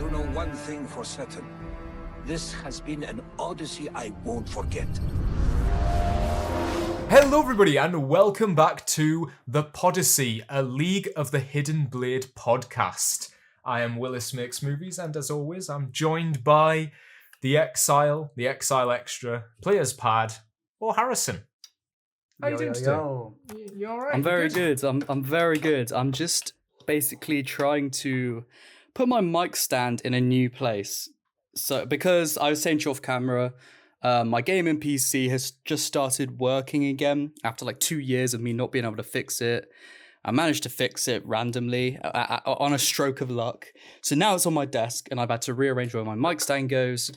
to know one thing for certain. This has been an odyssey I won't forget. Hello everybody and welcome back to the Podyssey, a League of the Hidden Blade podcast. I am Willis Makes Movies, and as always I'm joined by the Exile Extra, Players Pad, or Harrison. How you doing today? You alright? I'm very good. I'm very good. I'm just basically trying to put my mic stand in a new place. So because I was saying to you off camera, my gaming PC has just started working again after like 2 years of me not being able to fix it. I managed to fix it randomly on a stroke of luck. So now it's on my desk and I've had to rearrange where my mic stand goes.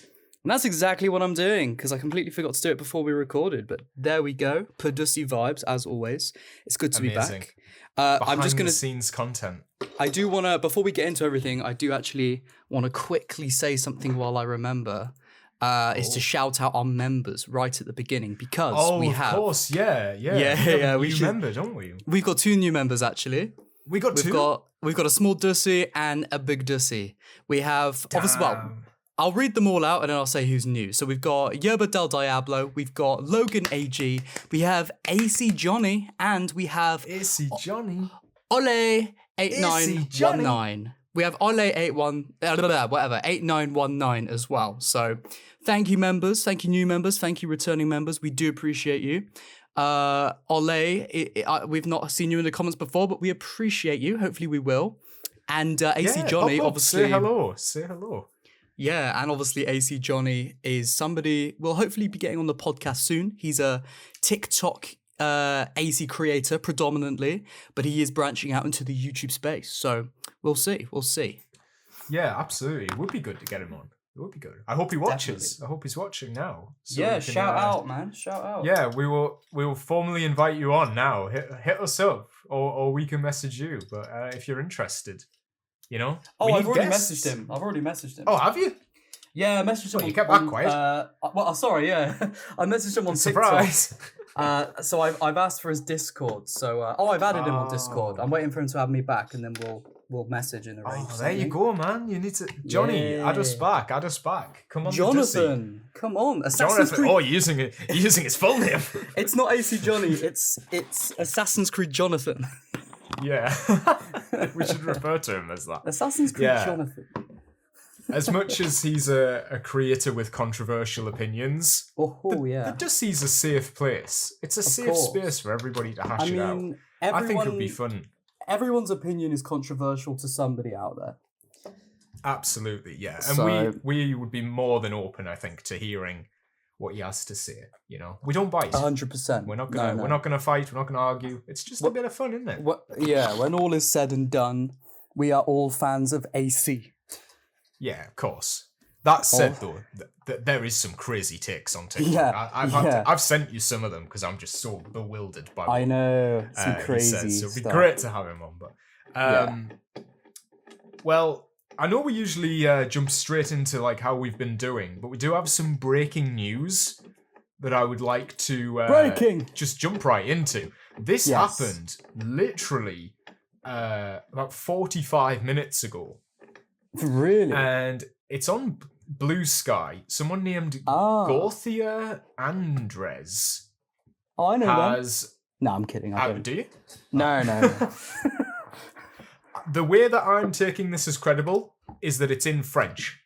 And that's exactly what I'm doing because I completely forgot to do it before we recorded. But there we go. Podussy vibes as always. It's good to be back. I'm just gonna scenes content. I do want to, before we get into everything, I do actually want to quickly say something while I remember. Is to shout out our members right at the beginning because we have. Of course, yeah. We remember, don't we? We've got 2 new members actually. We've got a small Dussy and a big Dussy. We have obviously. Well, I'll read them all out and then I'll say who's new. So we've got Yerba del Diablo, we've got Logan AG, we have AC Johnny, and we have AC Johnny. Ole 8919. We have Ole 8919 as well. So thank you members, thank you new members, thank you returning members. We do appreciate you. Ole, we've not seen you in the comments before, but we appreciate you. Hopefully we will. And AC Johnny, obviously. Say hello. Yeah, and obviously AC Johnny is somebody we'll hopefully be getting on the podcast soon. He's a TikTok AC creator predominantly, but he is branching out into the YouTube space. So we'll see. Yeah, absolutely. It would be good to get him on. It would be good. I hope he watches. Definitely. I hope he's watching now. So yeah, shout out, man. Shout out. Yeah, we will formally invite you on now. Hit us up, or we can message you. But if you're interested, you know. Oh, I've already messaged him. Oh, have you? Yeah, I messaged him. You kept that quiet. Sorry, yeah. I messaged him on Surprise. TikTok. So I've asked for his Discord. So I've added him on Discord. I'm waiting for him to add me back, and then we'll message and arrange. Oh, there you go, man. You need to Johnny. Yeah. Add us back. Come on, Jonathan. Come on, Assassin's Creed. Oh, you're using his full name. It's not AC Johnny. It's Assassin's Creed Jonathan. Yeah, we should refer to him as that. Assassin's Creed Jonathan. As much as he's a creator with controversial opinions, the Dussy's a safe place. It's a safe space for everybody to hash it out. I think it would be fun. Everyone's opinion is controversial to somebody out there. Absolutely, yeah. And we would be more than open, I think, to hearing what he has to say. You know, we don't bite. 100%. We're not gonna fight. We're not gonna argue. It's just a bit of fun, isn't it? When all is said and done, we are all fans of AC. Yeah, of course. That said, though, there is some crazy takes on TikTok. Yeah, I've sent you some of them because I'm just so bewildered by what I know some crazy says. So it'd be stuff. great to have him on. But well, I know we usually jump straight into like how we've been doing, but we do have some breaking news that I would like to just jump right into. This happened literally about 45 minutes ago. Really? And it's on Blue Sky. Someone named Gorthia Andres. Oh, I know that. No, I'm kidding. I don't. Do you? No. The way that I'm taking this as credible is that it's in French.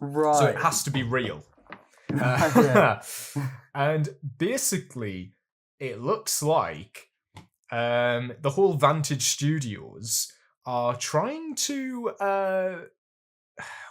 Right. So it has to be real. And basically, it looks like the whole Vantage Studios are trying to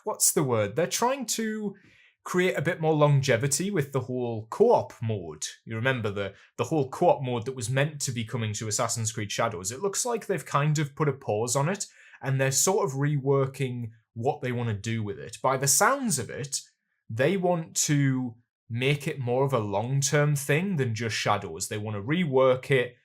what's the word? They're trying to create a bit more longevity with the whole co-op mode. You remember the whole co-op mode that was meant to be coming to Assassin's Creed Shadows. It looks like they've kind of put a pause on it and they're sort of reworking what they want to do with it. By the sounds of it, they want to make it more of a long-term thing than just Shadows. They want to rework it,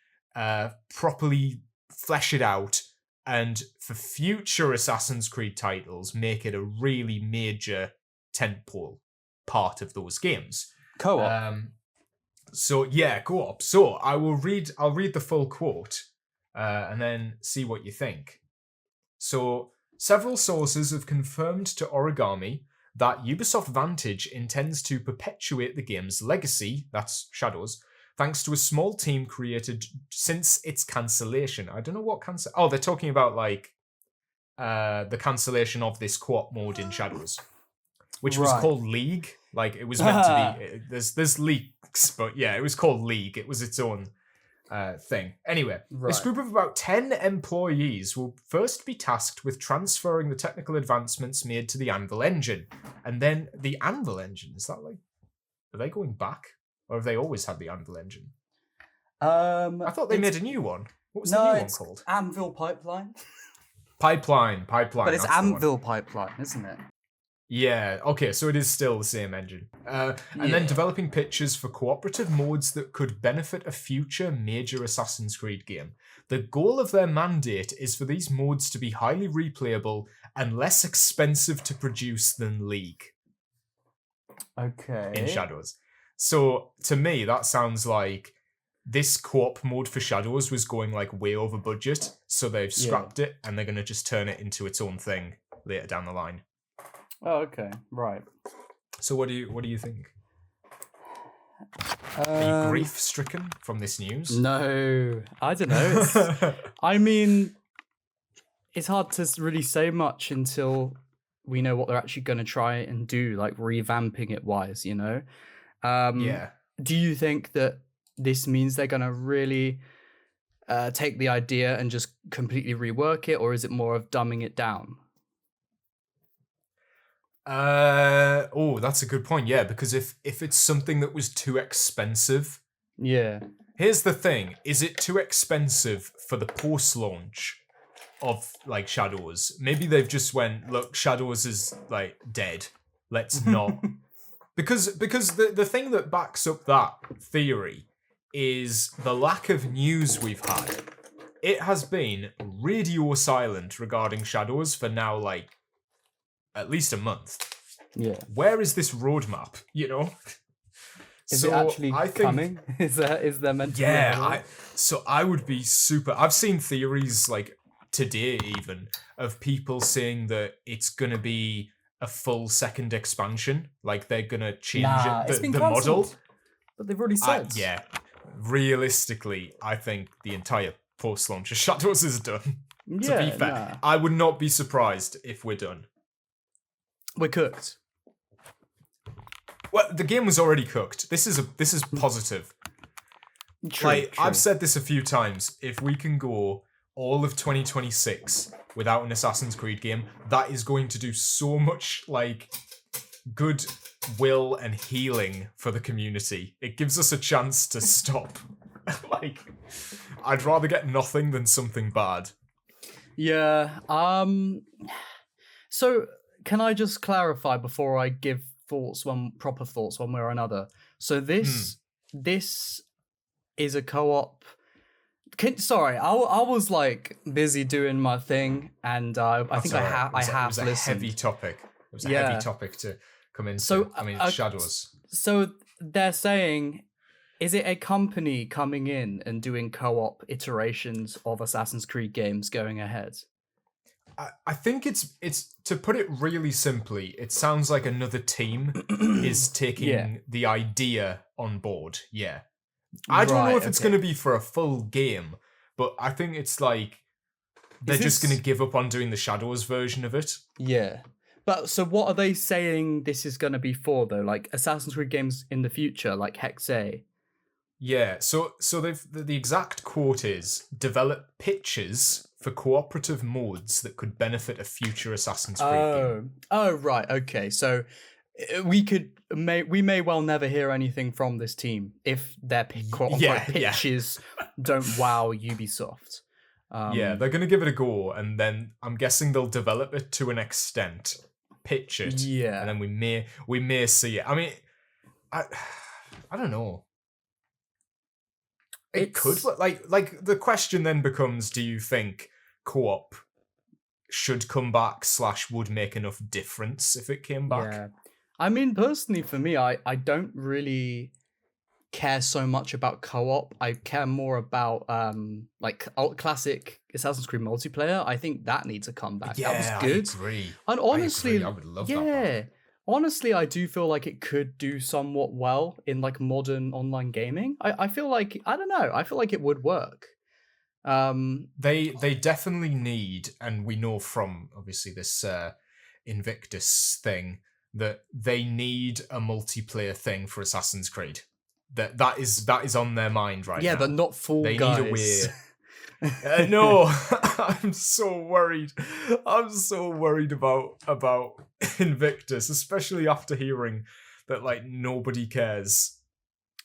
properly flesh it out, and for future Assassin's Creed titles, make it a really major tentpole part of those games. Co-op. Co-op. So I'll read the full quote and then see what you think. So Several sources have confirmed to Origami that Ubisoft Vantage intends to perpetuate the game's legacy, that's Shadows, thanks to a small team created since its cancellation. I don't know what cancel. Oh, they're talking about like the cancellation of this co-op mode in Shadows, which was called League. Like it was meant to be. There's leaks, but yeah, it was called League. It was its own thing. Anyway, this group of about 10 employees will first be tasked with transferring the technical advancements made to the Anvil engine. And then the Anvil engine, is that like, are they going back? Or have they always had the Anvil engine? I thought they made a new one. What was the new one called? Anvil Pipeline. Pipeline. But it's Anvil Pipeline, isn't it? Yeah, okay, so it is still the same engine. And then developing pitches for cooperative modes that could benefit a future major Assassin's Creed game. The goal of their mandate is for these modes to be highly replayable and less expensive to produce than League. Okay. In Shadows. So, to me, that sounds like this co-op mode for Shadows was going like way over budget, so they've scrapped it and they're going to just turn it into its own thing later down the line. Oh, okay, right. So what do you think? Are you grief-stricken from this news? No, I don't know. I mean, it's hard to really say much until we know what they're actually going to try and do, like revamping it wise, you know? Do you think that this means they're going to really take the idea and just completely rework it, or is it more of dumbing it down? That's a good point. Yeah, because if it's something that was too expensive, here's the thing: is it too expensive for the post-launch of like Shadows? Maybe they've just went, look, Shadows is like dead. Let's not, because the thing that backs up that theory is the lack of news we've had. It has been radio silent regarding Shadows for now, like, at least a month. Yeah. Where is this roadmap? You know? Is it actually coming? Is there meant to be? I would be super. I've seen theories like today even of people saying that it's gonna be a full second expansion. Like they're gonna change the model. But they've already said. Yeah. Realistically, I think the entire post-launch of Shadows is done. To be fair, I would not be surprised if we're done. We're cooked. Well, the game was already cooked. This is positive. True. I've said this a few times. If we can go all of 2026 without an Assassin's Creed game, that is going to do so much like good will and healing for the community. It gives us a chance to stop. Like, I'd rather get nothing than something bad. Yeah. So can I just clarify before I give proper thoughts one way or another? So this is a co-op. Sorry, I was like busy doing my thing, and I think I have listened. It was a heavy topic. It was a heavy topic to come into. So Shadows. So they're saying, is it a company coming in and doing co-op iterations of Assassin's Creed games going ahead? I think it's to put it really simply, it sounds like another team is taking the idea on board. Yeah. I don't know if it's going to be for a full game, but I think it's like they're just going to give up on doing the Shadows version of it. Yeah. But so what are they saying this is going to be for though? Like Assassin's Creed games in the future, like Hexe? Yeah, so the exact quote is, develop pitches for cooperative modes that could benefit a future Assassin's Creed game. Oh, right, okay. So we may well never hear anything from this team if their pitches don't wow Ubisoft. Yeah, they're going to give it a go, and then I'm guessing they'll develop it to an extent, pitch it, and then we may see it. I mean, I don't know. It could, like the question then becomes: do you think co-op should come back / would make enough difference if it came back? Yeah, I mean, personally, for me, I don't really care so much about co-op. I care more about like classic Assassin's Creed multiplayer. I think that needs a comeback. Yeah, that was good. I agree. And honestly, I would love that. yeah. Honestly, I do feel like it could do somewhat well in like modern online gaming. I feel like, I don't know, I feel like it would work. They definitely need, and we know from obviously this Invictus thing, that they need a multiplayer thing for Assassin's Creed. That is on their mind right now. Yeah, but not Fall They Guys. need a way. No, I'm so worried. I'm so worried about Invictus, especially after hearing that like nobody cares.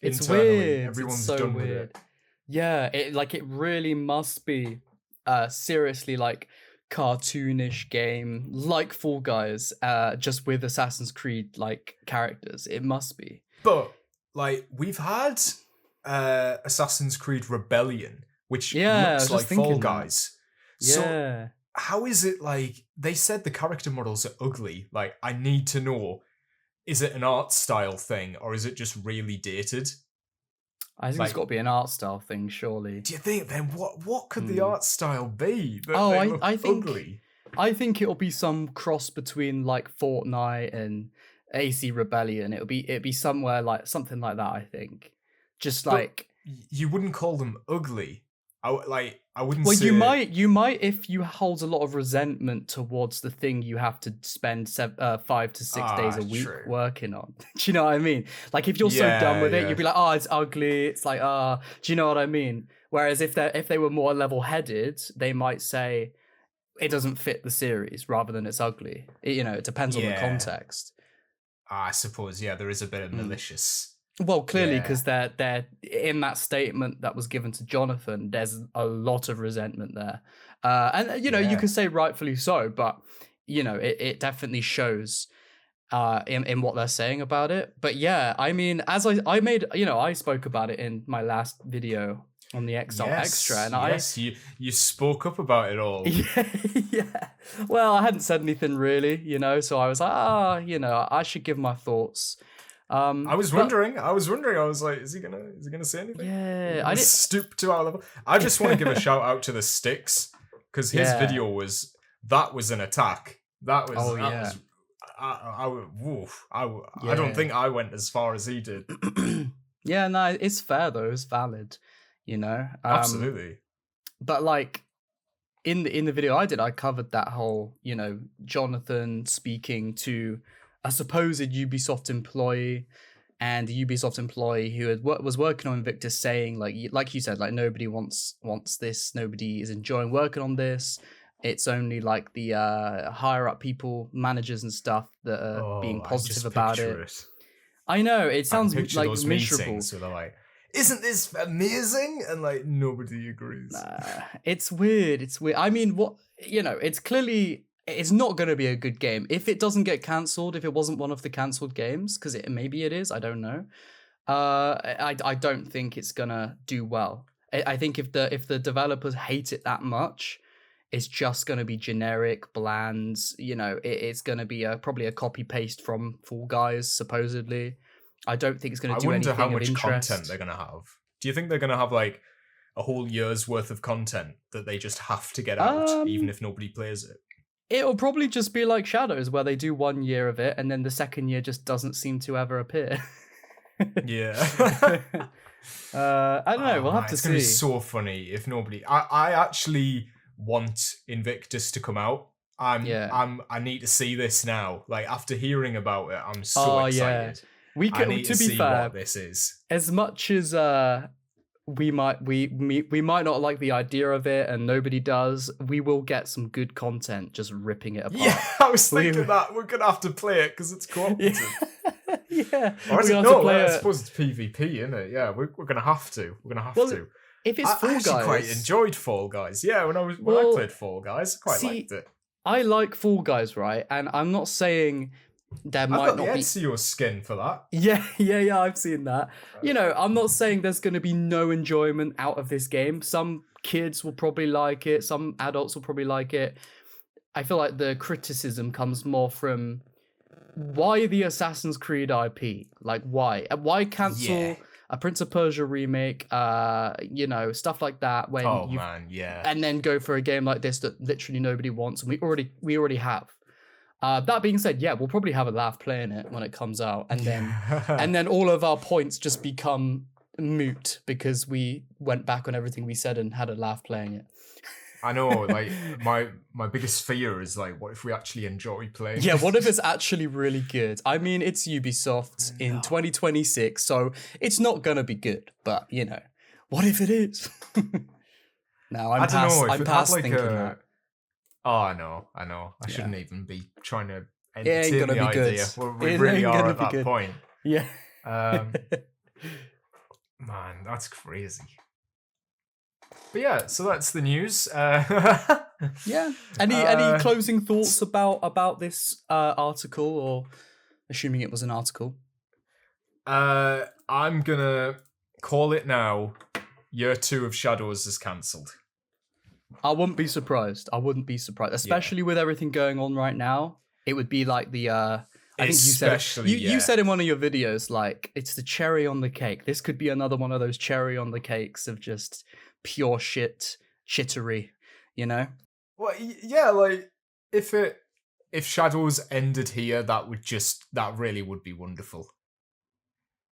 It's internally. weird. Everyone's it's so done weird. with it. Yeah, it really must be seriously like cartoonish game like Fall Guys, just with Assassin's Creed like characters. It must be. But like we've had Assassin's Creed Rebellion, which looks like Fall Guys. Yeah. So how is it like they said the character models are ugly? Like I need to know, is it an art style thing or is it just really dated? I think it's got to be an art style thing, surely. Do you think then what could the art style be? I think ugly? I think it'll be some cross between like Fortnite and AC Rebellion. It'd be somewhere like something like that, I think. Just like you wouldn't call them ugly. I wouldn't well, say... you might if you hold a lot of resentment towards the thing you have to spend 5 to 6 days a week working on. Do you know what I mean? Like if you're so done with it, you'd be like, oh, it's ugly. It's like, do you know what I mean? Whereas if they were more level-headed, they might say it doesn't fit the series rather than it's ugly. It depends on the context. I suppose, there is a bit of malicious. Well, clearly, because they're in that statement that was given to Jonathan, there's a lot of resentment there, and you can say rightfully so, but it definitely shows in what they're saying about it. But yeah, I mean, as I made, I spoke about it in my last video on the Exile Extra, and you spoke up about it all. Yeah. Well, I hadn't said anything really, so I was like, I should give my thoughts. I was wondering. I was like, is he gonna say anything? Yeah, I didn't stoop to our level. I just want to give a shout out to the Sticks because his video was an attack. That was. I don't think I went as far as he did. Yeah, no, it's fair though. It's valid, Absolutely. But like in the video I covered that whole Jonathan speaking to a supposed Ubisoft employee, and the Ubisoft employee who was working on Invictus saying, like you said, like nobody wants this, nobody is enjoying working on this. It's only like the higher up people, managers and stuff that are being positive about it. I know it sounds like miserable. So they're like, "Isn't this amazing?" And like nobody agrees. It's weird. It's weird. I mean, it's clearly. It's not going to be a good game if it doesn't get cancelled. If it wasn't one of the cancelled games, because maybe it is, I don't know. I don't think it's gonna do well. I think if the developers hate it that much, it's just gonna be generic, bland. It's gonna be probably a copy paste from Fall Guys, supposedly. I don't think it's gonna do anything of interest. I wonder how much content they're gonna have. Do you think they're gonna have like a whole year's worth of content that they just have to get out, even if nobody plays it? It'll probably just be like Shadows, where they do 1 year of it, and then the second year just doesn't seem to ever appear. Yeah. I don't know. We'll have to see. It's going to be so funny if nobody... I actually want Invictus to come out. I need to see this now. Like, after hearing about it, I'm so excited. I need to be see fair, what this is. As much as... we might not like the idea of it, and nobody does. We will get some good content just ripping it apart. Yeah, I was thinking that we're gonna have to play it because it's cooperative. Yeah. Or is it? No, I suppose it's PvP, isn't it? Yeah, we're gonna have to. We're gonna have to. If it's Fall Guys, I quite enjoyed Fall Guys. Yeah, when I played Fall Guys, I quite liked it. I like Fall Guys, right? And I'm not saying there might not be... I've got the Ezio skin for that. Yeah, I've seen that. I'm not saying there's going to be no enjoyment out of this game. Some kids will probably like it. Some adults will probably like it. I feel like the criticism comes more from why the Assassin's Creed IP? Like, why? Why cancel a Prince of Persia remake, stuff like that. When and then go for a game like this that literally nobody wants, and we already have. That being said, yeah, we'll probably have a laugh playing it when it comes out, and then all of our points just become moot because we went back on everything we said and had a laugh playing it. I know, like, my biggest fear is, like, what if we actually enjoy playing Yeah, this? what if it's actually really good? I mean, it's Ubisoft in 2026, so it's not gonna be good, but, what if it is? No, I'm past thinking that. Oh, I know. I shouldn't even be trying to entertain ain't gonna the be idea. good. We really are at that good. point. Yeah. Man, that's crazy. But yeah, so that's the news. Yeah. Any closing thoughts about this article, or assuming it was an article? I'm gonna call it now. Year 2 of Shadows is cancelled. I wouldn't be surprised. Especially with everything going on right now. It would be like the I think you said in one of your videos, like, it's the cherry on the cake. This could be another one of those cherry on the cakes of just pure shittery, Well, yeah, like, if Shadows ended here, that really would be wonderful.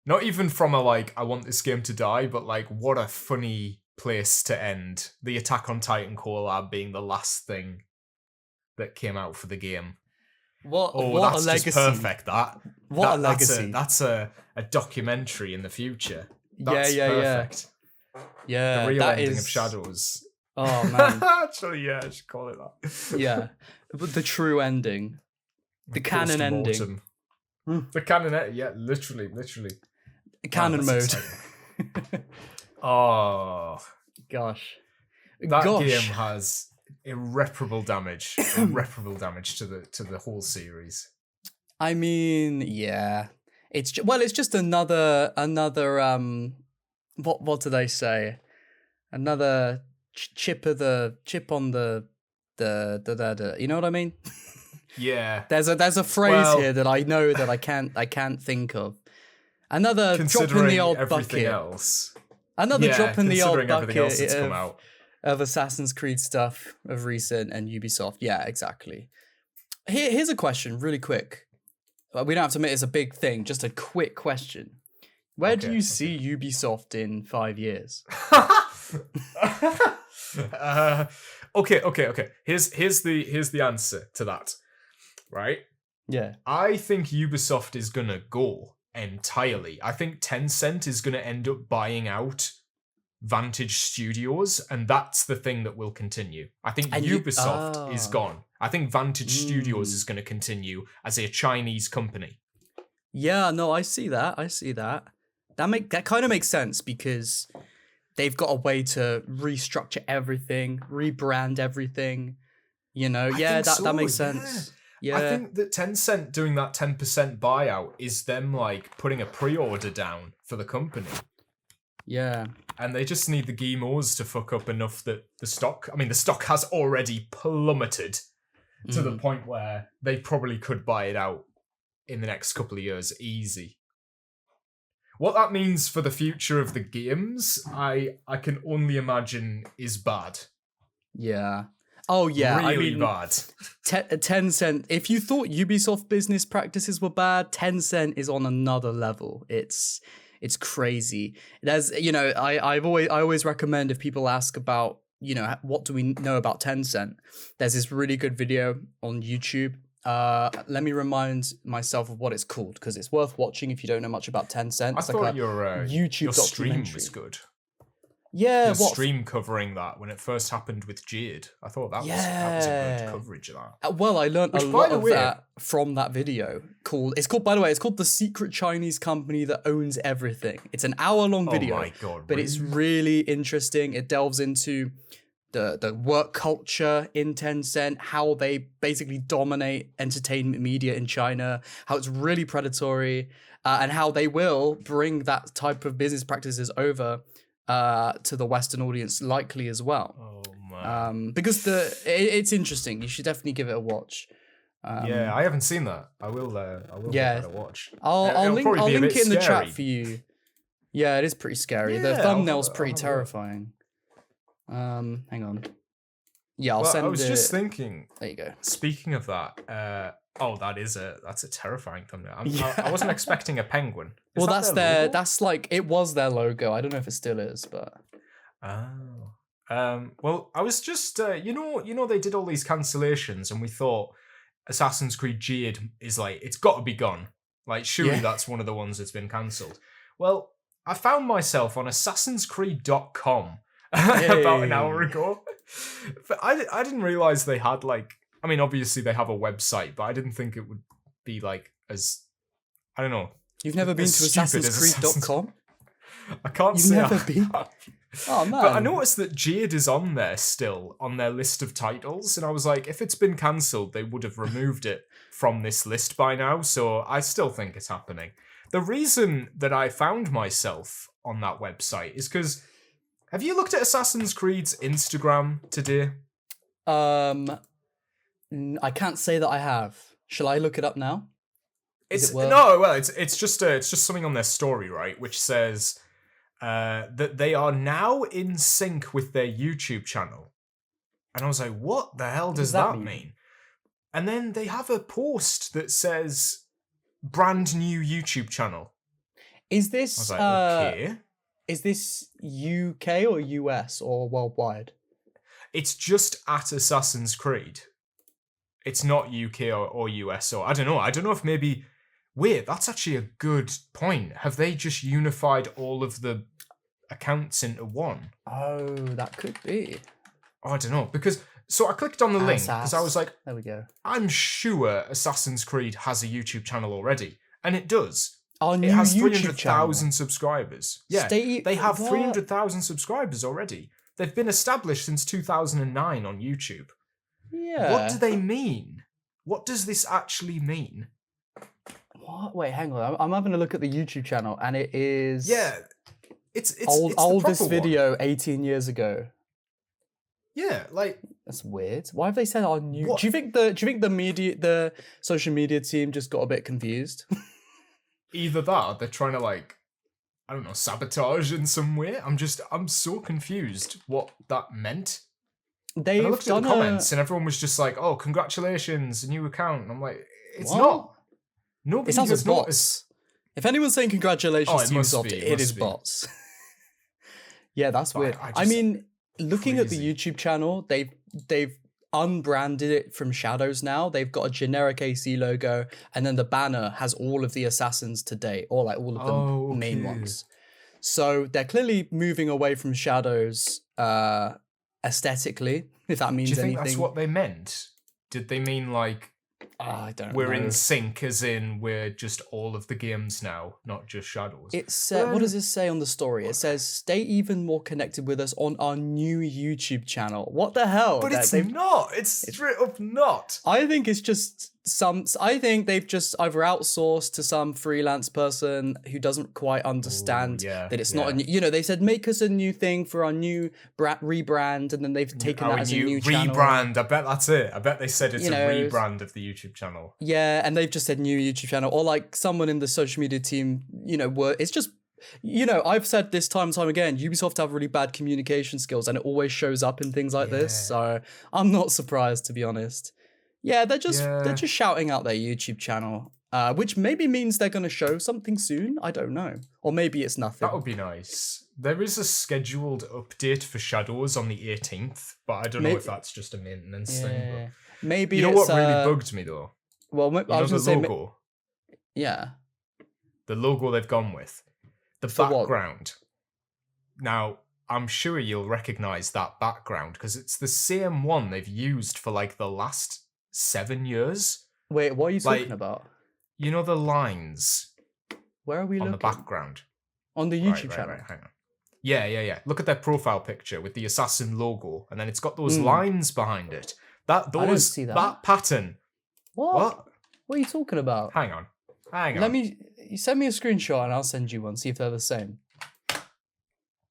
Not even from a, like, I want this game to die, but, like, what a funny place to end. The Attack on Titan collab being the last thing that came out for the game. What that's a legacy. Just perfect, that. What a legacy. That's a documentary in the future. That's yeah. perfect. Yeah, the real that ending is... of Shadows. Oh, man. Actually, yeah, I should call it that. Yeah, but the true ending. The canon ending. The canon, yeah, literally. Canon mode. Oh. Gosh. That game has irreparable damage to the whole series. I mean, yeah. It's just another what do they say? Another chip on the you know what I mean? Yeah. There's a phrase here that I know that I can't think of. Another drop in the old bucket. Else. Another drop in the old bucket else that's come of, out. Of Assassin's Creed stuff of recent and Ubisoft. Yeah, exactly. Here's a question, really quick. We don't have to make this a big thing. Just a quick question. Where do you see Ubisoft in 5 years? Okay. Here's the answer to that. Right? Yeah. I think Ubisoft is gonna go entirely. I think Tencent is gonna end up buying out Vantage Studios, and that's the thing that will continue. I think Ubisoft is gone. I think Vantage Studios is going to continue as a Chinese company. Yeah, no, I see that. That kind of makes sense because they've got a way to restructure everything, rebrand everything. That makes sense. Yeah. I think that Tencent doing that 10% buyout is them, like, putting a pre-order down for the company. Yeah. And they just need the Guillemets to fuck up enough that the stock has already plummeted to the point where they probably could buy it out in the next couple of years easy. What that means for the future of the games, I can only imagine is bad. Yeah. Oh, yeah. Really bad. Tencent, if you thought Ubisoft business practices were bad, Tencent is on another level. It's crazy. There's, I always recommend if people ask about, what do we know about Tencent? There's this really good video on YouTube. Let me remind myself of what it's called because it's worth watching if you don't know much about Tencent. It's I thought your YouTube stream was good. Yeah, your stream covering that when it first happened with Jade. I thought that was a good coverage of that. Well, I learned a lot of that from that video. By the way, it's called The Secret Chinese Company That Owns Everything. It's an hour-long video. Oh my God, but it's really interesting. It delves into the work culture in Tencent, how they basically dominate entertainment media in China, how it's really predatory, and how they will bring that type of business practices over to the Western audience likely as well. Oh man! Because it's interesting. You should definitely give it a watch. Yeah, I haven't seen that. I will give it a watch. I'll link it in the chat for you. Yeah, it is pretty scary. The Yeah, thumbnail's pretty I'll have a look. terrifying. Hang on. Yeah, I'll Well, send I was it. just thinking. There you go. Speaking of that, that's a terrifying thumbnail. Yeah. I wasn't expecting a penguin. Well, that that's their logo? that's like, it was their logo. I don't know if it still is, but Oh. Well, I was just you know they did all these cancellations, and we thought Assassin's Creed Jade is like, it's got to be gone. Like, surely Yeah. that's one of the ones that's been cancelled. Well, I found myself on Assassin'sCreed.com about an hour ago. But I didn't realize they had, like, I mean, obviously they have a website, but I didn't think it would be like as, I don't know. You've never been to stupid as AssassInsCreed.com? I can't You've say never I been? have. Oh, man. But I noticed that Jade is on there still, on their list of titles, and I was like, if it's been cancelled, they would have removed it from this list by now, so I still think it's happening. The reason that I found myself on that website is because, have you looked at Assassin's Creed's Instagram today? I can't say that I have. Shall I look it up now? It's it worth- no, well, it's just something on their story, right, which says that they are now in sync with their YouTube channel. And I was like, what the hell does that mean? And then they have a post that says brand new YouTube channel. Is this I was like, okay. Is this UK or US or worldwide? It's just at Assassin's Creed. It's not UK or US, or I don't know. I don't know if maybe... Wait, that's actually a good point. Have they just unified all of the accounts into one? Oh, that could be. Oh, I don't know. Because, so I clicked on the link because I was like, there we go. I'm sure Assassin's Creed has a YouTube channel already. And it does. Our new It has YouTube 300,000 subscribers. Yeah, they have what? 300,000 subscribers already. They've been established since 2009 on YouTube. Yeah. What do they mean? What does this actually mean? What? Wait, hang on. I'm having a look at the YouTube channel, and it is it's oldest the proper video one. 18 years ago. Yeah, like, That's weird. Why have they said our new? What? Do you think the social media team just got a bit confused? either that or they're trying to, like, I don't know, sabotage in some way. I'm so confused what that meant. And I They've looked at done the comments and everyone was just like, oh, congratulations, a new account. And I'm like, it's What? not. It Nobody sounds has like noticed. bots. If anyone's saying congratulations Oh, it to must Ubisoft, be, it it must is be. bots. Yeah, that's But weird. I I just- mean, looking at the crazy. YouTube channel, they've unbranded it from Shadows now. They've got a generic AC logo, and then the banner has all of the assassins to date, or like all of the main okay. ones. So they're clearly moving away from Shadows aesthetically, if that means Do you think anything. that's what they meant? Did they mean, like, I don't we're know. in sync, as in we're just all of the games now, not just Shadows? It said, what does it say on the story? It says, "Stay even more connected with us on our new YouTube channel." What the hell? But That it's they've- not. It's straight up not. I think it's just I think they've just either outsourced to some freelance person who doesn't quite understand yeah, that it's not a yeah. new, you know, they said make us a new thing for our new rebrand, and then they've taken Our that as a new channel. rebrand. I bet that's it. I bet they said it's You a know, rebrand of the YouTube channel. Yeah, and they've just said new YouTube channel, or like someone in the social media team, you know, it's just, you know, I've said this time and time again, Ubisoft have really bad communication skills, and it always shows up in things like this. So I'm not surprised, to be honest. Yeah, they're just shouting out their YouTube channel, which maybe means they're going to show something soon. I don't know, or maybe it's nothing. That would be nice. There is a scheduled update for Shadows on the 18th, but I don't know if that's just a maintenance thing. But... Maybe you know it's, what really bugged me though? Well, I was the going to say, logo. Yeah. The logo they've gone with, the For what? background. Now, I'm sure you'll recognize that background because it's the same one they've used for like the last 7 years. Wait, what are you talking Like, about? You know the lines Where are we on looking? the background? On the YouTube channel. Right, hang on. Yeah. Look at their profile picture with the assassin logo, and then it's got those lines behind it. I don't see that. That pattern. What? What are you talking about? Hang on. You send me a screenshot and I'll send you one, see if they're the same.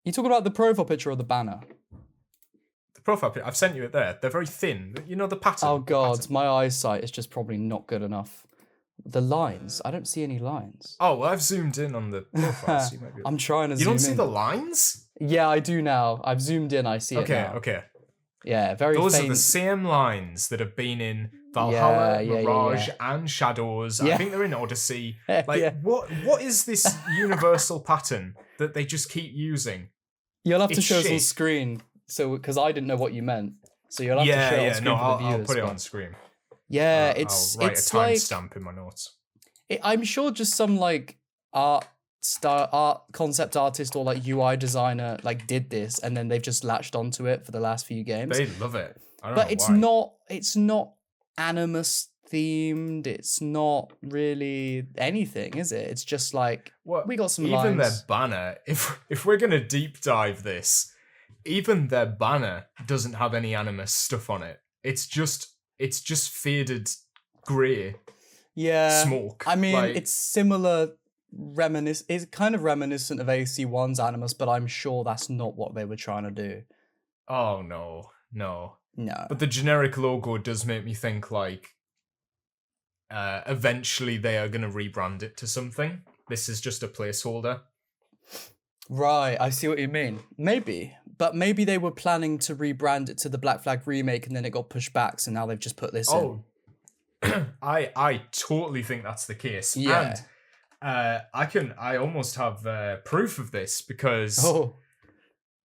You talking about the profile picture or the banner? The profile picture, I've sent you it there. They're very thin. You know the pattern. Oh god, pattern. my eyesight is just probably not good enough. The lines. I don't see any lines. Oh, well, I've zoomed in on the profile, so you might be... I'm trying to You zoom don't see in. the lines? Yeah, I do now. I've zoomed in. I see it now. Okay. Yeah, very Those faint. are the same lines that have been in Valhalla, Mirage, and Shadows. Yeah. I think they're in Odyssey. Yeah. What is this universal pattern that they just keep using? You'll have to It's show us on shit. screen, so because I didn't know what you meant. So you'll have to show it on screen No, for the viewers. I'll put it on screen. Yeah, I'll write a timestamp in my notes. I'm sure just some like art concept artist or like UI designer like did this, and then they've just latched onto it for the last few games. They love it. I don't know But why. it's not Animus themed. It's not really anything, is it? It's just like we got some even lines. their banner. If we're gonna deep dive this, even their banner doesn't have any Animus stuff on it. It's just faded grey smoke. I mean, it's similar. It's kind of reminiscent of AC1's Animus, but I'm sure that's not what they were trying to do. Oh no. No. But the generic logo does make me think like eventually they are going to rebrand it to something. This is just a placeholder. Right, I see what you mean. Maybe. But maybe they were planning to rebrand it to the Black Flag remake and then it got pushed back, so now they've just put this in. I totally think that's the case. Yeah. And I almost have proof of this because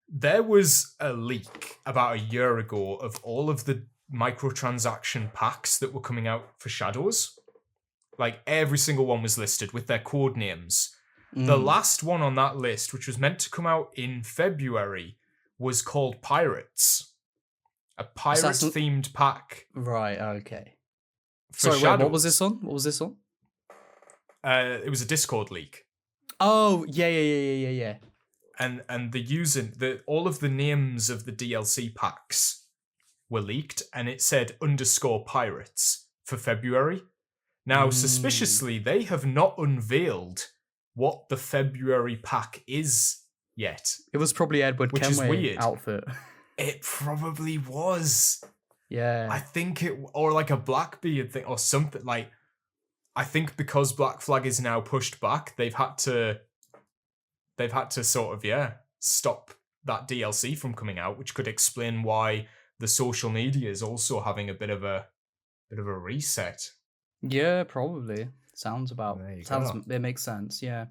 there was a leak about a year ago of all of the microtransaction packs that were coming out for Shadows. Like every single one was listed with their code names. The last one on that list, which was meant to come out in February, was called Pirates. A Pirates-themed pack. Right, okay. Sorry, wait, what was this on? It was a Discord leak. Oh, yeah. And all of the names of the DLC packs were leaked, and it said _pirates for February. Now, suspiciously, they have not unveiled what the February pack is yet. It was probably Edward Kenway outfit. It probably was. Yeah. I think or like a Blackbeard thing or something. Like, I think because Black Flag is now pushed back, they've had to sort of, stop that DLC from coming out, which could explain why the social media is also having a bit of a reset. Yeah, probably. It makes sense, yeah.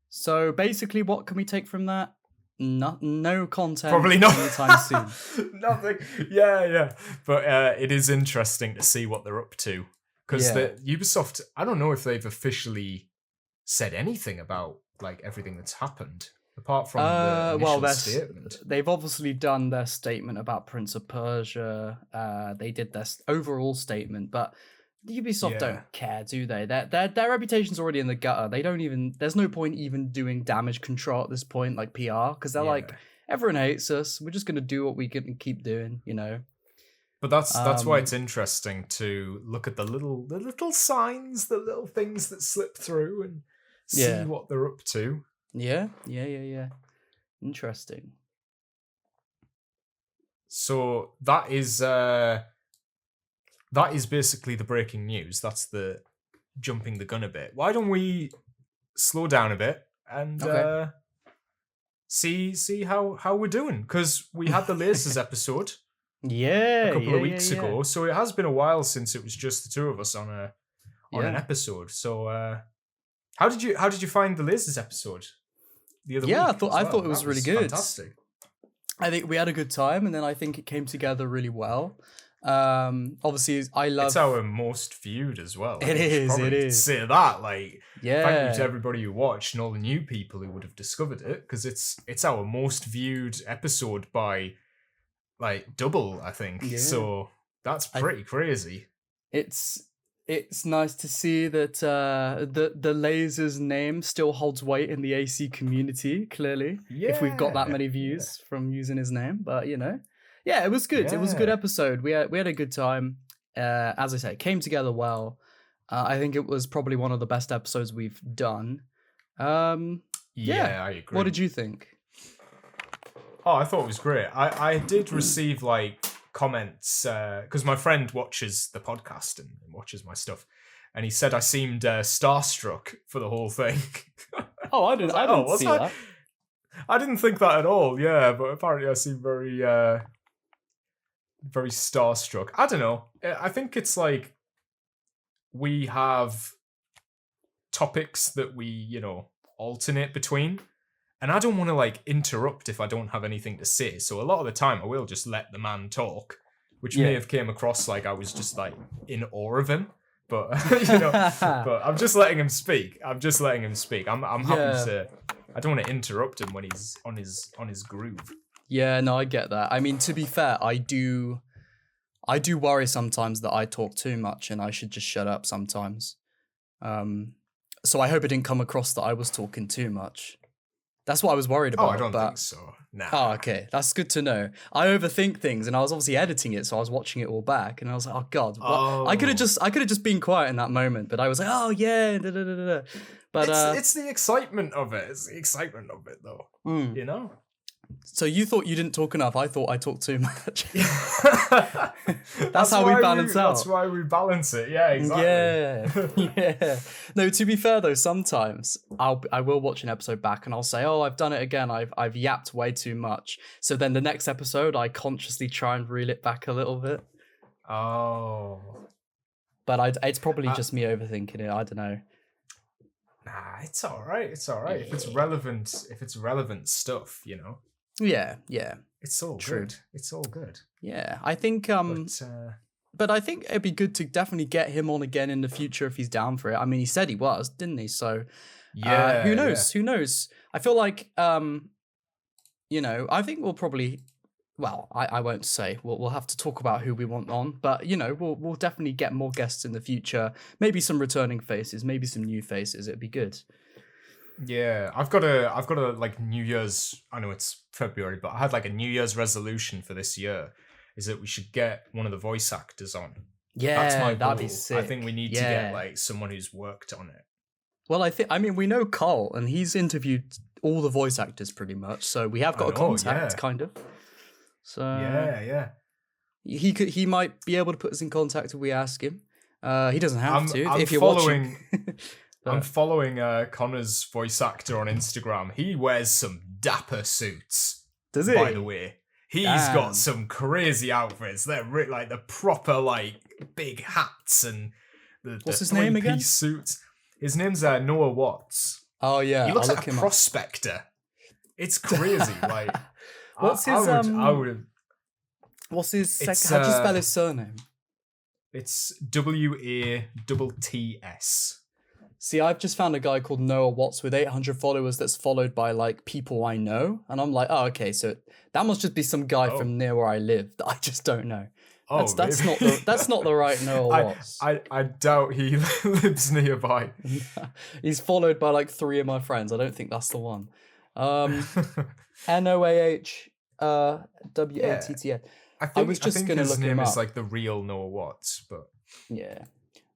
So basically what can we take from that? No content probably not anytime soon. Nothing. Yeah. But it is interesting to see what they're up to. Because the Ubisoft, I don't know if they've officially said anything about like everything that's happened. Apart from the initial statement. They've obviously done their statement about Prince of Persia. They did their overall statement, but Ubisoft don't care, do they? Their reputation's already in the gutter. They don't even. There's no point even doing damage control at this point, like PR, because they're like, everyone hates us. We're just gonna do what we can keep doing, you know. But that's why it's interesting to look at the little signs, the little things that slip through, and see what they're up to. Yeah. Interesting. So that is basically the breaking news. That's the jumping the gun a bit. Why don't we slow down a bit and see how we're doing? Because we had the Lasers episode a couple of weeks ago, so it has been a while since it was just the two of us on an episode. So how did you find the Lasers episode the other week? I thought it was really good. Fantastic. I think we had a good time, and then I think it came together really well. Obviously, it's our most viewed as well. It is. Say that, like, thank you to everybody who watched and all the new people who would have discovered it, because it's our most viewed episode by like double, I think. Yeah. So that's pretty crazy. It's nice to see that the Lasers name still holds weight in the AC community, clearly. Yeah. If we've got that many views from using his name. But, you know. Yeah, it was good. Yeah. It was a good episode. We had a good time. As I say, it came together well. I think it was probably one of the best episodes we've done. I agree. What did you think? Oh, I thought it was great. I did receive like comments because my friend watches the podcast and watches my stuff, and he said I seemed starstruck for the whole thing. Oh, I didn't see that. I didn't think that at all, yeah, but apparently I seem very, very starstruck. I don't know. I think it's like we have topics that we, you know, alternate between. And I don't want to, like, interrupt if I don't have anything to say. So a lot of the time I will just let the man talk, which may have came across like I was just, like, in awe of him. But, you know, but I'm just letting him speak. I'm happy to... I don't want to interrupt him when he's on his groove. Yeah, no, I get that. I mean, to be fair, I do worry sometimes that I talk too much and I should just shut up sometimes. So I hope it didn't come across that I was talking too much. That's what I was worried about. Oh, I don't think so. Nah. Oh, okay. That's good to know. I overthink things, and I was obviously editing it, so I was watching it all back, and I was like, oh god. I could have just been quiet in that moment, but I was like, oh yeah, da, da, da, da. But it's the excitement of it. It's the excitement of it, though. You know. So you thought you didn't talk enough. I thought I talked too much. That's how we balance out. That's why we balance it. Yeah, exactly. Yeah. No, to be fair though, sometimes I will watch an episode back and I'll say, oh, I've done it again. I've yapped way too much. So then the next episode, I consciously try and reel it back a little bit. Oh. But it's probably just me overthinking it. I don't know. Nah, it's all right. It's all right. If it's relevant stuff, you know. Yeah. It's all true. Good. It's all good. Yeah, I think. But I think it'd be good to definitely get him on again in the future if he's down for it. I mean, he said he was, didn't he? So, yeah. Who knows? Yeah. Who knows? I feel like, you know, I think we'll probably. Well, I won't say. We'll have to talk about who we want on, but you know, we'll definitely get more guests in the future. Maybe some returning faces, maybe some new faces. It'd be good. Yeah, I've got a like New Year's. I know it's February, but I had like a New Year's resolution for this year. Is that we should get one of the voice actors on? Yeah, that's my goal. That'd be sick. I think we need to get like someone who's worked on it. Well, I mean, we know Carl, and he's interviewed all the voice actors pretty much, so we have got a contact, kind of. So yeah. He might be able to put us in contact if we ask him. He doesn't have to if you're watching. I'm following Connor's voice actor on Instagram. He wears some dapper suits. Does he? By the way, he's got some crazy outfits. They're like the proper like big hats and what's his name again? Suits. His name's Noah Watts. Oh yeah, he looks like a prospector. It's crazy. Like. What's his I would. What's his second? How do you spell his surname? It's WATTS. See, I've just found a guy called Noah Watts with 800 followers that's followed by like people I know, and I'm like, oh, okay, so that must just be some guy from near where I live that I just don't know. That's not the right Noah Watts. I doubt he lives nearby. He's followed by like 3 of my friends. I don't think that's the one. NOAH WATTS. I was just going to look him up. His name is like the real Noah Watts, but yeah,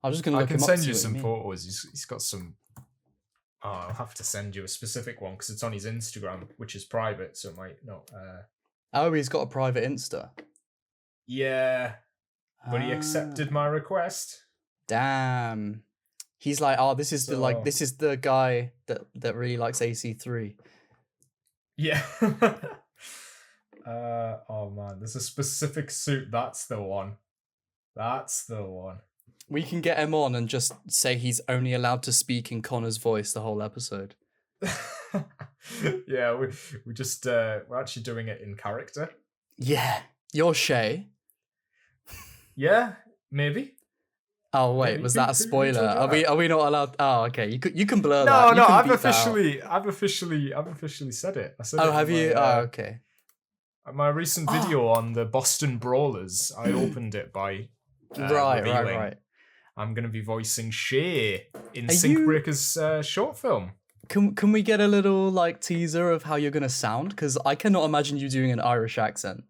I was just going to look him up. I can send you some photos. He's got some. Oh, I'll have to send you a specific one because it's on his Instagram, which is private, so it might not. Oh, he's got a private Insta. Yeah, but he accepted my request. Damn. He's like, oh, this is the guy that really likes AC3. Yeah. Oh man, there's a specific suit. That's the one. We can get him on and just say he's only allowed to speak in Connor's voice the whole episode. Yeah, we just we're actually doing it in character. Yeah, you're Shay. Yeah, maybe. Oh wait, maybe. Was that a spoiler? Are we not allowed? Oh, okay. You can blur no, that. No, I've officially said it. I said it have you? Okay. My recent video on the Boston Brawlers, I opened it by right. I'm going to be voicing Shay in Sync Breaker's short film. Can we get a little like teaser of how you're going to sound? Because I cannot imagine you doing an Irish accent.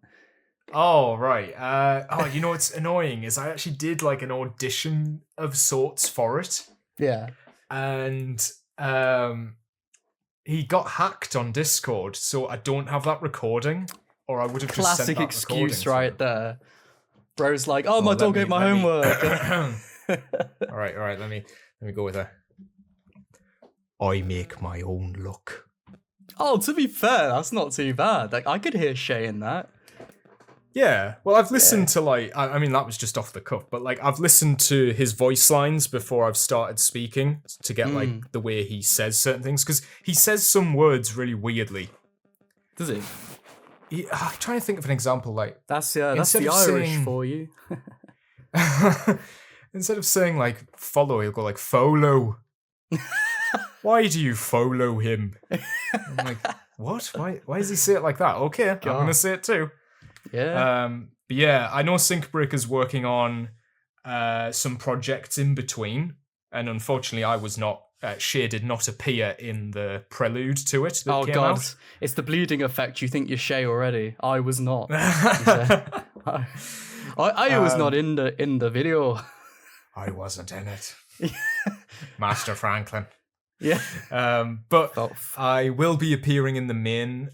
Oh, right. You know what's annoying is I actually did like an audition of sorts for it. Yeah. And he got hacked on Discord, so I don't have that recording. Or I would have just sent that excuse right there. Bro's like, oh, my dog ate my homework. All right. Let me go with her. I make my own luck. Oh, to be fair, that's not too bad. Like I could hear Shay in that. Yeah, well, I've listened to like, I mean, that was just off the cuff, but like, I've listened to his voice lines before I've started speaking to get like the way he says certain things, because he says some words really weirdly. Does he? I'm trying to think of an example, like That's the Irish saying, for you. instead of saying like follow, he'll go like follow. Why do you follow him? I'm like, what? Why does he say it like that? Okay, I'm gonna say it too. Yeah. But yeah, I know Syncbreaker's working on some projects in between, and unfortunately, I was not. Shay did not appear in the prelude to it. That came out. It's the bleeding effect. You think you're Shay already? I was not. I was not in the video. I wasn't in it. Master Franklin. Yeah. But I will be appearing in the main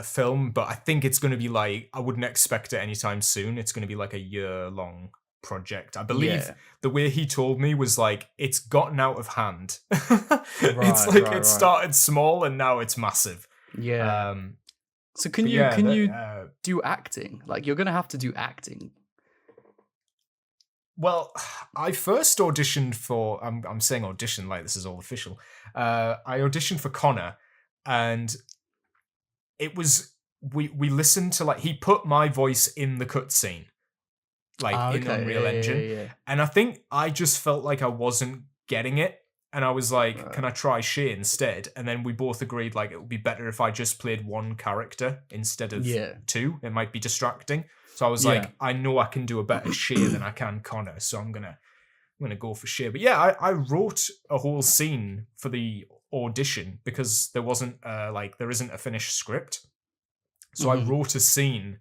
film, but I think it's going to be like, I wouldn't expect it anytime soon. It's going to be like a year-long project. I believe the way he told me was like, it's gotten out of hand. It's like it started small and now it's massive. Yeah. So can you do acting? Like you're going to have to do acting. Well, I first auditioned for, I'm saying audition like this is all official. I auditioned for Connor, and it was, we listened to like, he put my voice in the cutscene, like in Unreal Engine. Yeah. And I think I just felt like I wasn't getting it. And I was like, can I try Shay instead? And then we both agreed like it would be better if I just played one character instead of two. It might be distracting. So I was like, I know I can do a better Shay than I can Connor, so I'm gonna go for Shay. But yeah, I wrote a whole scene for the audition because there wasn't there isn't a finished script. So I wrote a scene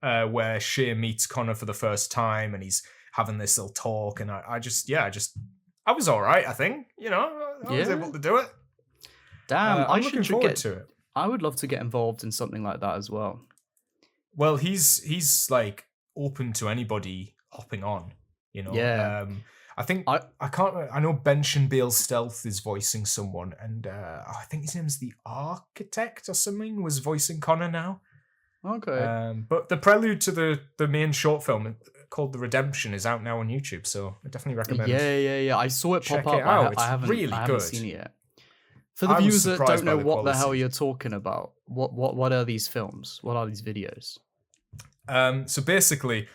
where Shay meets Connor for the first time and he's having this little talk, and I was all right. I think I was able to do it. Damn, I'm looking forward to it. I would love to get involved in something like that as well. Well, he's like open to anybody hopping on, Yeah. I think I can't. I know Bench and Bale Stealth is voicing someone, and I think his name's the Architect or something was voicing Connor now. Okay. But the prelude to the main short film called The Redemption is out now on YouTube, so I definitely recommend. Yeah. I saw it pop up. It out. I haven't really I good. haven't seen it yet. For the viewers that don't know what the hell you're talking about, what are these films? What are these videos? So basically,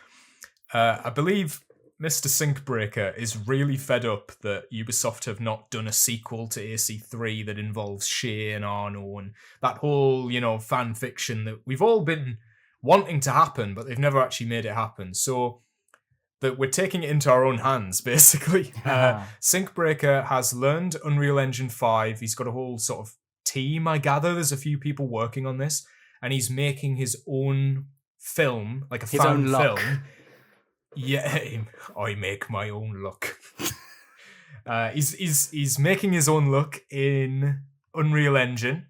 I believe Mr. Syncbreaker is really fed up that Ubisoft have not done a sequel to AC3 that involves Shay and Arno and that whole, fan fiction that we've all been wanting to happen, but they've never actually made it happen. So that we're taking it into our own hands, basically. Syncbreaker has learned Unreal Engine 5. He's got a whole sort of team, I gather. There's a few people working on this, and he's making his own film, like a fan film. Yeah, I make my own luck. He's making his own look in Unreal Engine.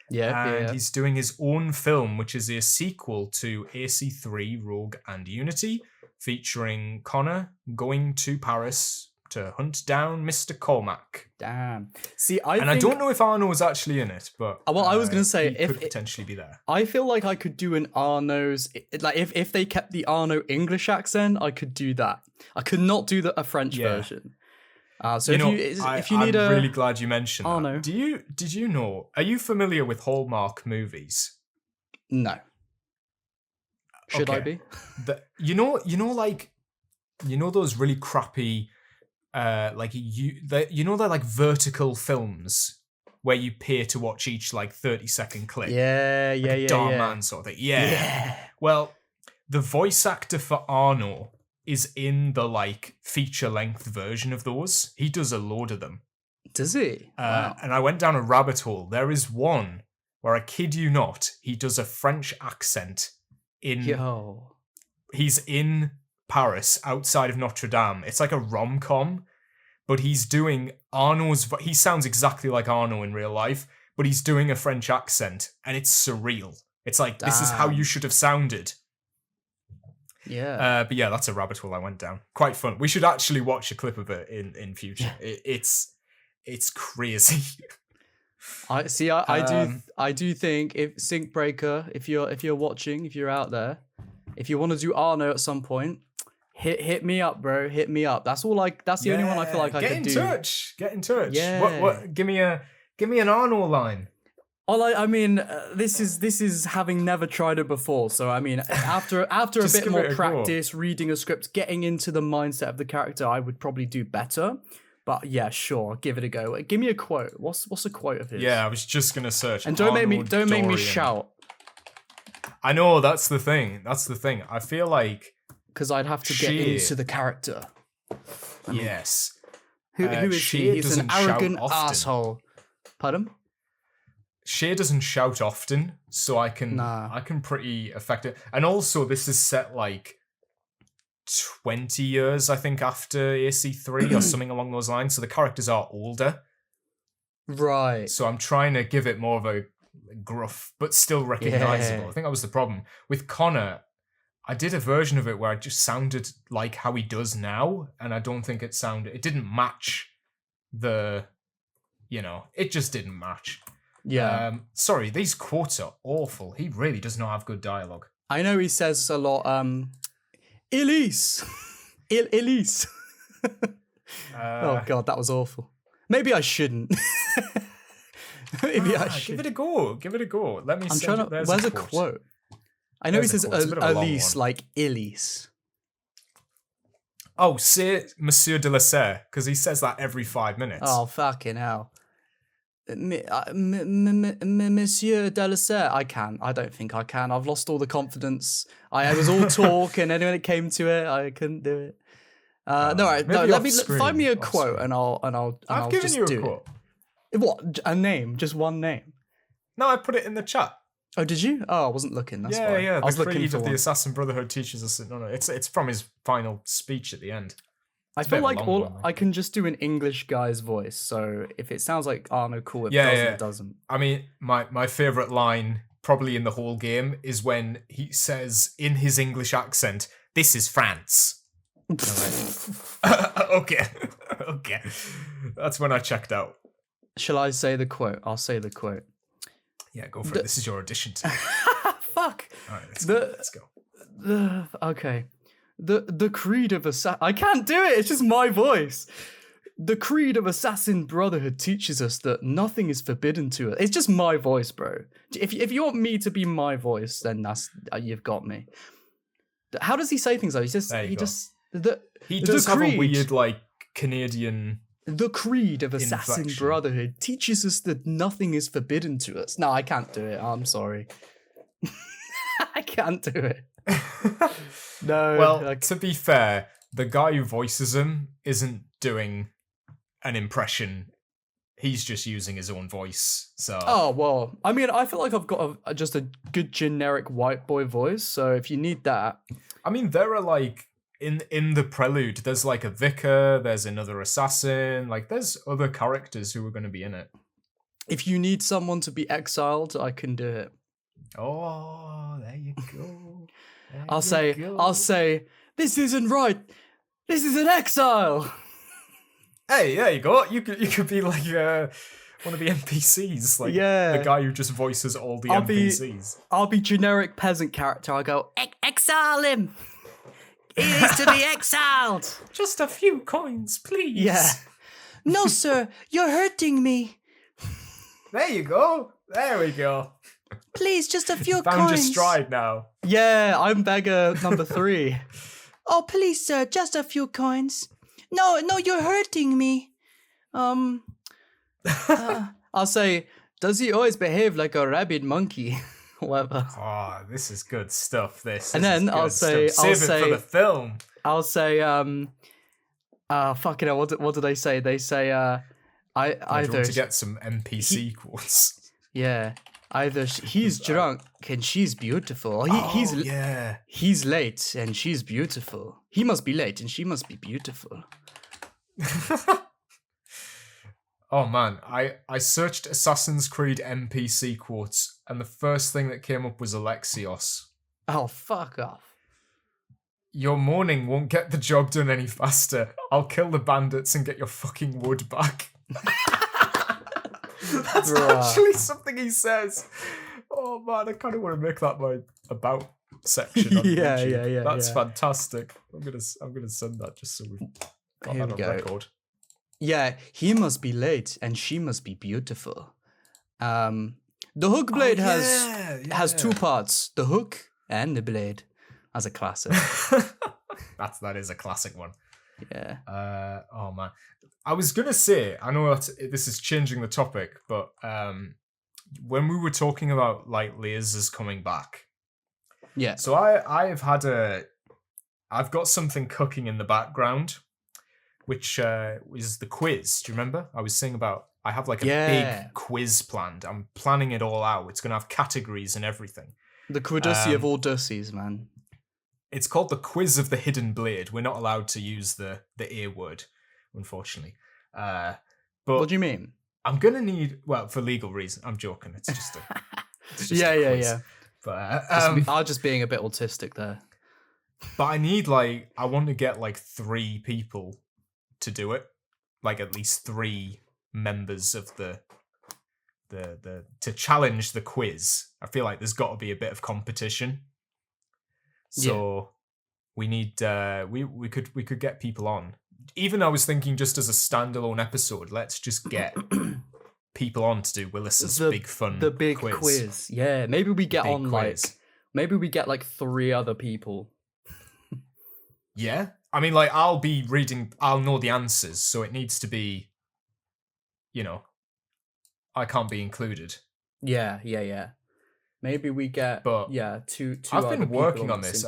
And he's doing his own film, which is a sequel to AC3 Rogue and Unity, featuring Connor going to Paris to hunt down Mr. Cormac. Damn. See, I don't know if Arno was actually in it, but I was gonna say he could potentially be there. I feel like I could do an Arno's, like if they kept the Arno English accent, I could do that. I could not do a French version. So if you need I'm really glad you mentioned Arno. that. Did you know? Are you familiar with Hallmark movies? No. Should I be? Those really crappy, they're like vertical films where you pay to watch each like 30-second clip. Yeah. Man sort of thing. Yeah. Well, the voice actor for Arno is in the like feature-length version of those. He does a load of them. Does he? Wow. And I went down a rabbit hole. There is one where, I kid you not, he does a French accent He's in Paris, outside of Notre Dame. It's like a rom-com, but he's doing he sounds exactly like Arno in real life, but he's doing a French accent, and it's surreal. It's like, this is how you should have sounded. Yeah. But yeah, that's a rabbit hole I went down. Quite fun. We should actually watch a clip of it in future. It's crazy. I do think if Sync Breaker, if you're watching, if you're out there, if you want to do Arno at some point, hit me up, bro. Hit me up. That's the only one I feel like I could do. Get in touch. Yeah. What? Give me an Arno line. I mean, this is having never tried it before. So I mean, after a bit more practice, reading a script, getting into the mindset of the character, I would probably do better. But yeah, sure, give it a go. Give me a quote. What's a quote of his? Yeah, I was just gonna search. And don't make me shout. I know, that's the thing. I feel like because I'd have to get into the character. Yes. Who is he? He's an arrogant asshole. Pardon? Shay doesn't shout often, so I can pretty affect it. And also, this is set like 20 years, I think, after AC3 or something along those lines. So the characters are older. Right. So I'm trying to give it more of a gruff, but still recognizable. Yeah. I think that was the problem. With Connor, I did a version of it where it just sounded like how he does now, and I don't think it didn't match it just didn't match. Yeah. Sorry, these quotes are awful. He really does not have good dialogue. I know he says a lot, Elise! Elise! Oh god, that was awful. Maybe I shouldn't. Maybe I should. Give it a go. Let me see. Where's a quote? I know he says Elise, like Elise. Oh, say Monsieur de la Serre, because he says that every 5 minutes. Oh, fucking hell. Monsieur de la Serre. I don't think I can. I've lost all the confidence. I was all talk, and then when it came to it, I couldn't do it. Find me a quote, and I'll given you a quote. What? A name? Just one name? No, I put it in the chat. Oh, did you? Oh, I wasn't looking. That's why. Yeah. I was the looking creed for of the one. Assassin Brotherhood teaches us. No, it's from his final speech at the end. I feel like I can just do an English guy's voice. So if it sounds like Arno cool, it doesn't. I mean, my favorite line probably in the whole game is when he says in his English accent, "This is France." Okay. That's when I checked out. Shall I say the quote? I'll say the quote. Yeah, go for it. This is your audition time. Fuck. All right, let's go. Okay. The creed of assassin. I can't do it. It's just my voice. The creed of Assassin Brotherhood teaches us that nothing is forbidden to us. It's just my voice, bro. If you want me to be my voice, then you've got me. How does he say things though? He does have a weird like Canadian. The creed of Assassin inflection. Brotherhood teaches us that nothing is forbidden to us. No, I can't do it. I'm sorry. I can't do it. No. Well, to be fair, the guy who voices him isn't doing an impression. He's just using his own voice. So. Oh well, I mean, I feel like I've got just a good generic white boy voice. So if you need that, I mean, there are like in the prelude, there's like a vicar, there's another assassin, like there's other characters who are going to be in it. If you need someone to be exiled, I can do it. Oh, there you go. I'll say, this isn't right. This is an exile. Hey, there you go. You could be like one of the NPCs, like the guy who just voices all the NPCs. I'll be generic peasant character. I'll go, exile him. He is to be exiled. Just a few coins, please. Yeah. No, sir, you're hurting me. There you go. There we go. Please, just a few Found coins. your stride now. Yeah, I'm beggar number 3. Oh, please, sir, just a few coins. No, you're hurting me. I'll say, does he always behave like a rabid monkey? Whatever. Oh, this is good stuff. I'll say, save it for the film. I'll say, fucking hell, what do they say? They say, I want to get some NPC quotes. Yeah. Either he's drunk and she's beautiful. He's late and she's beautiful. He must be late and she must be beautiful. Oh man, I searched Assassin's Creed NPC quotes and the first thing that came up was Alexios. Oh, fuck off. Your mourning won't get the job done any faster. I'll kill the bandits and get your fucking wood back. That's actually something he says. Oh man, I kind of want to make that my about section on YouTube. Yeah. That's fantastic. I'm gonna send that just so we've got Here that we on go. record. Yeah, he must be late and she must be beautiful. The hook blade has two parts: the hook and the blade. As a classic. that is a classic one. Yeah. Oh man, I was gonna say, I know that this is changing the topic, but when we were talking about like lasers coming back, Yeah. so I've got something cooking in the background, which is the quiz. Do you remember? I was saying about I have like a big quiz planned. I'm planning it all out. It's gonna have categories and everything. The Podussy of all Dussies, man. It's called the Quiz of the Hidden Blade. We're not allowed to use the A word, unfortunately. But What do you mean? I'm gonna need, well, for legal reasons. I'm joking. It's just a quiz. Yeah. But I'm just being a bit autistic there. But I want to get like 3 people to do it, like at least 3 members of the to challenge the quiz. I feel like there's got to be a bit of competition. So we need we could get people on. Even I was thinking just as a standalone episode, let's just get people on to do Willis's big fun the big quiz. Yeah, maybe we get on quiz. Maybe we get like 3 other people. Yeah. I mean, like I'll know the answers, so it needs to be, I can't be included. Yeah. Maybe we get two. I've been working on this.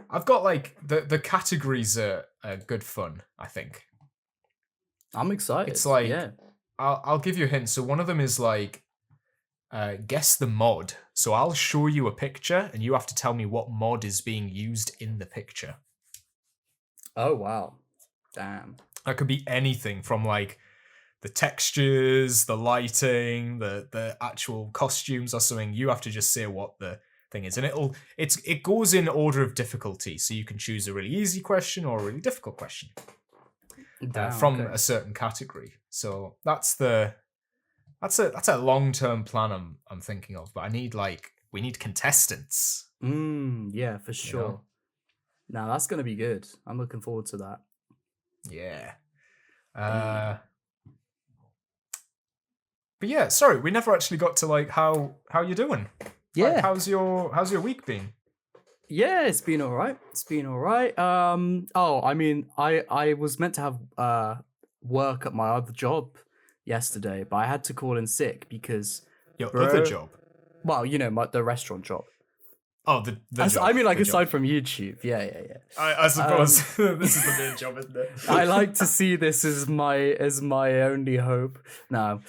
I've got like the categories are good fun, I think. I'm excited. It's like I'll give you a hint. So one of them is like guess the mod. So I'll show you a picture and you have to tell me what mod is being used in the picture. Oh wow. Damn. That could be anything from like the textures, the lighting, the actual costumes or something. You have to just say what the thing is, and it goes in order of difficulty, so you can choose a really easy question or a really difficult question from a certain category. So that's a long-term plan I'm thinking of. But we need contestants. Yeah, for sure. Now that's gonna be good. I'm looking forward to that. Yeah. But yeah, sorry, we never actually got to like how you're doing. Yeah. Like, how's your week been? Yeah, it's been all right. I mean, I was meant to have work at my other job yesterday, but I had to call in sick because Your other job? Well, the restaurant job. Oh, the job. I mean, like, aside job. from YouTube. Yeah. I suppose this is the main job, isn't it? I like to see this as my only hope. No.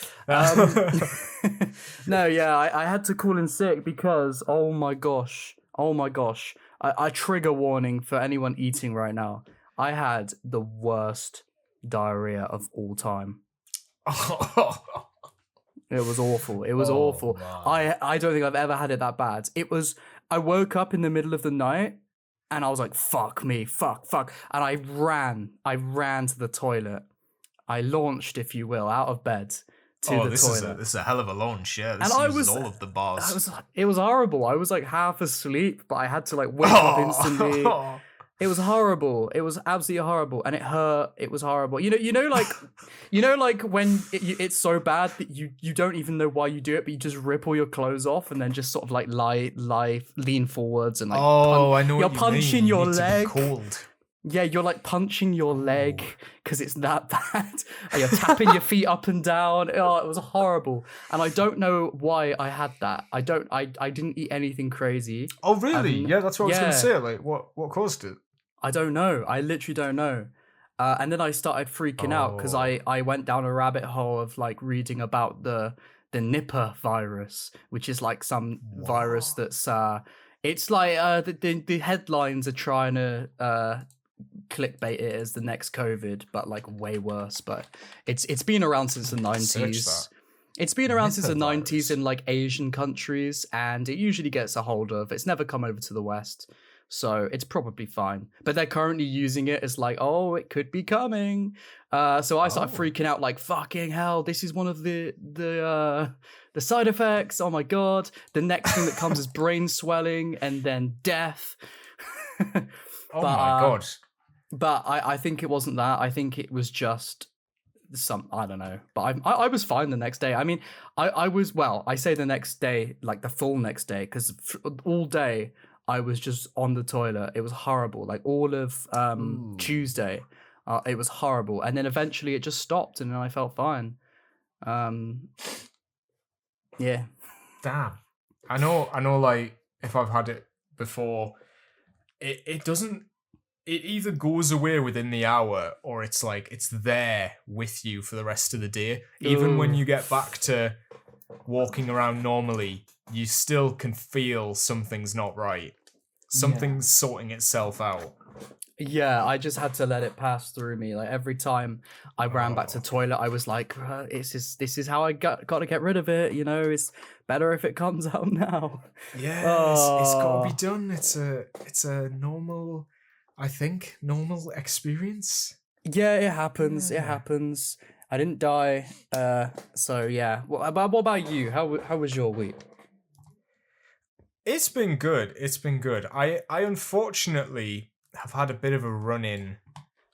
No, yeah, I had to call in sick because, oh my gosh. I trigger warning for anyone eating right now. I had the worst diarrhea of all time. It was awful. Awful. Man. I don't think I've ever had it that bad. I woke up in the middle of the night and I was like, fuck me, fuck. And I ran to the toilet. I launched, if you will, out of bed to the toilet. This is a hell of a launch, yeah. This uses all of the bars. It was horrible. I was like half asleep, but I had to like wake up instantly. It was horrible. It was absolutely horrible, and it hurt. It was horrible. Like when it's so bad that you don't even know why you do it, but you just rip all your clothes off and then just sort of like lean forwards and like. I know. You're punching your leg. Cold. Yeah, you're like punching your leg because it's that bad. And you're tapping your feet up and down. Oh, it was horrible, and I don't know why I had that. I didn't eat anything crazy. Oh really? Yeah, that's what I was going to say. Like, what caused it? I don't know. I literally don't know. And then I started freaking out because I went down a rabbit hole of like reading about the Nipah virus, which is like some virus that's it's like the headlines are trying to clickbait it as the next COVID, but like way worse. But it's been around since the 90s. It's been around since the 90s in like Asian countries, and it usually gets a hold of. It's never come over to the West. so it's probably fine. But they're currently using it as like, oh, it could be coming. So I started freaking out, like, fucking hell, this is one of the side effects. Oh my god! The next thing that comes is brain swelling and then death. Oh my god! But I think it wasn't that. I think it was just I don't know. But I was fine the next day. I mean, I was, well, I say the next day, like the full next day, because all day I was just on the toilet. It was horrible. Like all of Tuesday, it was horrible. And then eventually it just stopped, and then I felt fine. Yeah. Damn. I know. Like if I've had it before, it doesn't. It either goes away within the hour, or it's like it's there with you for the rest of the day. Even when you get back to walking around normally, you still can feel something's not right. Something's sorting itself out. Yeah, I just had to let it pass through me. Like every time I ran back to the toilet, I was like, this is how I got to get rid of it. You know, it's better if it comes out now. Yeah, it's got to be done. It's a normal, I think, normal experience. Yeah, it happens. Yeah. It happens. I didn't die. So yeah. What about you? How was your week? It's been good. I unfortunately have had a bit of a run-in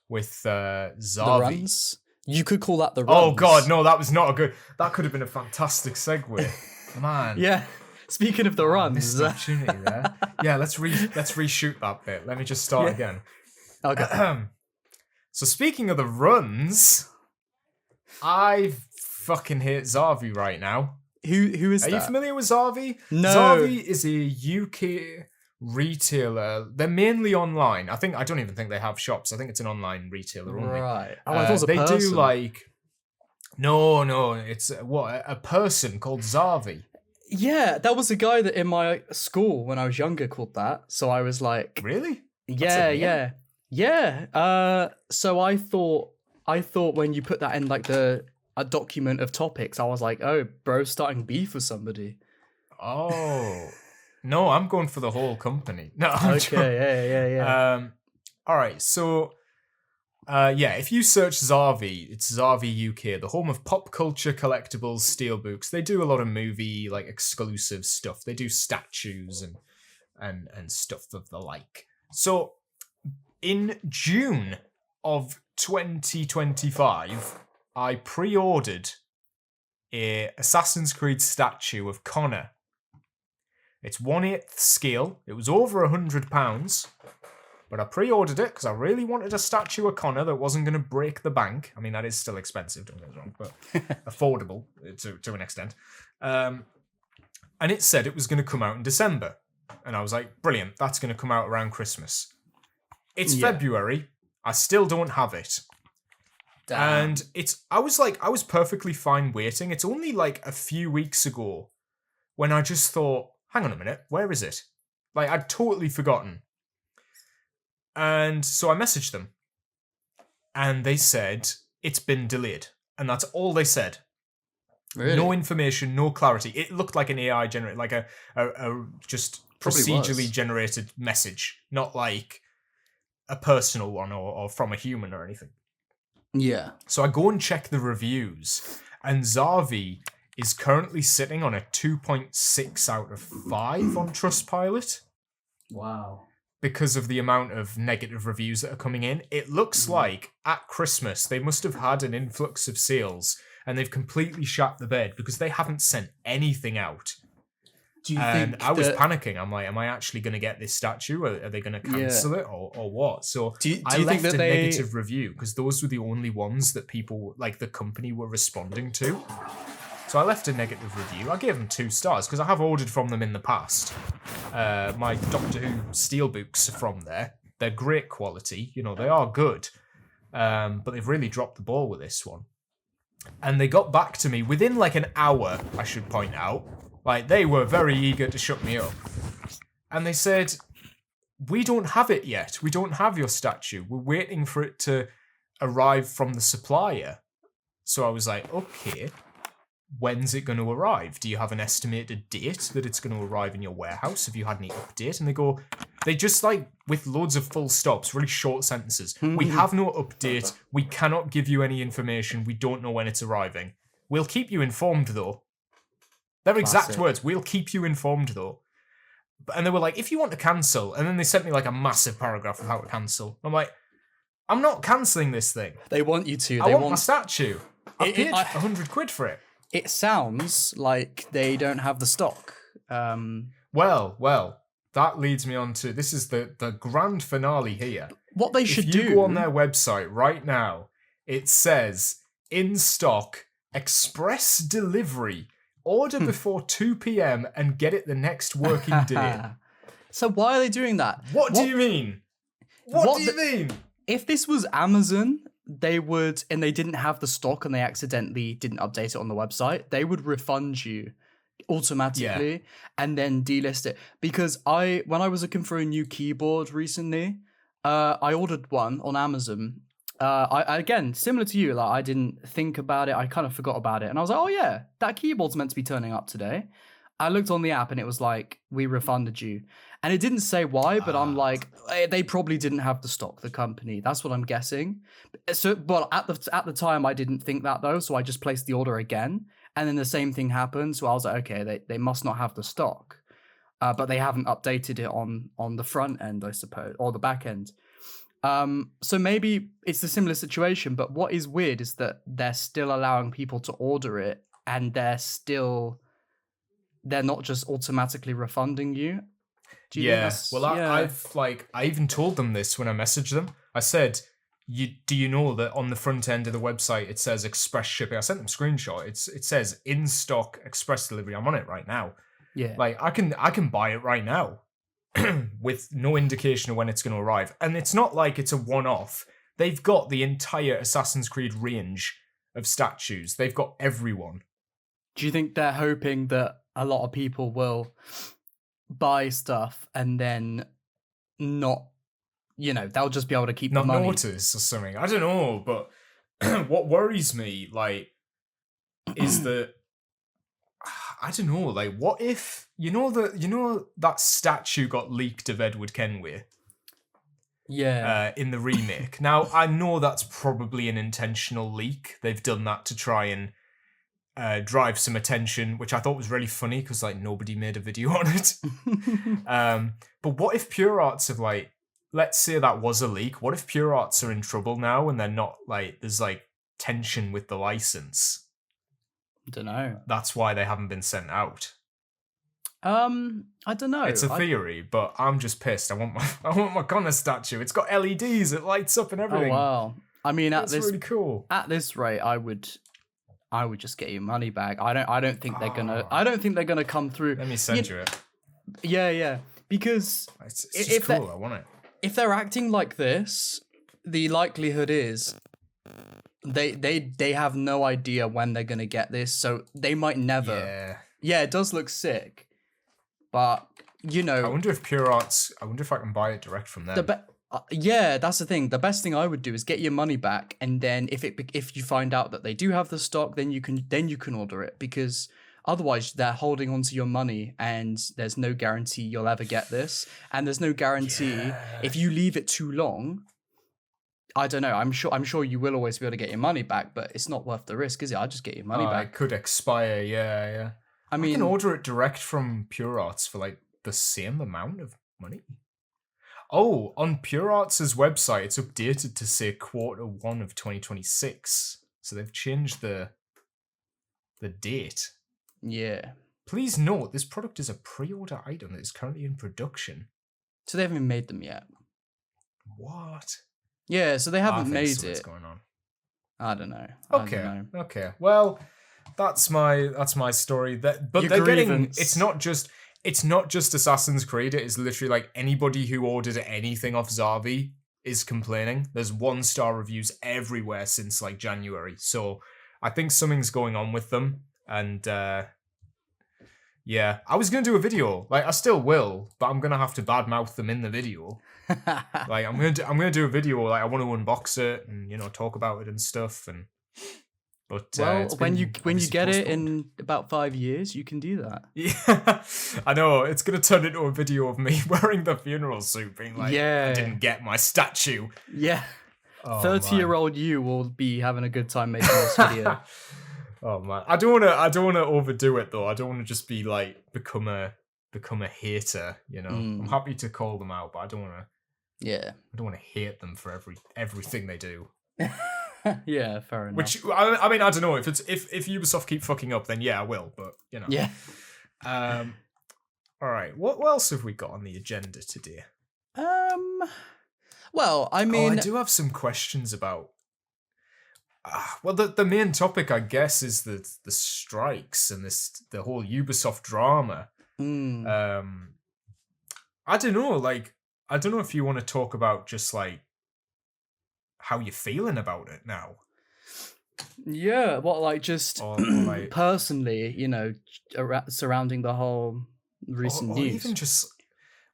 with Zarvi. The runs? You could call that the runs. Oh god, no, that was not a good. That could have been a fantastic segue, man. Yeah. Speaking of the runs, missed an opportunity there. Yeah, let's reshoot that bit. Let me just start again. Okay. So speaking of the runs, I fucking hate Zarvi right now. Who is that? Are you familiar with Zarvi? No. Zarvi is a UK retailer. They're mainly online. I don't even think they have shops. I think it's an online retailer only. Right. Oh, I thought it was a they person. do like. No, it's a person called Zarvi. Yeah, that was a guy that in my school when I was younger called that. So I was like, really? Yeah. So I thought when you put that in like a document of topics, I was like, oh, bro's starting beef with somebody. Oh, no, I'm going for the whole company. No, I'm okay, joking. Yeah. All right, so. If you search Zarvi, it's Zarvi UK, the home of pop culture collectibles, steelbooks. They do a lot of movie like exclusive stuff. They do statues and stuff of the like. So in June of 2025, I pre-ordered a Assassin's Creed statue of Connor. It's 1/8 scale. It was over £100. But I pre-ordered it because I really wanted a statue of Connor that wasn't going to break the bank. I mean, that is still expensive, don't get me wrong, but affordable to an extent. And it said it was going to come out in December. And I was like, brilliant, that's going to come out around Christmas. It's February. I still don't have it. Damn. And I was perfectly fine waiting. It's only like a few weeks ago when I just thought, hang on a minute, where is it? Like, I'd totally forgotten. And so I messaged them, and they said it's been delayed, and that's all they said. Really? No information, no clarity. It looked like an AI generated, like a just procedurally generated message, not like a personal one or from a human or anything. Yeah. So I go and check the reviews, and Zarvi is currently sitting on a 2.6 out of 5 on Trustpilot. Wow. Because of the amount of negative reviews that are coming in. It looks like at Christmas they must have had an influx of sales and they've completely shat the bed because they haven't sent anything out. Do you think I was panicking. I'm like, am I actually going to get this statue? Are they going to cancel it or what? So I left a negative review because those were the only ones that people, like the company, were responding to. So I left a negative review. I gave them 2 stars because I have ordered from them in the past. My Doctor Who steelbooks are from there. They're great quality. You know, they are good. But they've really dropped the ball with this one. And they got back to me within like an hour, I should point out. Like, they were very eager to shut me up. And they said, we don't have it yet. We don't have your statue. We're waiting for it to arrive from the supplier. So I was like, okay. When's it going to arrive? Do you have an estimated date that it's going to arrive in your warehouse? Have you had any update? And they go, They just like, with loads of full stops, really short sentences. We have no update. We cannot give you any information. We don't know when it's arriving. We'll keep you informed, though. Their exact words, we'll keep you informed, though. And they were like, if you want to cancel, and then they sent me like a massive paragraph of how to cancel. I'm like, I'm not cancelling this thing. They want you to. I want my statue. I paid 100 quid for it. It sounds like they don't have the stock. Well, that leads me on to, this is the grand finale here. What they should do... If you go on their website right now, it says, in stock, express delivery. Order before 2 p.m. and get it the next working day. So why are they doing that? What do you mean? What do you mean? If this was Amazon, they would, and they didn't have the stock and they accidentally didn't update it on the website, they would refund you automatically and then delist it. Because when I was looking for a new keyboard recently, I ordered one on Amazon. I again, similar to you, like I didn't think about it. I kind of forgot about it. And I was like, oh yeah, that keyboard's meant to be turning up today. I looked on the app and it was like, we refunded you. And it didn't say why, but I'm like, they probably didn't have the stock, the company. That's what I'm guessing. So, but at the time, I didn't think that though. So I just placed the order again. And then the same thing happened. So I was like, okay, they must not have the stock. But they haven't updated it on the front end, I suppose, or the back end. So maybe it's a similar situation, but what is weird is that they're still allowing people to order it and they're not just automatically refunding you. Well, I even told them this when I messaged them. I said, do you know that on the front end of the website, it says express shipping? I sent them a screenshot. It says in stock express delivery. I'm on it right now. Yeah. Like I can buy it right now. With no indication of when it's going to arrive. And it's not like it's a one-off. They've got the entire Assassin's Creed range of statues. They've got everyone. Do you think they're hoping that a lot of people will buy stuff and then not, they'll just be able to keep the money? Not notice or something. I don't know, but what worries me, is that I don't know, what if that statue got leaked of Edward Kenway? Yeah. In the remake. Now, I know that's probably an intentional leak. They've done that to try and drive some attention, which I thought was really funny because nobody made a video on it. But what if Pure Arts have let's say that was a leak. What if Pure Arts are in trouble now and they're not there's tension with the license? I don't know. That's why they haven't been sent out. I don't know. It's a theory, but I'm just pissed. I want my Connor statue. It's got LEDs. It lights up and everything. Oh wow! I mean, that's really cool. At this rate, I would just get your money back. I don't think they're gonna. I don't think they're gonna come through. Let me send you it. Yeah. Because it's just cool. I want it. If they're acting like this, the likelihood is they have no idea when they're gonna get this, so they might never. Yeah, it does look sick, but I wonder if Pure Arts. I wonder if I can buy it direct from them. Yeah, that's the thing. The best thing I would do is get your money back, and then if you find out that they do have the stock, then you can order it, because otherwise they're holding onto your money, and there's no guarantee you'll ever get this, and there's no guarantee if you leave it too long. I don't know. I'm sure you will always be able to get your money back, but it's not worth the risk, is it? I'll just get your money back. It could expire. Yeah. I can order it direct from Pure Arts for the same amount of money. Oh, on Pure Arts' website, it's updated to say Q1 of 2026. So they've changed the date. Yeah. Please note, this product is a pre-order item that is currently in production. So they haven't made them yet. What? Yeah, so they haven't made it. What's going on? I don't know. Okay. Well, that's my story. But they're getting. It's not just Assassin's Creed. It is literally anybody who ordered anything off Zavi is complaining. There's 1-star reviews everywhere since January. So I think something's going on with them. And yeah, I was gonna do a video. I still will, but I'm gonna have to badmouth them in the video. I'm gonna do a video. I want to unbox it and talk about it and stuff. But Well, it's when been you obviously get it postponed. in about 5 years, you can do that. Yeah, I know. It's going to turn into a video of me wearing the funeral suit, being like, I Yeah. didn't get my statue. Yeah. Oh, 30-year-old you will be having a good time making this video. Oh man, I don't want to overdo it though. I don't want to just be like become a hater. You know, I'm happy to call them out, but I don't want to. Yeah. I don't want to hate them for everything they do. Yeah, fair enough. Which I mean, I don't know if Ubisoft keep fucking up, then yeah, I will. But you know, Yeah. All right, what else have we got on the agenda today? Well, I mean, I do have some questions about. Well, the main topic, I guess, is the strikes and the whole Ubisoft drama. I don't know, like, I don't know if you want to talk about just like how you're feeling about it now. Yeah, what, like, just Or like, personally, you know, surrounding the whole recent or news. even just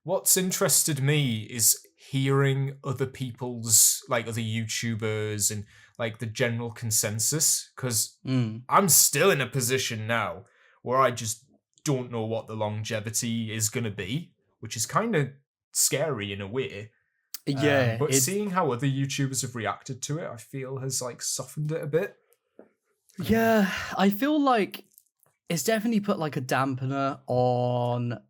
what's interested me is hearing other people's, like, other YouTubers and like the general consensus, because I'm still in a position now where I just don't know what the longevity is going to be, which is kind of scary in a way. Yeah, but seeing how other YouTubers have reacted to it, I feel has like softened it a bit. Yeah, I feel like it's definitely put like a dampener on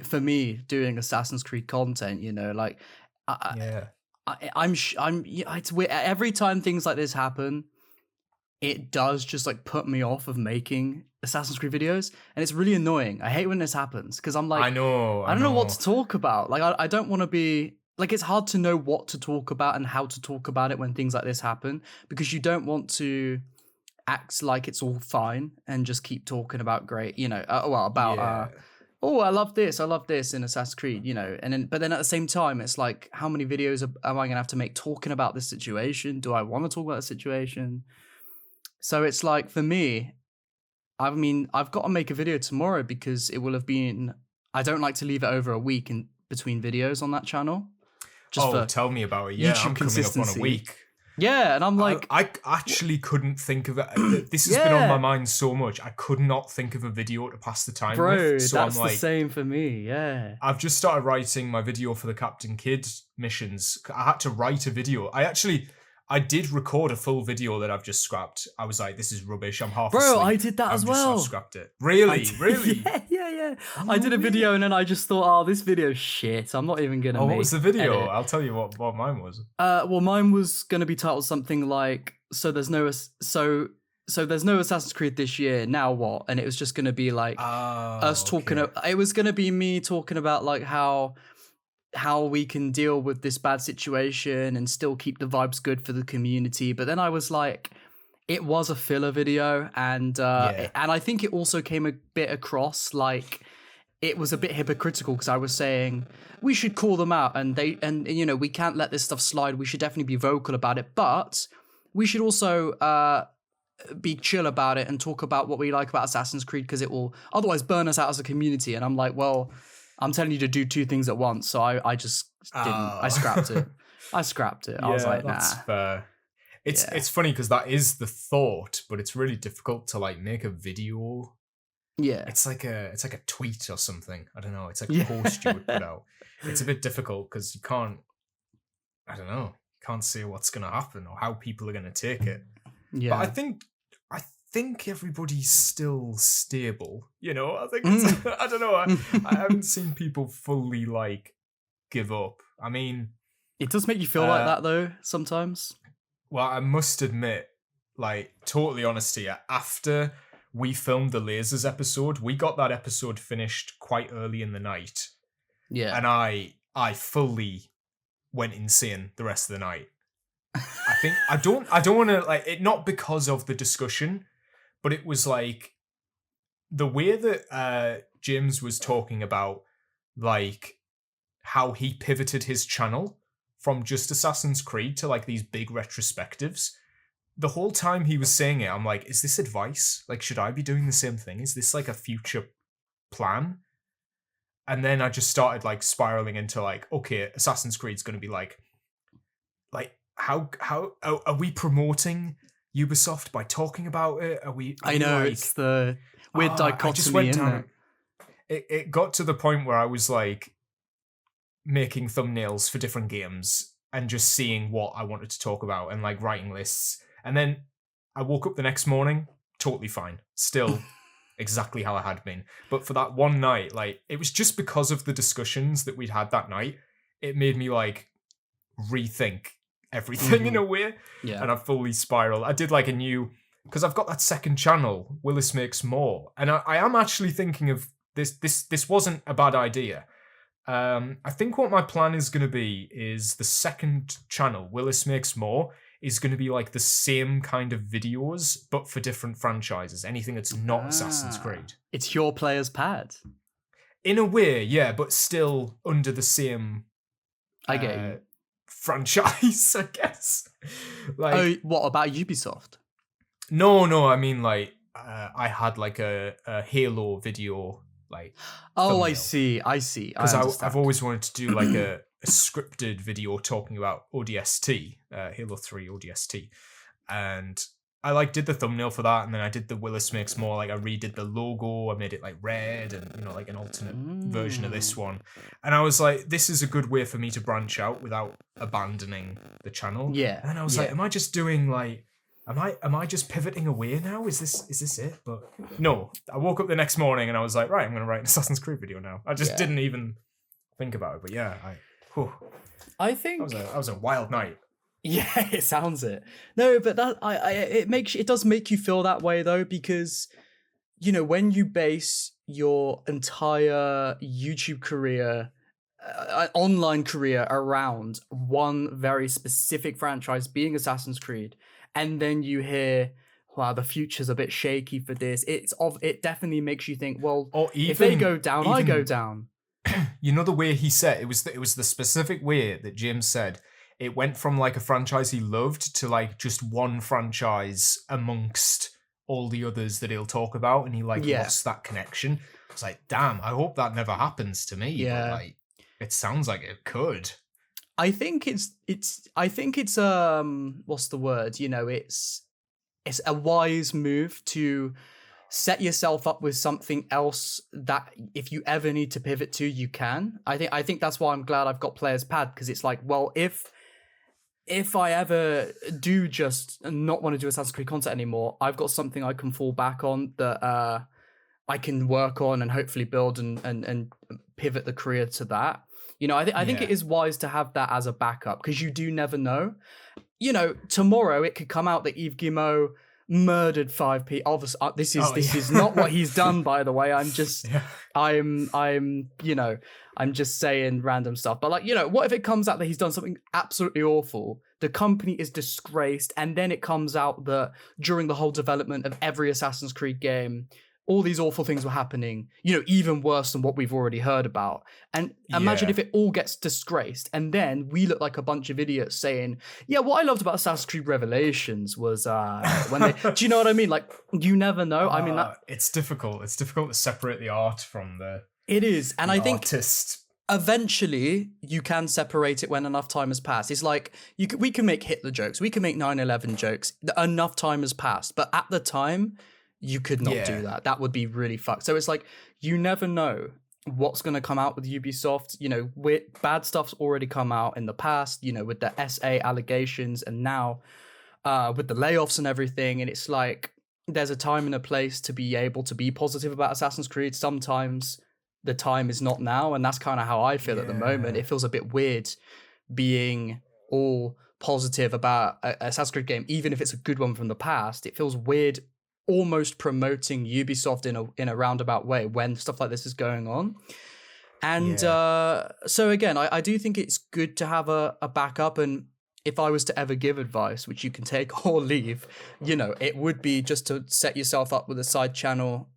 for me doing Assassin's Creed content. You know, like it's weird. Every time things like this happen, it does just like put me off of making Assassin's Creed videos, and it's really annoying. I hate when this happens because I'm like, I don't know what to talk about. Like, I don't want to be like, it's hard to know what to talk about and how to talk about it when things like this happen, because you don't want to act like it's all fine and just keep talking about great, you know, oh, I love this in Assassin's Creed, you know, but then at the same time, it's like, how many videos am I gonna have to make talking about this situation? Do I want to talk about the situation? So it's like, for me, I mean, I've got to make a video tomorrow because it will have been, I don't like to leave it over a week in between videos on that channel. Just tell me about it. Yeah, YouTube I'm coming up on a week. Yeah, and I'm like, I actually couldn't think of it. This has been on my mind so much. I could not think of a video to pass the time with. So that's I'm like, the same for me. Yeah, I've just started writing my video for the Captain Kidd missions. I had to write a video. I did record a full video that I've just scrapped. I was like, this is rubbish. I'm half asleep. I did that as well. I've scrapped it. Really? Really? Yeah. I did a video and then I just thought, oh, this video's shit. I'm not even gonna. What was the video? I'll tell you what mine was. Well, mine was gonna be titled something like, there's no Assassin's Creed this year. Now what? And it was just gonna be like us talking. It was gonna be me talking about like how we can deal with this bad situation and still keep the vibes good for the community. But then I was like, it was a filler video, and I think it also came a bit across like it was a bit hypocritical, because I was saying we should call them out, and you know, we can't let this stuff slide. We should definitely be vocal about it, but we should also be chill about it and talk about what we like about Assassin's Creed, because it will otherwise burn us out as a community. And I'm like, well, I'm telling you to do two things at once, so I just didn't. I scrapped it. I was like, nah. That's fair. It's funny because that is the thought, but it's really difficult to like make a video. Yeah, it's like a tweet or something. I don't know. It's like a post you would put out. It's a bit difficult because you can't. I don't know. You can't say what's going to happen or how people are going to take it. Yeah, but I think everybody's still stable. You know, I think I don't know. I haven't seen people fully like give up. I mean, it does make you feel like that though sometimes. Well, I must admit, like, totally honesty, after we filmed the Lasers episode, we got that episode finished quite early in the night. Yeah. And I fully went insane the rest of the night. I think I don't want to like it, not because of the discussion, but it was like the way that James was talking about like how he pivoted his channel from just Assassin's Creed to like these big retrospectives. The whole time he was saying it, I'm like, is this advice? Like, should I be doing the same thing? Is this like a future plan? And then I just started like spiraling into like, okay, Assassin's Creed's going to be like how are we promoting Ubisoft by talking about it? I know, like, it's the weird I dichotomy, just went isn't down. it? It got to the point where I was like making thumbnails for different games and just seeing what I wanted to talk about and like writing lists. And then I woke up the next morning, totally fine. Still exactly how I had been. But for that one night, like, it was just because of the discussions that we'd had that night, it made me like rethink everything in a way. Yeah. And I fully spiraled. I did like a new, because I've got that second channel, Willis Makes More. And I am actually thinking of this wasn't a bad idea. I think what my plan is going to be is the second channel, Willis Makes More, is going to be like the same kind of videos, but for different franchises. Anything that's not Assassin's Creed. It's your player's pad. In a way, yeah, but still under the same I get you. franchise, I guess. Like, Oh, what about Ubisoft? No, I mean like I had like a Halo video, like. Oh, I thumbnail. see. Because I've always wanted to do like a scripted video talking about ODST, Halo 3 ODST, and I like did the thumbnail for that, and then I did the Willis Makes More, like I redid the logo, I made it like red, and like an alternate version of this one, and I was like, this is a good way for me to branch out without abandoning the channel. Yeah. And then I was like, am I just doing like, am I just pivoting away now? Is this it? But no, I woke up the next morning and I was like, right, I'm going to write an Assassin's Creed video now. I just didn't even think about it. But yeah, I think that was a wild night. Yeah, it sounds it. No, but that it does make you feel that way though, because when you base your entire YouTube career, online career around one very specific franchise being Assassin's Creed, and then you hear, wow, the future's a bit shaky for this. It definitely makes you think, well, if they go down, I go down. The way he said it was the specific way that James said it went from like a franchise he loved to like just one franchise amongst all the others that he'll talk about, and he lost that connection. I was like, damn, I hope that never happens to me. Yeah. But like, it sounds like it could. I think it's what's the word? It's a wise move to set yourself up with something else that if you ever need to pivot to, you can. I think that's why I'm glad I've got Player's Pad, because it's like, well, if I ever do just not want to do Assassin's Creed content anymore, I've got something I can fall back on that I can work on and hopefully build and pivot the career to that. I think it is wise to have that as a backup, because you do never know. Tomorrow it could come out that Yves Guillemot murdered 5 people. Obviously, this is not what he's done, by the way. I'm just, I'm just saying random stuff. But what if it comes out that he's done something absolutely awful? The company is disgraced, and then it comes out that during the whole development of every Assassin's Creed game, all these awful things were happening, even worse than what we've already heard about. And imagine if it all gets disgraced, and then we look like a bunch of idiots saying, yeah, what I loved about Assassin's Creed Revelations was when they... Do you know what I mean? Like, you never know. I mean, it's difficult. It's difficult to separate the art from the... It is. And I think artist. Eventually you can separate it when enough time has passed. It's like, we can make Hitler jokes. We can make 9/11 jokes. Enough time has passed. But at the time... you could not do that. That would be really fucked. So it's like, you never know what's going to come out with Ubisoft. Bad stuff's already come out in the past, with the SA allegations, and now with the layoffs and everything. And it's like, there's a time and a place to be able to be positive about Assassin's Creed. Sometimes the time is not now. And that's kind of how I feel at the moment. It feels a bit weird being all positive about a Assassin's Creed game, even if it's a good one from the past. It feels weird almost promoting Ubisoft in a roundabout way when stuff like this is going on. And so again, I do think it's good to have a backup. And if I was to ever give advice, which you can take or leave, it would be just to set yourself up with a side channel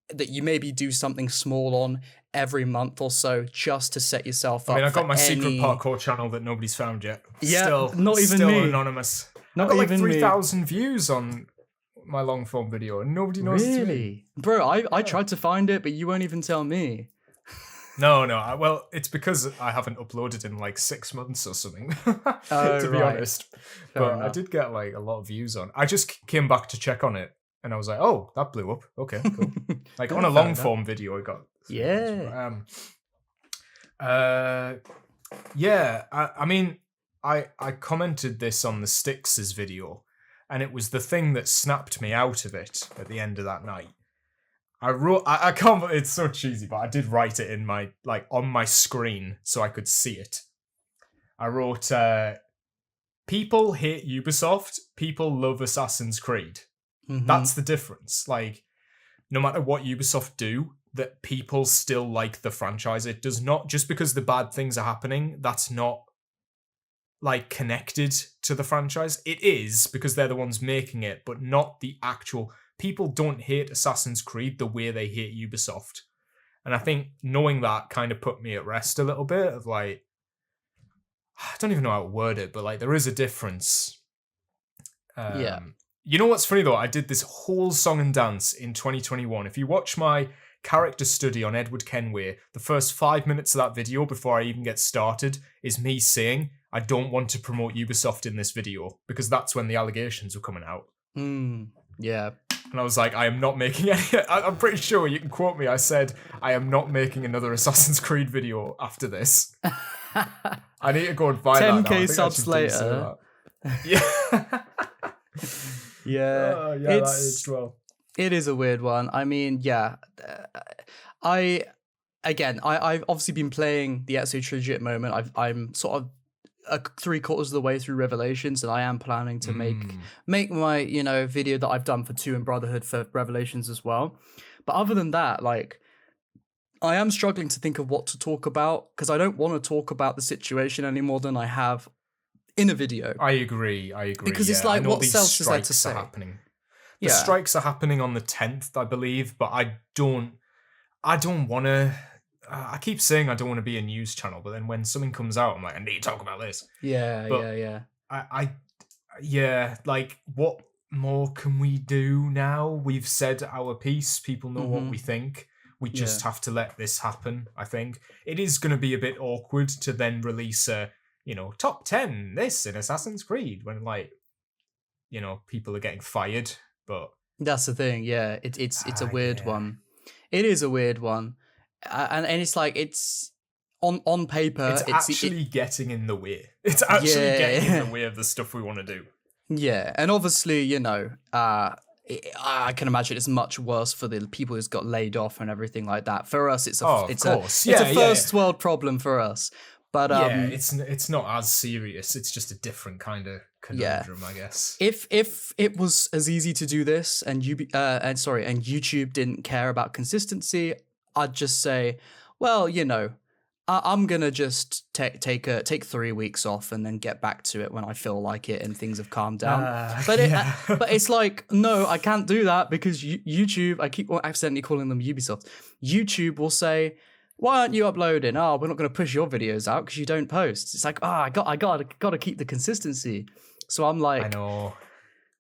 that you maybe do something small on every month or so, just to set yourself up. I've got my secret parkour channel that nobody's found yet. Yeah, still me. Anonymous. Not I've got even like 3,000 views on my long form video, and nobody knows. Really, bro? I tried to find it, but you won't even tell me. No. Well, it's because I haven't uploaded in like 6 months or something, to be honest. Fair But enough. I did get like a lot of views on. I just came back to check on it, and I was like, "Oh, that blew up. Okay, cool." Like on a long form video, it got. Yeah. Yeah. I mean, I commented this on the Styx's video, and it was the thing that snapped me out of it at the end of that night. I wrote, I can't, it's so cheesy, but I did write it in my, like, on my screen so I could see it. I wrote, people hate Ubisoft, people love Assassin's Creed. Mhm. That's the difference. Like, no matter what Ubisoft do, that people still like the franchise. It does not, just because the bad things are happening, that's not, like, connected to the franchise. It is, because they're the ones making it, but not the actual... People don't hate Assassin's Creed the way they hate Ubisoft. And I think knowing that kind of put me at rest a little bit of like, I don't even know how to word it, but like there is a difference. Yeah. You know what's funny though? I did this whole song and dance in 2021. If you watch my character study on Edward Kenway, the first 5 minutes of that video before I even get started is me saying, I don't want to promote Ubisoft in this video, because that's when the allegations were coming out. Yeah. And I was like, I am not making any... I'm pretty sure, you can quote me, I said, I am not making another Assassin's Creed video after this. I need to go and find 10K that now. subs later. Yeah. Yeah. That aged well. It is a weird one. I mean, yeah. I've obviously been playing the Ezio trilogy at the moment. I'm sort of 3/4 of the way through Revelations, and I am planning to make my video that I've done for 2 and Brotherhood for Revelations as well. But other than that, like, I am struggling to think of what to talk about, because I don't want to talk about the situation any more than I have in a video. I agree. Because it's like, what else is there to say? Happening. The strikes are happening on the 10th, I believe, but I don't want to... I keep saying I don't want to be a news channel, but then when something comes out, I'm like, I need to talk about this. Yeah. Yeah, like, what more can we do now? We've said our piece. People know what we think. We just have to let this happen, I think. It is going to be a bit awkward to then release a, top 10, this in Assassin's Creed, when, like, people are getting fired, but... That's the thing, yeah. It's a weird one. It is a weird one. And it's like, it's on paper, it's actually getting in the way. It's actually getting in the way of the stuff we want to do. Yeah, and obviously, I can imagine it's much worse for the people who's got laid off and everything like that. For us, it's a first world problem for us. But it's not as serious. It's just a different kind of conundrum, I guess. If it was as easy to do this, and YouTube didn't care about consistency, I'd just say, well, I'm gonna just take 3 weeks off and then get back to it when I feel like it and things have calmed down. But it's like, no, I can't do that, because YouTube, I keep accidentally calling them Ubisoft. YouTube will say, why aren't you uploading? Oh, we're not going to push your videos out because you don't post. It's like, I got to keep the consistency. So I'm like, I know.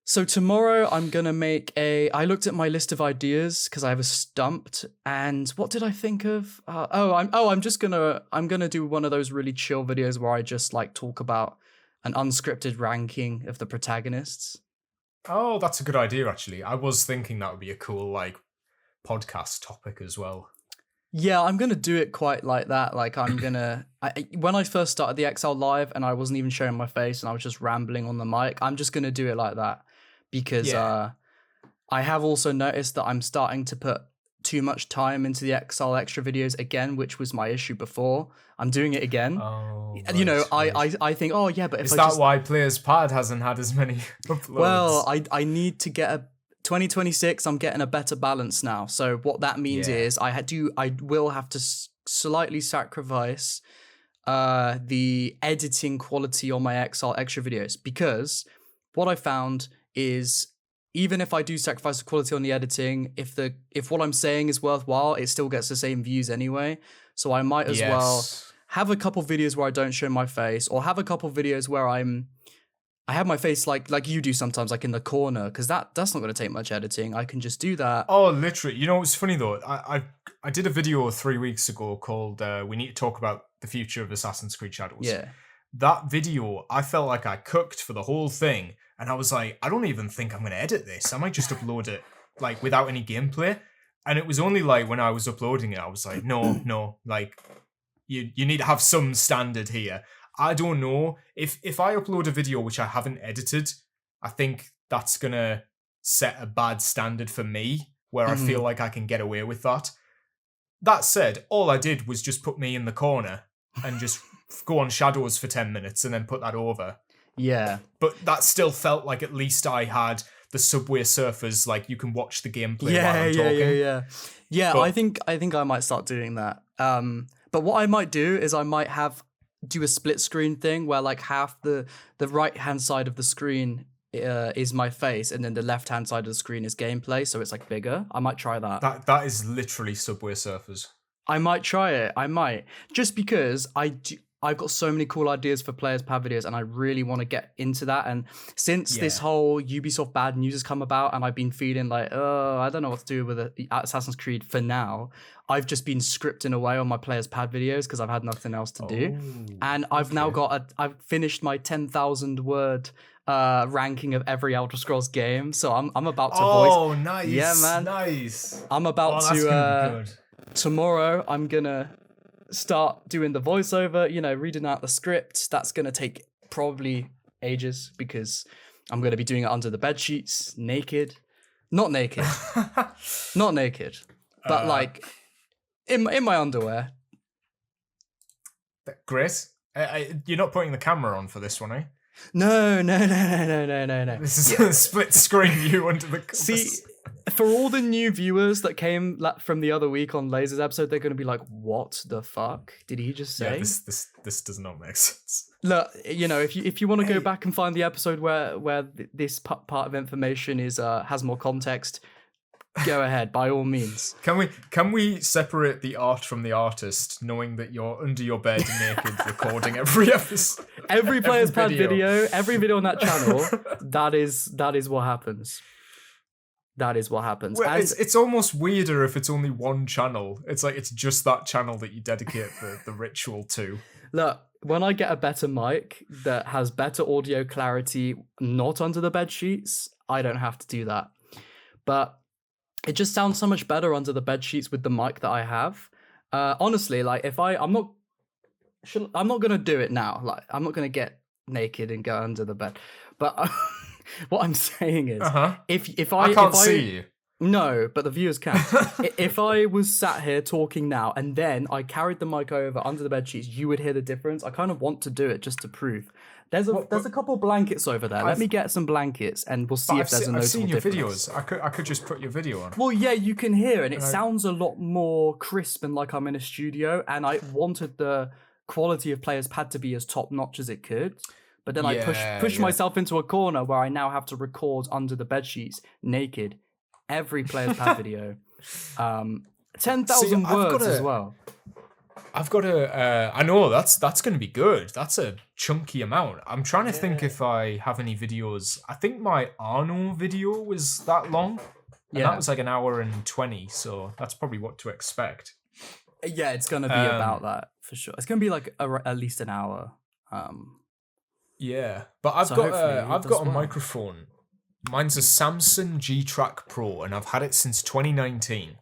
So tomorrow I'm going to I looked at my list of ideas because I have a stumped, and what did I think of? I'm going to do one of those really chill videos where I just like talk about an unscripted ranking of the protagonists. Oh, that's a good idea, actually. I was thinking that would be a cool, like, podcast topic as well. Yeah, I'm going to do it quite like that. Like, I'm going to... when I first started the XL Live and I wasn't even showing my face and I was just rambling on the mic, I'm just going to do it like that. Because I have also noticed that I'm starting to put too much time into the XL Extra videos again, which was my issue before. I'm doing it again. Oh, I think, oh, yeah, but if Is that why Players Pad hasn't had as many uploads? Well, I need to get 2026, I'm getting a better balance now. So what that means is I will have to slightly sacrifice the editing quality on my XR Extra videos, because what I found is even if I do sacrifice the quality on the editing, if what I'm saying is worthwhile, it still gets the same views anyway. So I might as well have a couple videos where I don't show my face, or have a couple videos where I have my face like you do sometimes, like in the corner, because that's not going to take much editing. I can just do that. Oh, literally. You know what's funny though? I did a video 3 weeks ago called "We Need to Talk About the Future of Assassin's Creed Shadows." Yeah. That video, I felt like I cooked for the whole thing, and I was like, I don't even think I'm going to edit this. I might just upload it like without any gameplay. And it was only like when I was uploading it, I was like, no, like you need to have some standard here. I don't know if I upload a video which I haven't edited, I think that's gonna set a bad standard for me where I feel like I can get away with that. That said, all I did was just put me in the corner and just go on Shadows for 10 minutes and then put that over. Yeah. But that still felt like at least I had the Subway Surfers, like you can watch the gameplay while I'm talking. Yeah, But- I think I might start doing that. But what I might do is I might do a split screen thing where like half the right hand side of the screen is my face and then the left hand side of the screen is gameplay, so it's like bigger. I might try that. That is literally Subway Surfers. I might try it. I might, just because I've got so many cool ideas for players pad videos and I really want to get into that. And since this whole Ubisoft bad news has come about and I've been feeling like, oh, I don't know what to do with Assassin's Creed for now, I've just been scripting away on my players pad videos because I've had nothing else to do. And I've now I've finished my 10,000 word ranking of every Elder Scrolls game. So I'm about to voice. Oh, nice. Yeah, man. Nice. I'm about that's to, gonna be good. Tomorrow I'm gonna start doing the voiceover, reading out the script. That's gonna take probably ages because I'm gonna be doing it under the bed sheets, naked. Not naked. Not naked. But like in my underwear. Great. You're not putting the camera on for this one, eh? No. This is a split screen view under the covers. See, for all the new viewers that came from the other week on Laser's episode, they're going to be like, "What the fuck did he just say?" Yeah, this does not make sense. Look, if you want to go back and find the episode where this part of information is has more context, go ahead by all means. Can we separate the art from the artist, knowing that you're under your bed naked recording every episode, every player's pad video, every video on that channel? that is what happens. That is what happens. Well, And it's almost weirder if it's only one channel. It's like it's just that channel that you dedicate the ritual to. look, when I get a better mic that has better audio clarity, not under the bed sheets, I don't have to do that. But it just sounds so much better under the bed sheets with the mic that I have. Honestly, like I'm not gonna do it now. Like I'm not gonna get naked and go under the bed. But what I'm saying is, if I can't see you. No, but the viewers can. If I was sat here talking now and then I carried the mic over under the bed sheets, you would hear the difference. I kind of want to do it just to prove. There's a couple blankets over there. Let me get some blankets and we'll see if there's a noticeable I've seen your difference. videos. I could just put your video on. Well, yeah, you can hear, and it sounds a lot more crisp and like I'm in a studio. And I wanted the quality of Players Pad to be as top notch as it could. But then I pushed myself into a corner where I now have to record under the bed sheets naked every Players Pad video. 10,000 words as well. I've got a. I know that's going to be good. That's a chunky amount. I'm trying to think if I have any videos. I think my Arno video was that long. And that was like an hour and 20. So that's probably what to expect. Yeah, it's going to be about that for sure. It's going to be like at least an hour. Yeah, but I've got a microphone. Mine's a Samsung G-Track Pro, and I've had it since 2019.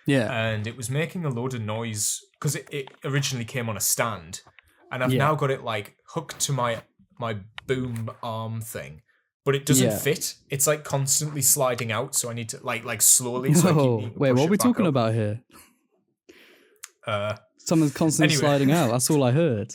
Yeah. And it was making a load of noise because it originally came on a stand, and I've now got it like hooked to my boom arm thing, but it doesn't fit. It's like constantly sliding out, so I need to like slowly. So wait, what are we talking about here? Someone's constantly sliding out. That's all I heard.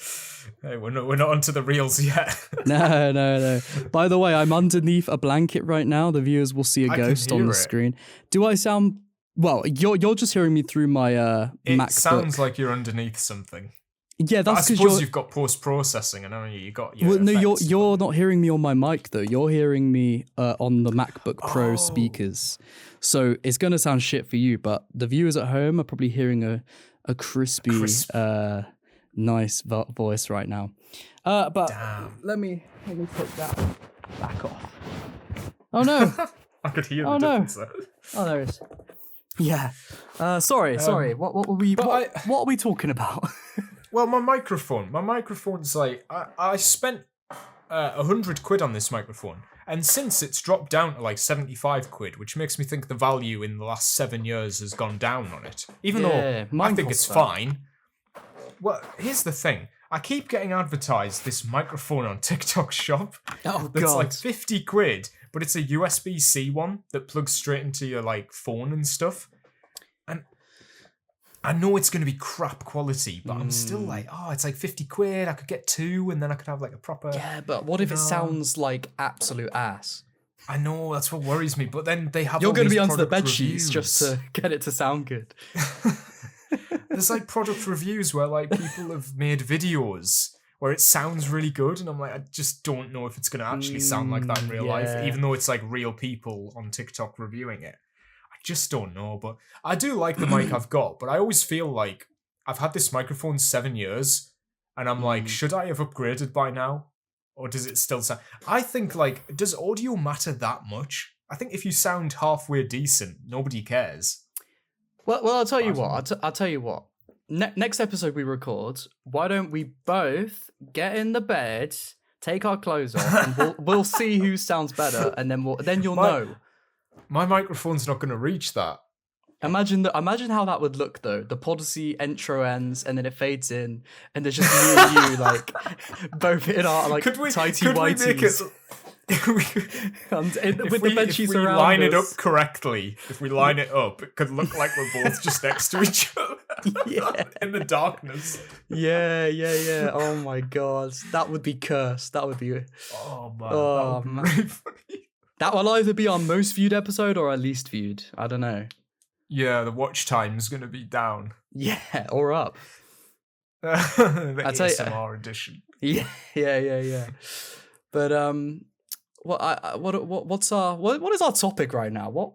Hey, we're not onto the reels yet. No. By the way, I'm underneath a blanket right now. The viewers will see a ghost on the screen. Do I sound? Well, you're just hearing me through my MacBook. It sounds like you're underneath something. Yeah, that's because I suppose you've got post processing, and you got. Your no, you're not hearing me on my mic though. You're hearing me on the MacBook Pro speakers. So it's gonna sound shit for you, but the viewers at home are probably hearing a crispy. Nice voice right now. But damn. let me take that back off. Oh no. I could hear the difference there. Oh, there it is. Yeah. Sorry. What were we? What are we talking about? Well, my microphone's like I spent 100 quid on this microphone, and since it's dropped down to like 75 quid, which makes me think the value in the last 7 years has gone down on it. Even though I think it's fine. Well, here's the thing. I keep getting advertised this microphone on TikTok shop that's like 50 quid, but it's a USB-C one that plugs straight into your like phone and stuff. And I know it's going to be crap quality, but I'm still like, it's like 50 quid. I could get 2 and then I could have like a proper... Yeah, but what if it sounds like absolute ass? I know, that's what worries me. But then they have You're going to be under the bed sheets just to get it to sound good. There's like product reviews where like people have made videos where it sounds really good, and I'm like, I just don't know if it's going to actually sound like that in real life, even though it's like real people on TikTok reviewing it. I just don't know, but I do like the mic I've got, but I always feel like I've had this microphone 7 years, and I'm like, should I have upgraded by now? Or does it still sound... I think, like, does audio matter that much? I think if you sound halfway decent, nobody cares. Well, I'll tell you what. I'll tell you what. Next episode we record, why don't we both get in the bed, take our clothes off, and we'll see who sounds better, and then you'll know. My microphone's not going to reach that. Imagine how that would look though. The Podyssey intro ends and then it fades in, and there's just me and you like both in our like tighty whities. With the bed sheets around us. If we line it up correctly, it could look like we're both just next to each other. In the darkness. Yeah. Oh my god, that would be cursed. That would be. Oh man, that would be really funny. That will either be our most viewed episode or our least viewed. I don't know. Yeah, the watch time's gonna be down. Yeah, or up. The ASMR edition. Yeah. But what is our topic right now? What?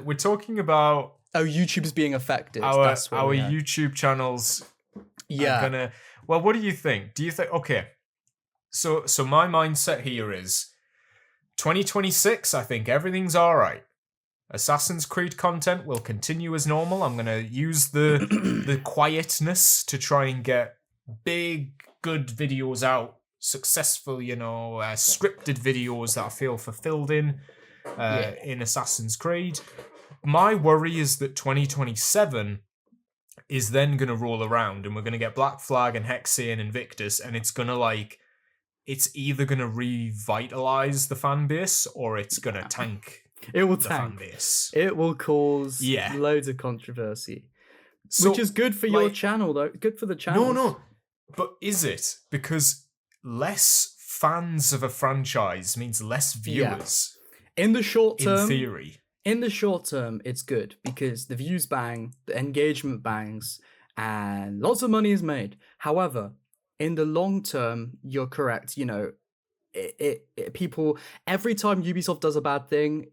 We're talking about YouTube's being affected. Our YouTube channels. Yeah. Are gonna. Well, what do you think? Do you think? Okay. So my mindset here is 2026. I think everything's all right. Assassin's Creed content will continue as normal. I'm gonna use the quietness to try and get big, good videos out. Successful, scripted videos that I feel fulfilled in Assassin's Creed. My worry is that 2027 is then going to roll around and we're going to get Black Flag and Hexe and Invictus, and it's going to it's either going to revitalize the fan base or it's going to tank. It will the tank. Fan base. It will cause loads of controversy. So, which is good for your channel, though. Good for the channel. No. But is it? Because less fans of a franchise means less viewers. In the short term, in theory. In the short term, it's good because the views bang, the engagement bangs, and lots of money is made. However, in the long term, you're correct. People, every time Ubisoft does a bad thing,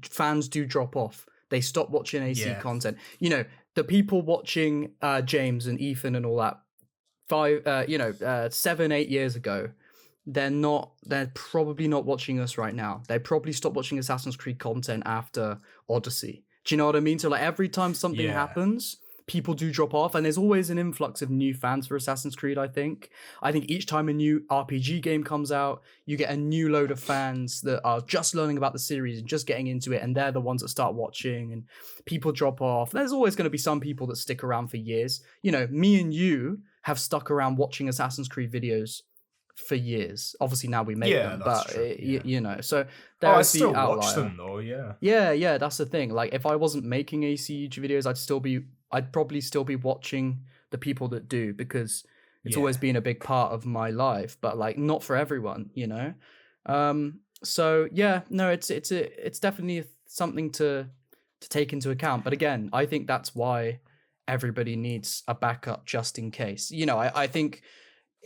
fans do drop off. They stop watching AC content. The people watching James and Ethan and all that 7-8 years ago, they're probably not watching us right now. They probably stopped watching Assassin's Creed content after Odyssey. Do you know what I mean? So every time something happens, people do drop off, and there's always an influx of new fans for Assassin's Creed. I think each time a new RPG game comes out, you get a new load of fans that are just learning about the series and just getting into it, and they're the ones that start watching, and people drop off. There's always going to be some people that stick around for years. Me and you have stuck around watching Assassin's Creed videos for years. Obviously now we make them, but so there's I still the outlier. watch them though. Yeah, that's the thing. Like if I wasn't making ACUG videos, I'd probably still be watching the people that do, because it's always been a big part of my life, but not for everyone, so it's definitely something to take into account. But again, I think that's why everybody needs a backup just in case. I think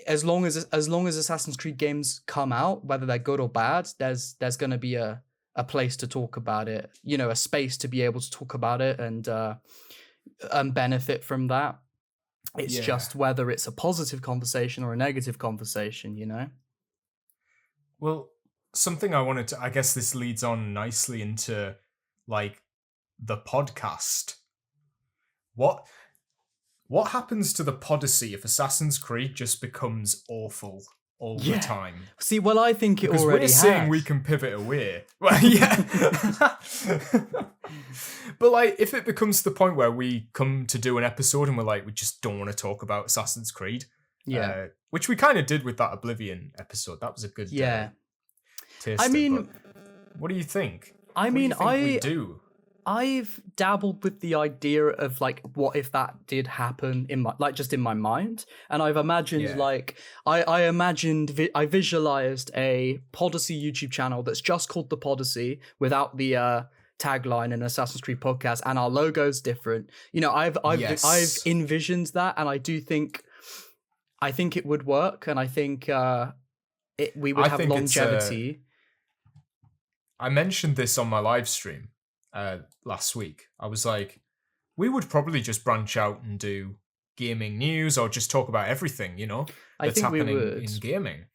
as long as Assassin's Creed games come out, whether they're good or bad, there's going to be a place to talk about it, a space to be able to talk about it and benefit from that. It's just whether it's a positive conversation or a negative conversation, Well, something I wanted to, I guess this leads on nicely into like the podcast. What happens to the Podyssey if Assassin's Creed just becomes awful all the time? See, well, I think it Because already we're has. saying we can pivot away. Well, yeah. But like, if it becomes to the point where we come to do an episode and we're like, we just don't want to talk about Assassin's Creed. Yeah. Which we kind of did with that Oblivion episode. That was a good taster. I mean, what do you think? I do. I've dabbled with the idea of like, what if that did happen in my mind, and I've imagined I visualized a Podyssey YouTube channel that's just called the Podyssey without the tagline and Assassin's Creed podcast, and our logo's different. You know, I've envisioned that, and I think it would work, and I think we would have longevity. I mentioned this on my live stream last week. I was like, we would probably just branch out and do gaming news or just talk about everything, you know, that's happening in gaming.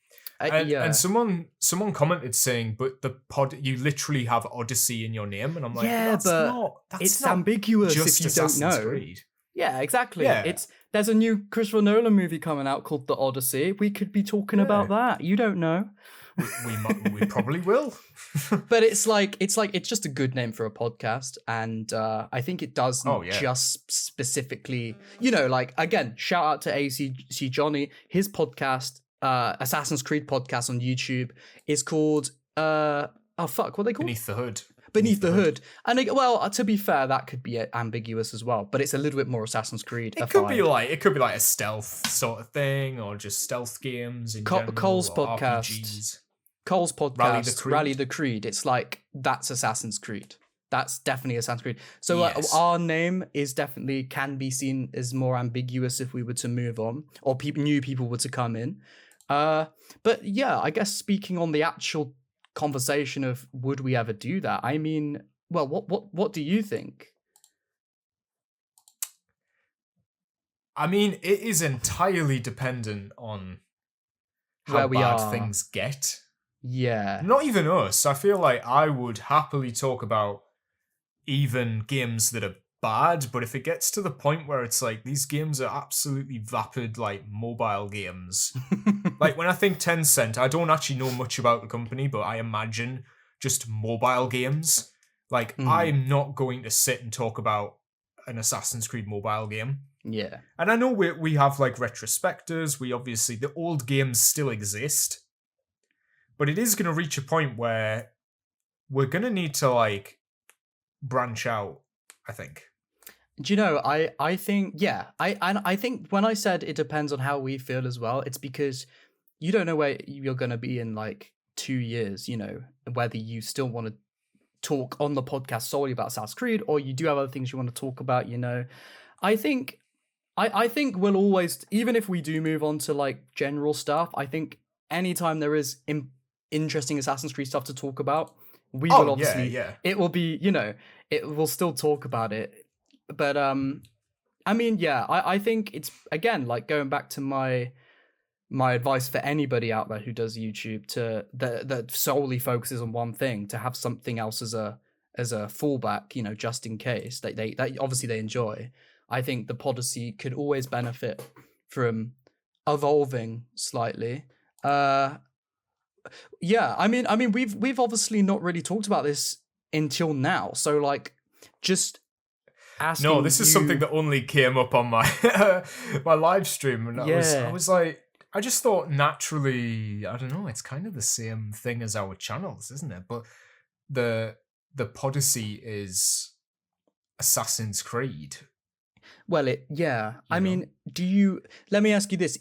And someone commented saying, but the you literally have Odyssey in your name, and I'm like, that's it's ambiguous just if you Assassin's don't know. Creed. Yeah, exactly. Yeah. There's a new Christopher Nolan movie coming out called The Odyssey. We could be talking about that. You don't know. We probably will. But it's just a good name for a podcast, and I think it does just specifically, you know, like, again, shout out to AC Johnny. His podcast, Assassin's Creed podcast on YouTube, is called what are they called? Beneath the Hood. And to be fair, that could be ambiguous as well, but it's a little bit more Assassin's Creed. It could be like a stealth sort of thing, or just stealth games in general, Cole's podcast. RPGs. Cole's podcast, Rally the Creed. It's like, that's Assassin's Creed. That's definitely Assassin's Creed. So our name can be seen as more ambiguous if we were to move on, or new people were to come in. But yeah, I guess speaking on the actual conversation of would we ever do that? I mean, well, what do you think? I mean, it is entirely dependent on how bad things get. Yeah. Not even us. I feel like I would happily talk about even games that are bad, but if it gets to the point where it's like, these games are absolutely vapid, like mobile games. Like, when I think Tencent, I don't actually know much about the company, but I imagine just mobile games. Like, I'm not going to sit and talk about an Assassin's Creed mobile game. Yeah. And I know we have like retrospectors, the old games still exist. But it is going to reach a point where we're going to need to like branch out, I think. Do you know, I think, I think when I said it depends on how we feel as well, it's because you don't know where you're going to be in like 2 years, you know, whether you still want to talk on the podcast solely about Assassin's Creed, or you do have other things you want to talk about, you know. I think we'll always, even if we do move on to like general stuff, I think anytime there is interesting Assassin's Creed stuff to talk about, we will obviously, it will be, you know, it will still talk about it. But I mean, yeah, I think it's, again, like going back to my advice for anybody out there who does YouTube that solely focuses on one thing, to have something else as a fallback, you know, just in case they obviously they enjoy. I think the Podyssey could always benefit from evolving slightly. Yeah, I mean, we've obviously not really talked about this until now. So like, just asking. No, this is something that only came up on my my live stream, and I was like, I just thought naturally, I don't know, it's kind of the same thing as our channels, isn't it? But the Podyssey is Assassin's Creed. Well, I mean, let me ask you this: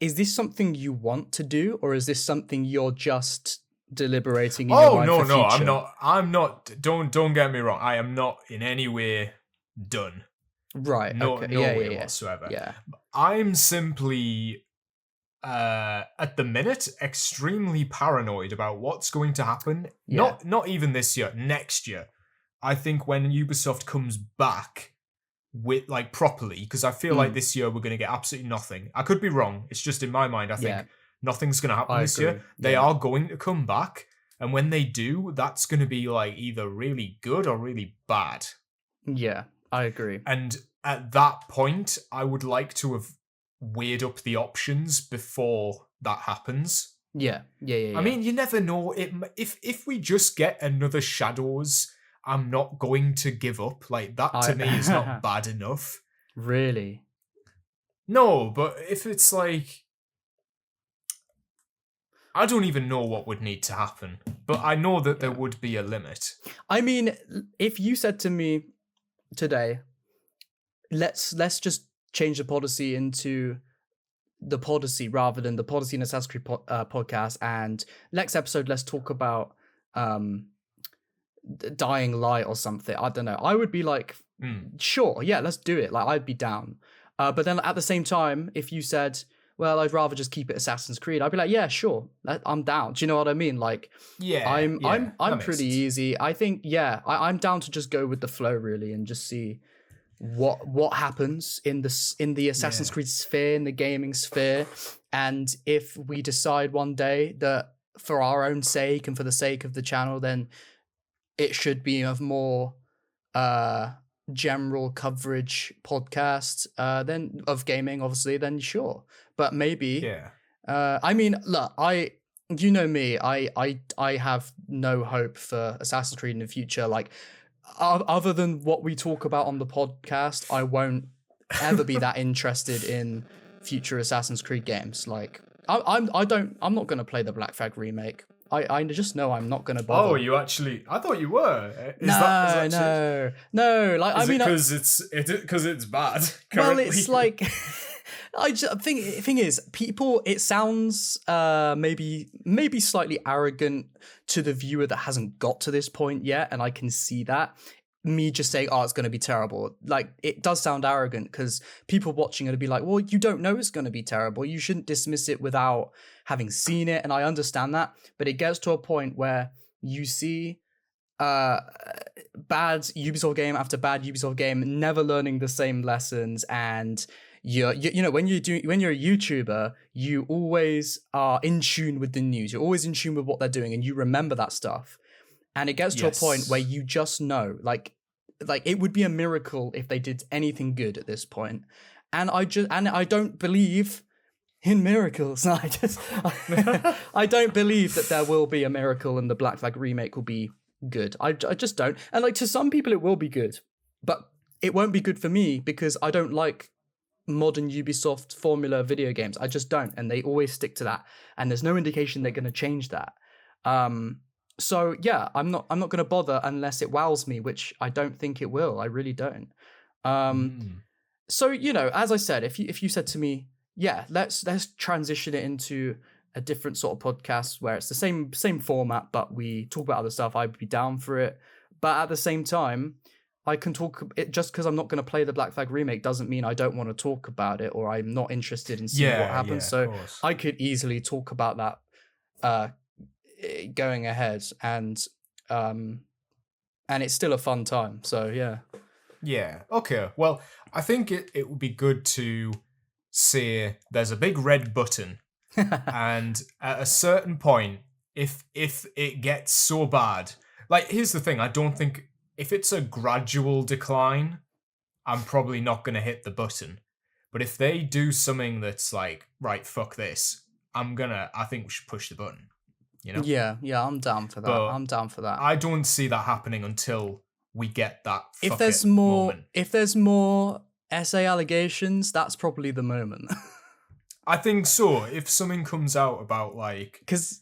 Is this something you want to do, or is this something you're just deliberating in your mind for future? I'm not. Don't get me wrong. I am not in any way done. Right. No okay. way whatsoever. Yeah. I'm simply, at the minute, extremely paranoid about what's going to happen. Yeah. Not even this year. Next year, I think when Ubisoft comes back with like properly, because I feel like this year we're going to get absolutely nothing. I could be wrong. It's just in my mind. I think nothing's going to happen this year. They are going to come back, And when they do, that's going to be like either really good or really bad. Yeah, I agree. And at that point, I would like to have weighed up the options before that happens. Yeah. I mean, you never know. If we just get another Shadows, I'm not going to give up. Like, that to me is not bad enough. Really? No, but if it's like... I don't even know what would need to happen, but I know that there would be a limit. I mean, if you said to me today, let's just change the Podyssey into the Podyssey rather than the Podyssey and Assassin's Creed podcast, and next episode let's talk about Dying Light or something. I don't know. I would be like, sure, yeah, let's do it. Like, I'd be down. But then at the same time, if you said, well, I'd rather just keep it Assassin's Creed, I'd be like, yeah, sure, I'm down. Do you know what I mean? Like, I'm pretty easy. I think, I'm down to just go with the flow really and just see what happens in the Assassin's Creed sphere, in the gaming sphere, and if we decide one day that for our own sake and for the sake of the channel, then it should be a more general coverage podcast then of gaming, obviously, then sure. But maybe I mean, look, you know me, I have no hope for Assassin's Creed in the future. Like, other than what we talk about on the podcast, I won't ever be that interested in future Assassin's Creed games. Like, I'm not gonna play the Black Flag remake. I just know I'm not gonna bother. Oh, you actually? I thought you were. No. Like, I mean, because it's bad. Currently? Well, it's like. Thing is, people, it sounds maybe slightly arrogant to the viewer that hasn't got to this point yet, and I can see that. Me just saying, oh, it's going to be terrible. Like, it does sound arrogant because people watching it would be like, well, you don't know it's going to be terrible. You shouldn't dismiss it without having seen it, and I understand that. But it gets to a point where you see bad Ubisoft game after bad Ubisoft game, never learning the same lessons, and you know, when you're a YouTuber, you always are in tune with the news. You're always in tune with what they're doing, and you remember that stuff. And it gets to a point where you just know, like it would be a miracle if they did anything good at this point. And I don't believe in miracles. I don't believe that there will be a miracle and the Black Flag remake will be good. I just don't. And like, to some people it will be good, but it won't be good for me because I don't like modern Ubisoft formula video games. I just don't, and they always stick to that, and there's no indication they're going to change that. So yeah, I'm not going to bother unless it wows me, which I don't think it will. I really don't. So, you know, as I said, if you said to me, yeah, let's transition it into a different sort of podcast where it's the same format, but we talk about other stuff, I'd be down for it. But at the same time, I can talk it just because I'm not going to play the Black Flag remake doesn't mean I don't want to talk about it or I'm not interested in seeing what happens. So I could easily talk about that going ahead, and it's still a fun time. So yeah. Yeah. Okay. Well, I think it would be good to say there's a big red button, and at a certain point, if it gets so bad, like, here's the thing: I don't think. If it's a gradual decline, I'm probably not going to hit the button. But if they do something that's like, right, fuck this, I think we should push the button. You know? Yeah, I'm down for that. But I don't see that happening until we get that if there's more essay allegations, that's probably the moment. I think so. If something comes out about, like... Because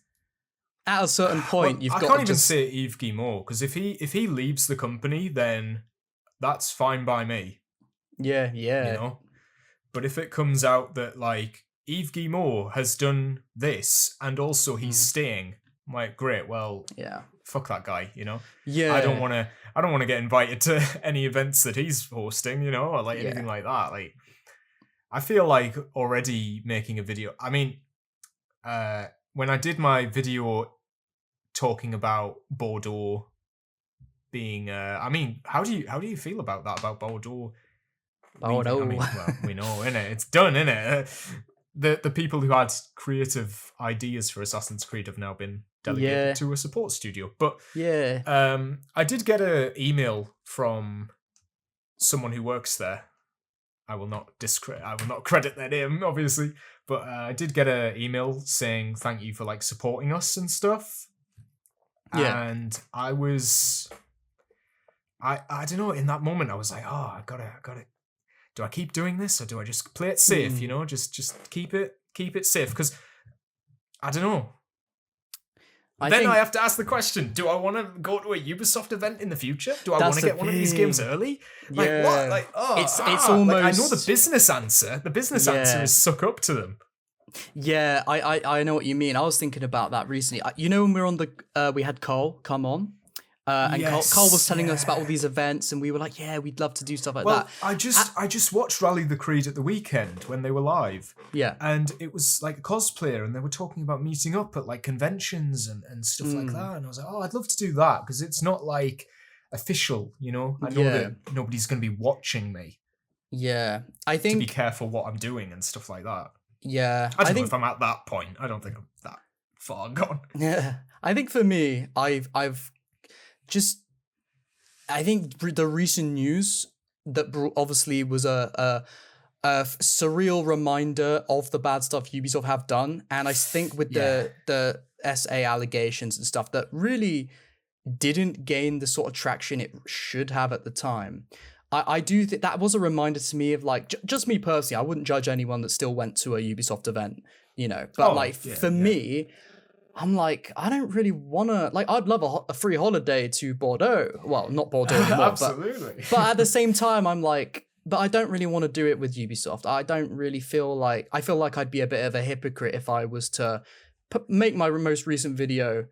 at a certain point, I can't even say Yves Guillemot, because if he leaves the company, then that's fine by me. Yeah. You know? But if it comes out that, like, Yves Guillemot has done this, and also he's staying, I'm like, great, well, fuck that guy, you know? Yeah. I don't want to get invited to any events that he's hosting, you know, or like anything like that. Like, I feel like already making a video. I mean, when I did my video talking about Bordeaux being, I mean, how do you feel about that? About Bordeaux? Bordeaux. I mean, well, we know, innit? It's done, innit? The people who had creative ideas for Assassin's Creed have now been delegate Yeah. it to a support studio. But Yeah. I did get an email from someone who works there. I will not credit their name, obviously, but I did get an email saying thank you for like supporting us and stuff. Yeah. And I don't know, in that moment I was like, oh, I gotta, do I keep doing this or do I just play it safe? You know, just keep it safe, because I don't know. I have to ask the question, do I want to go to a Ubisoft event in the future? Do I want to get one of these games early? Like, what? Like, it's almost like, I know the business answer. The business answer is suck up to them. Yeah, I know what you mean. I was thinking about that recently. You know, when we were on we had Carl come on. And Yes, Carl was telling us about all these events, and we were like, yeah, we'd love to do stuff like that. I just watched Rally the Creed at the weekend when they were live. Yeah. And it was like a cosplayer, and they were talking about meeting up at like conventions and stuff like that. And I was like, oh, I'd love to do that, because it's not like official, you know? I know that nobody's going to be watching me. Yeah. I think... to be careful what I'm doing and stuff like that. Yeah. I don't know if I'm at that point. I don't think I'm that far gone. Yeah. I think for me, I think the recent news that obviously was a surreal reminder of the bad stuff Ubisoft have done, and I think with the SA allegations and stuff that really didn't gain the sort of traction it should have at the time. I do think that was a reminder to me of like just me personally. I wouldn't judge anyone that still went to a Ubisoft event, you know. But for me, I'm like, I don't really want to, like, I'd love a free holiday to Bordeaux. Well, not Bordeaux anymore, absolutely. But at the same time, I'm like, but I don't really want to do it with Ubisoft. I don't really feel like, I feel like I'd be a bit of a hypocrite if I was to make my most recent video,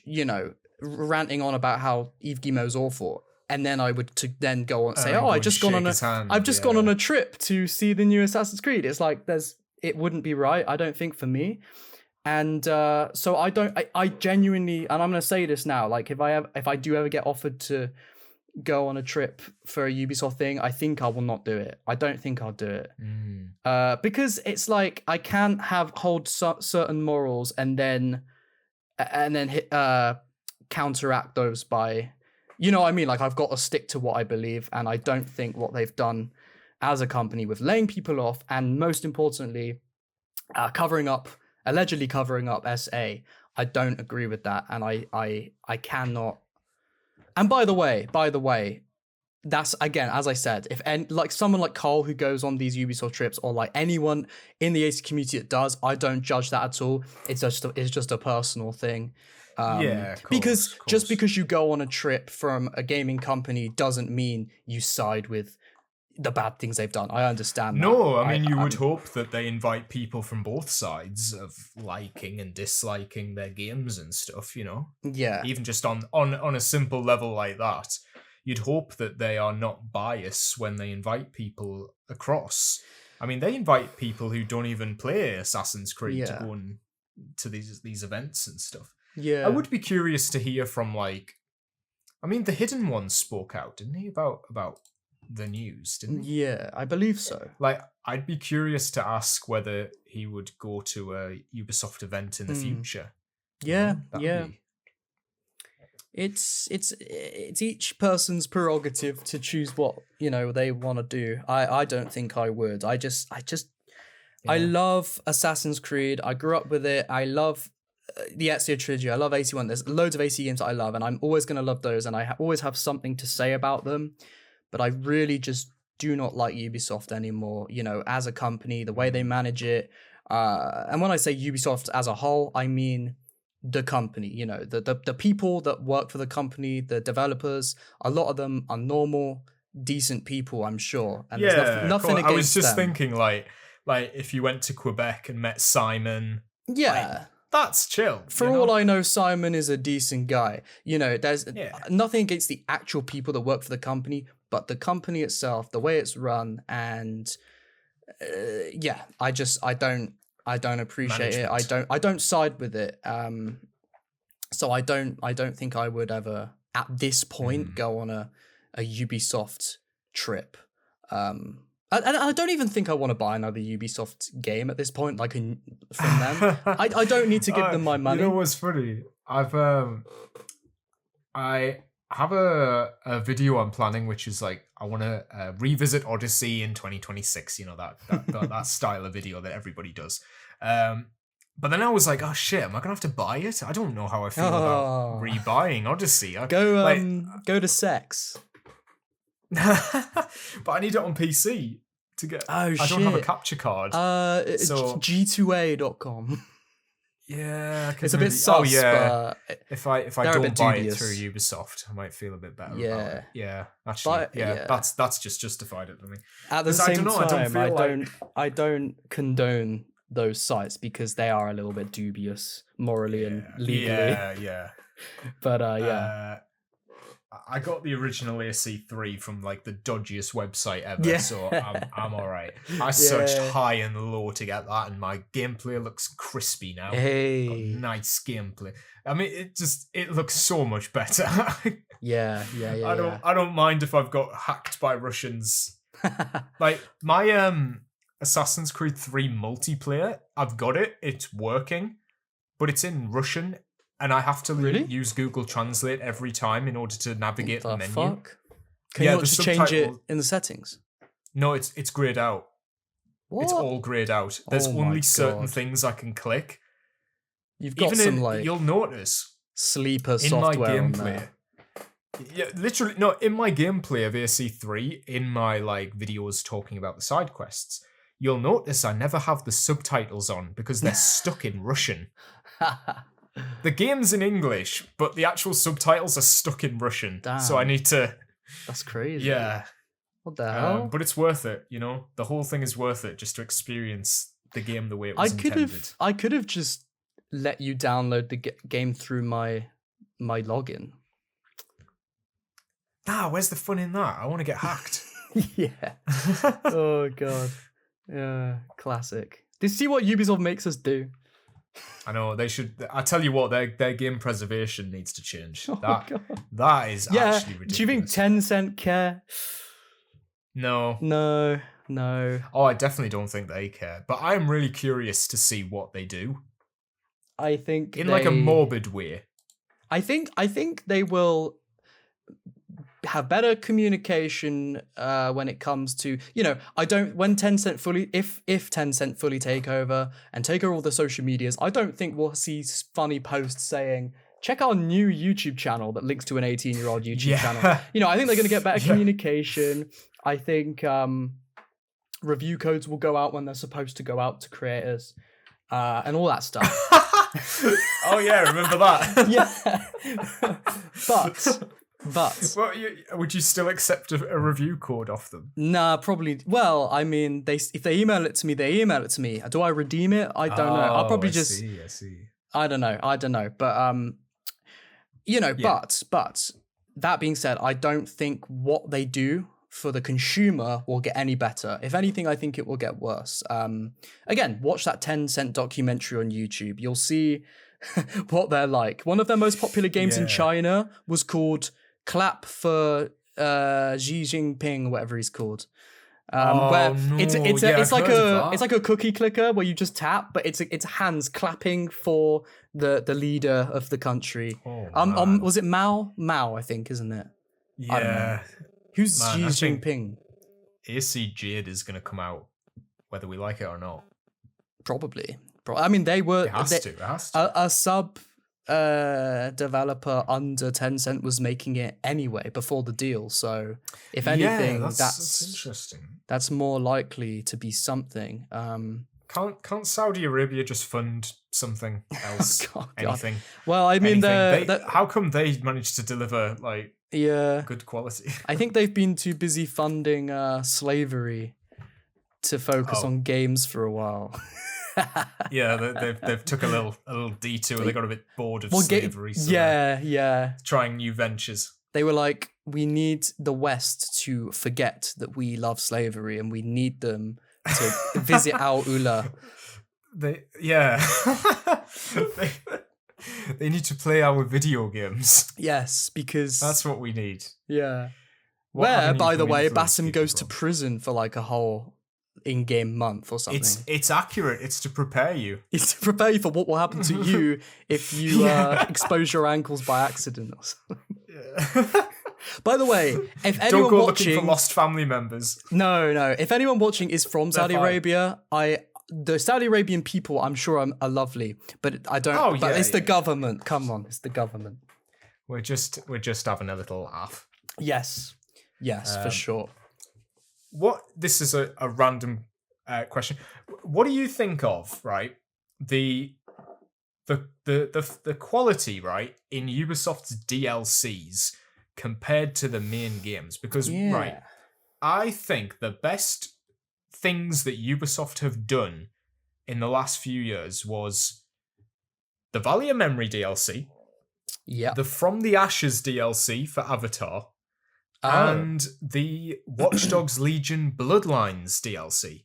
you know, ranting on about how Yves Guillemot's awful. And then I would then go on and say, I've just gone on a trip to see the new Assassin's Creed. It's like, it wouldn't be right, I don't think, for me. And so I genuinely, and I'm going to say this now, like if I do ever get offered to go on a trip for a Ubisoft thing, I think I will not do it. I don't think I'll do it. Because it's like, I can't hold certain morals and then counteract those by, you know what I mean? Like I've got to stick to what I believe, and I don't think what they've done as a company with laying people off, and most importantly, allegedly covering up SA. I don't agree with that, and I cannot. And by the way, that's, again, as I said, like someone like Carl who goes on these Ubisoft trips, or like anyone in the AC community that does, I don't judge that at all. It's just a personal thing. Because just because you go on a trip from a gaming company doesn't mean you side with the bad things they've done. I understand that. No, I mean, you would hope that they invite people from both sides of liking and disliking their games and stuff, you know? Yeah. Even just on a simple level like that, you'd hope that they are not biased when they invite people across. I mean, they invite people who don't even play Assassin's Creed to go to these events and stuff. Yeah. I would be curious to hear from, like, I mean, the Hidden One spoke out, didn't he, about the news, didn't he? Yeah, I believe so. Like, I'd be curious to ask whether he would go to a Ubisoft event in the future. Yeah, It's each person's prerogative to choose what, you know, they want to do. I don't think I would. I love Assassin's Creed. I grew up with it. I love the Ezio trilogy. I love AC1. There's loads of AC games that I love, and I'm always going to love those, and I always have something to say about them. But I really just do not like Ubisoft anymore, you know, as a company, the way they manage it. And when I say Ubisoft as a whole, I mean the company, you know, the people that work for the company, the developers. A lot of them are normal, decent people, I'm sure. And there's nothing against them. I was just thinking, like if you went to Quebec and met Simon. Yeah. Like, that's chill. For all I know, Simon is a decent guy. You know, there's nothing against the actual people that work for the company, but the company itself, the way it's run, and I don't appreciate it. I don't side with it. So I don't think I would ever at this point go on a Ubisoft trip. I don't even think I want to buy another Ubisoft game at this point, like from them. I don't need to give them my money. You know what's funny? I have a video I'm planning, which is like I want to revisit Odyssey in 2026. You know that style of video that everybody does. But then I was like, oh shit, am I gonna have to buy it? I don't know how I feel about rebuying Odyssey. Go to sex. But I need it on PC to get. I don't have a capture card. So G2A.com. Yeah, it's a bit sus. But if I don't buy it through Ubisoft, I might feel a bit better. Yeah, about it. Yeah, actually, yeah. That's just justified it for me. At the same time, I don't condone those sites because they are a little bit dubious morally and legally. Yeah. But I got the original AC3 from like the dodgiest website ever, so I'm all right. I searched high and low to get that, and my gameplay looks crispy now. Hey, got nice gameplay. I mean, it looks so much better. Yeah. I don't mind if I've got hacked by Russians. Like my Assassin's Creed 3 multiplayer, I've got it. It's working, but it's in Russian. And I have to use Google Translate every time in order to navigate the menu. Fuck? Can you not just change it in the settings? No, it's grayed out. What? It's all grayed out. There's only certain things I can click. You've got you'll notice sleeper in software my gameplay. on there. Yeah, literally, no. In my gameplay of AC3, in my like videos talking about the side quests, you'll notice I never have the subtitles on because they're stuck in Russian. The game's in English, but the actual subtitles are stuck in Russian. Damn. So I need to... That's crazy. Yeah. What the hell? But it's worth it, you know? The whole thing is worth it just to experience the game the way it was intended. I could have just let you download the game through my login. Where's the fun in that? I want to get hacked. Yeah. Oh, God. Yeah, classic. Did you see what Ubisoft makes us do? I know they should. I tell you what, their game preservation needs to change. Oh God. That is actually ridiculous. Do you think Tencent care? No. Oh, I definitely don't think they care. But I'm really curious to see what they do. I think like a morbid way. I think they will have better communication when it comes to, when Tencent if Tencent fully take over and take over all the social medias, I don't think we'll see funny posts saying, check our new YouTube channel that links to an 18-year-old YouTube channel. I think they're going to get better communication. I think review codes will go out when they're supposed to go out to creators and all that stuff. Oh yeah, remember that? Yeah. But well, would you still accept a review code off them? Nah, probably. Well, I mean, if they email it to me, they email it to me. Do I redeem it? I don't know. I'll probably I see. I don't know. But but that being said, I don't think what they do for the consumer will get any better. If anything, I think it will get worse. Again, watch that Tencent documentary on YouTube. You'll see what they're like. One of their most popular games in China was called Clap for Xi Jinping, whatever he's called. It's like a cookie clicker where you just tap, but it's hands clapping for the leader of the country. Was it Mao? Mao, I think, isn't it? Yeah. I don't know. Who's Xi Jinping? AC Jade is going to come out, whether we like it or not. Probably. I mean, they were. It has to. A sub developer under Tencent was making it anyway before the deal. So, if anything, that's interesting. That's more likely to be something. Can't Saudi Arabia just fund something else? Anything? Well, I mean, how come they managed to deliver good quality? I think they've been too busy funding slavery to focus on games for a while. Yeah, they've took a little detour. They got a bit bored of slavery. So trying new ventures. They were like, we need the West to forget that we love slavery, and we need them to visit our Ula. They need to play our video games. Yes, because that's what we need. Yeah. What Where, avenue by can the we way, influence Bassam people goes to from? prison for like a whole in-game month or something. It's accurate. It's to prepare you. It's to prepare you for what will happen to you if you Yeah. expose your ankles by accident or something. Yeah. By the way, if Don't anyone go looking for watching, lost family members. no, if anyone watching is from Saudi fine. Arabia, the Saudi Arabian people, I'm sure are lovely, but I don't. Oh, but yeah, it's the yeah. government. Come on, it's the government. We're just having a little laugh. Yes, for sure. This is a random question. What do you think of, right? The quality, right, in Ubisoft's DLCs compared to the main games? Because right, I think the best things that Ubisoft have done in the last few years was the Valley of Memory DLC, the From the Ashes DLC for Avatar, and the Watch Dogs Legion Bloodlines DLC.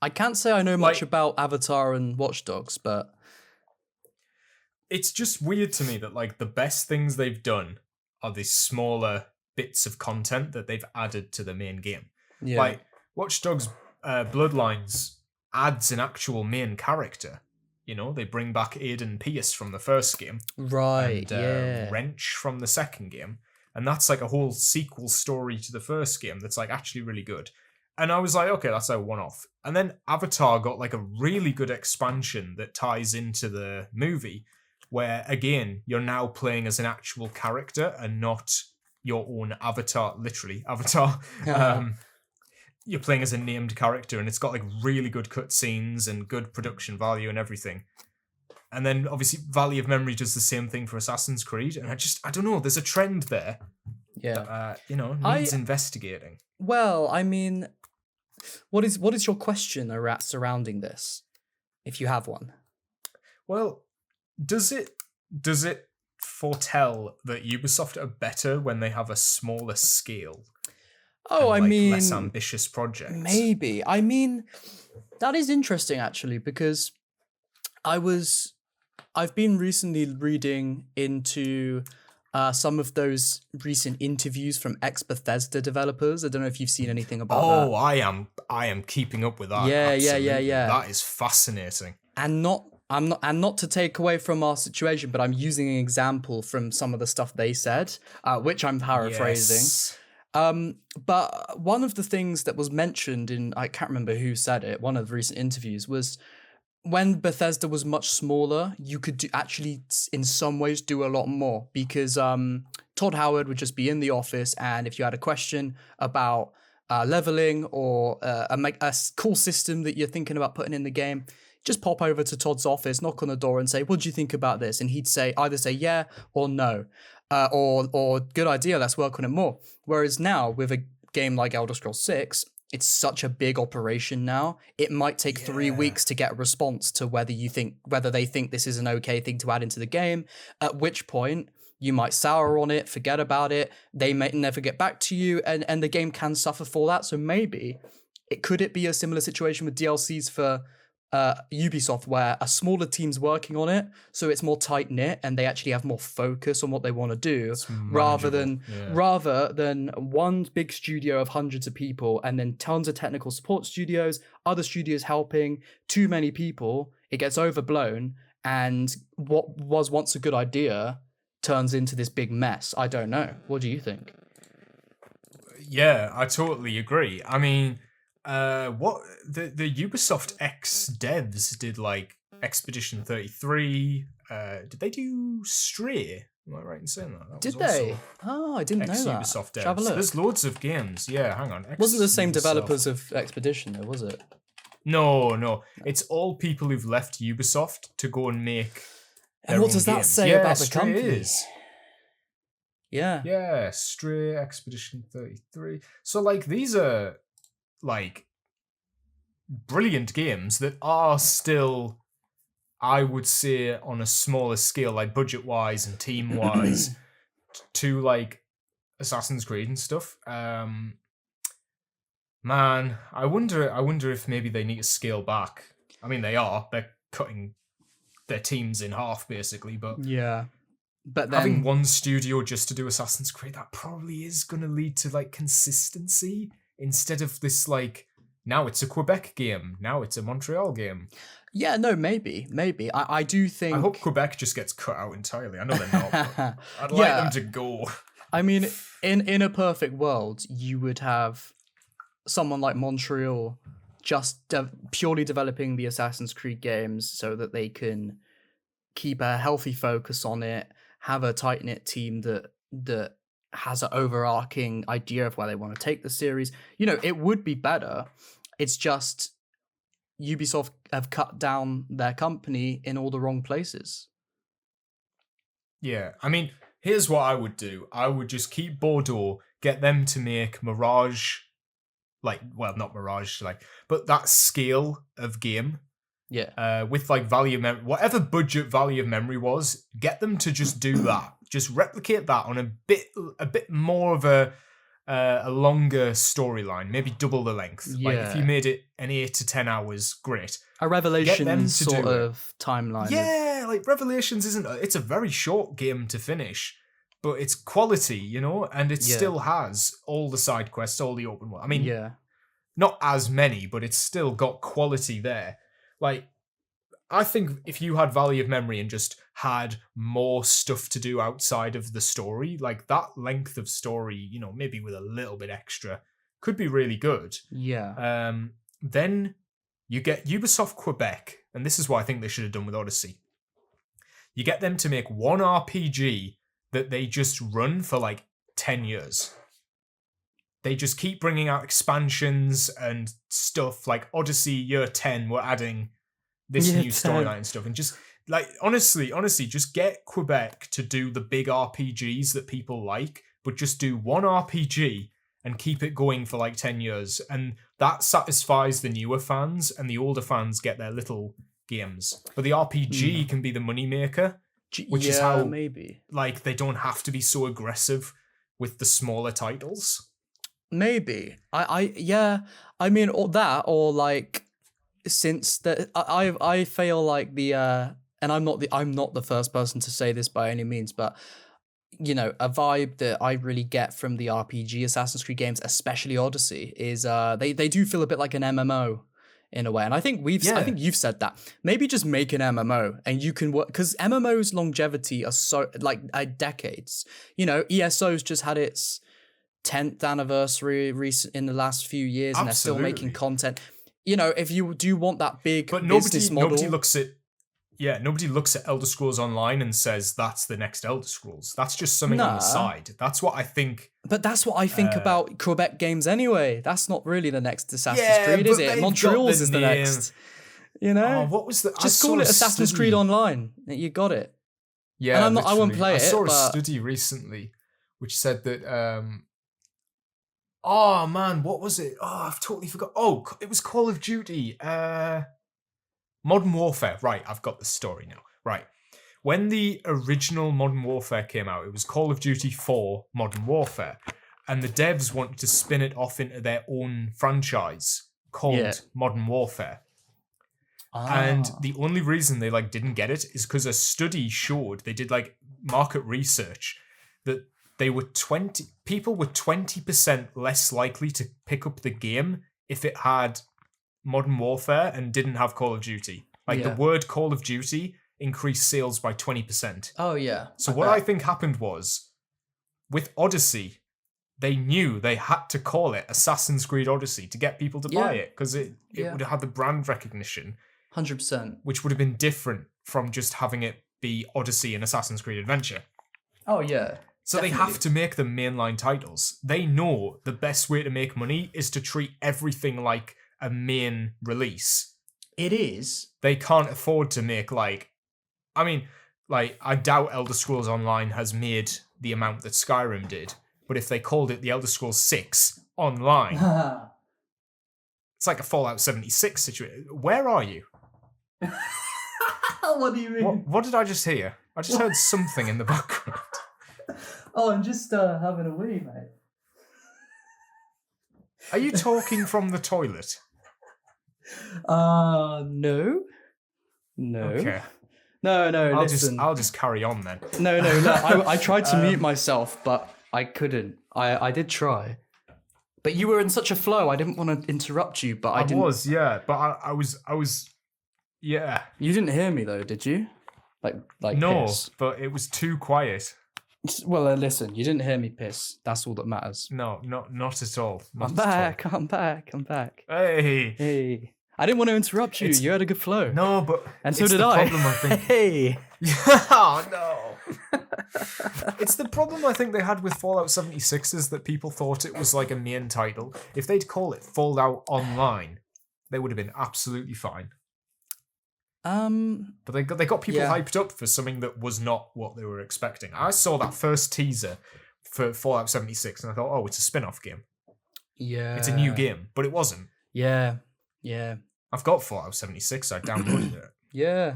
I can't say I know much about Avatar and Watch Dogs, but it's just weird to me that like the best things they've done are these smaller bits of content that they've added to the main game. yeah, Like Watch Dogs Bloodlines adds an actual main character. You know, they bring back Aiden Pierce from the first game. right, And Wrench from the second game. And that's like a whole sequel story to the first game that's like actually really good. And I was like, okay, that's a one-off. And then Avatar got like a really good expansion that ties into the movie, where again, you're now playing as an actual character and not your own avatar, literally avatar. You're playing as a named character, and it's got like really good cutscenes and good production value and everything. And then obviously Valley of Memory does the same thing for Assassin's Creed, and I don't know, there's a trend there. yeah. That, needs investigating. Well, I mean, what is your question surrounding this, if you have one? Well, does it foretell that Ubisoft are better when they have a smaller scale? Oh, and, I mean, less ambitious projects. Maybe. I mean, that is interesting actually, because I've been recently reading into some of those recent interviews from ex-Bethesda developers. I don't know if you've seen anything about that. Oh, I am keeping up with that. Yeah. That is fascinating. And not to take away from our situation, but I'm using an example from some of the stuff they said, which I'm paraphrasing. Yes. But one of the things that was mentioned in, I can't remember who said it, one of the recent interviews, was when Bethesda was much smaller, you could actually, in some ways, do a lot more, because Todd Howard would just be in the office, and if you had a question about leveling or a cool system that you're thinking about putting in the game, just pop over to Todd's office, knock on the door and say, what do you think about this? And he'd either say yeah or no. Or good idea, let's work on it more. Whereas now, with a game like Elder Scrolls 6, it's such a big operation now. It might take 3 weeks to get a response to whether they think this is an okay thing to add into the game, at which point you might sour on it, forget about it, they may never get back to you, and the game can suffer for that. So maybe, could it be a similar situation with DLCs for Ubisoft, where a smaller team's working on it, so it's more tight knit and they actually have more focus on what they want to do, rather than one big studio of hundreds of people and then tons of technical support studios, other studios helping, too many people. It gets overblown, and what was once a good idea turns into this big mess. I don't know. What do you think? Yeah, I totally agree. I mean, what the Ubisoft ex devs did, like Expedition 33. Did they do Stray? Am I right in saying that? Did they? Oh, I didn't know that. Ubisoft devs. Have a look. There's loads of games. Yeah, hang on. Wasn't the same Ubisoft. developers of Expedition, though, was it? No. It's all people who've left Ubisoft to go and make. And what does that say about the Stray company? Is. Yeah, Stray, Expedition 33. So, like, these are, like, brilliant games that are still, I would say, on a smaller scale, like, budget-wise and team-wise, to, like, Assassin's Creed and stuff. Man, I wonder if maybe they need to scale back. I mean, they are. They're cutting their teams in half, basically, but... Yeah. But then having one studio just to do Assassin's Creed, that probably is going to lead to like consistency instead of this like, now it's a Quebec game, now it's a Montreal game. yeah, no, maybe. I do think. I hope Quebec just gets cut out entirely. I know they're not. But I'd like Yeah. them to go. I mean, in a perfect world, you would have someone like Montreal just purely developing the Assassin's Creed games so that they can keep a healthy focus on it, have a tight-knit team that has an overarching idea of where they want to take the series. You know, it would be better. It's just Ubisoft have cut down their company in all the wrong places. Yeah, I mean, here's what I would do. I would just keep Bordeaux, get them to make Mirage, like, well, not Mirage, like, but that scale of game. Yeah. With like value of memory, whatever budget value of memory was, get them to just do that. Just replicate that on a bit more of a longer storyline, maybe double the length. Like if you Yeah. made it an 8 to 10 hours, great. A Revelation them to sort do it. of timeline. Yeah, like Revelations isn't. It's a very short game to finish, but it's quality, you know, and it Yeah. still has all the side quests, all the open world. I mean, Yeah. not as many, but it's still got quality there. Like, I think if you had value of memory and just had more stuff to do outside of the story, like that length of story, you know, maybe with a little bit extra, could be really good. Yeah. Then you get Ubisoft Quebec, and this is what I think they should have done with Odyssey. You get them to make one RPG that they just run for like 10 years. They just keep bringing out expansions and stuff like Odyssey Year 10, we're adding this Year new 10. storyline and stuff. And just like, honestly, just get Quebec to do the big RPGs that people like, but just do one RPG and keep it going for like 10 years. And that satisfies the newer fans, and the older fans get their little games. But the RPG can be the moneymaker, which is how maybe. like they don't have to be so aggressive with the smaller titles. Maybe. I mean, or that, or like, since I feel like the and I'm not the first person to say this by any means, but you know, a vibe that I really get from the RPG Assassin's Creed games, especially Odyssey, is they do feel a bit like an MMO in a way. And I think I think you've said that. Maybe just make an MMO and you can work, because MMO's longevity are so like decades. You know, ESO's just had its 10th anniversary in the last few years, and they're still making content. You know, if you do want that big business model, nobody looks at Elder Scrolls Online and says that's the next Elder Scrolls. That's just something on the side. That's what I think. But that's what I think about Quebec games anyway. That's not really the next Assassin's Creed, is it? Montreal's is the next. You know, what was the? Just call it Assassin's Creed Online. You got it. Yeah, and I won't play it. I saw a study recently which said that. Oh man, what was it? Oh, I've totally forgot. Oh, it was Call of Duty. Modern Warfare. Right, I've got the story now. Right. When the original Modern Warfare came out, it was Call of Duty 4 Modern Warfare. And the devs wanted to spin it off into their own franchise called Modern Warfare. And the only reason they like didn't get it is because a study showed, they did like market research, that people were 20% less likely to pick up the game if it had Modern Warfare and didn't have Call of Duty. Like the word Call of Duty increased sales by 20%. Oh yeah. So what I think happened was, with Odyssey, they knew they had to call it Assassin's Creed Odyssey to get people to buy it, because it would have had the brand recognition. 100%. Which would have been different from just having it be Odyssey and Assassin's Creed Adventure. Oh yeah. So definitely. They have to make them mainline titles. They know the best way to make money is to treat everything like a main release. It is. They can't afford to make I doubt Elder Scrolls Online has made the amount that Skyrim did, but if they called it the Elder Scrolls 6 Online, it's like a Fallout 76 situation. Where are you? What do you mean? What did I just hear? I just heard something in the background. Oh, I'm just having a wee, mate. Are you talking from the toilet? No. Okay. No, listen. I'll just carry on then. No. I tried to mute myself, but I couldn't. I did try. But you were in such a flow, I didn't want to interrupt you, but I didn't. But I was, yeah. You didn't hear me though, did you? Like no, piss. But it was too quiet. Well, listen, you didn't hear me piss. That's all that matters. No, not at all. I'm back. Hey. I didn't want to interrupt you. You had a good flow. No, but and so did I. Problem, I think. Hey. Oh no. It's the problem I think they had with Fallout 76 is that people thought it was like a main title. If they'd call it Fallout Online, they would have been absolutely fine. But they got people hyped up for something that was not what they were expecting. I saw that first teaser for Fallout 76 and I thought, oh, it's a spin-off game. Yeah. It's a new game, but it wasn't. Yeah. I've got Fallout 76, so I downloaded it. Yeah,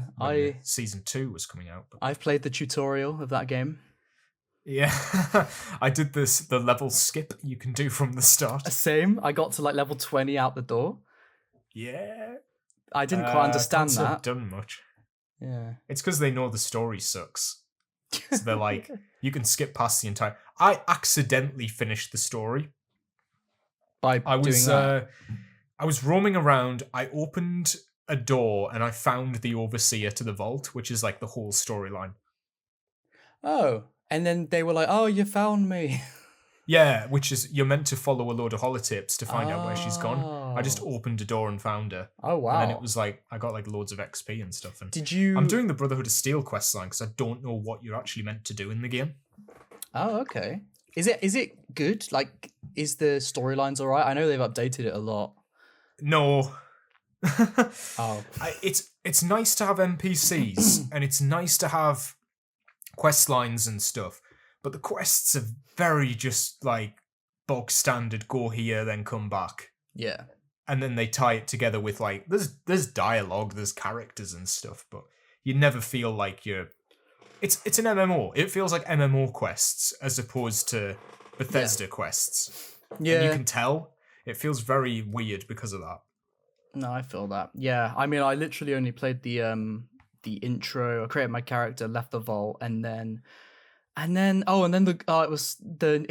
Season 2 was coming out. But... I've played the tutorial of that game. Yeah, I did the level skip you can do from the start. Same. I got to like level 20 out the door. Yeah. I didn't quite understand that. Have done much. Yeah. It's because they know the story sucks. So they're like, you can skip past the entire... I accidentally finished the story. By doing that? I was roaming around, I opened a door and I found the overseer to the vault, which is like the whole storyline. Oh, and then they were like, oh, you found me. Yeah, which is, you're meant to follow a load of holotips to find out where she's gone. I just opened a door and found her. Oh, wow. And then it was like, I got like loads of XP and stuff. And did you... I'm doing the Brotherhood of Steel questline because I don't know what you're actually meant to do in the game. Oh, okay. Is it good? Like, is the storylines alright? I know they've updated it a lot. No. Oh. It's nice to have NPCs and it's nice to have quest lines and stuff, but the quests are very just like bog standard, go here then come back. Yeah. And then they tie it together with like there's dialogue, there's characters and stuff, but you never feel like you're it's an MMO. It feels like MMO quests as opposed to Bethesda quests. Yeah. And you can tell it feels very weird because of that. No, I feel that. Yeah, I mean, I literally only played the intro. I created my character, left the vault, and then it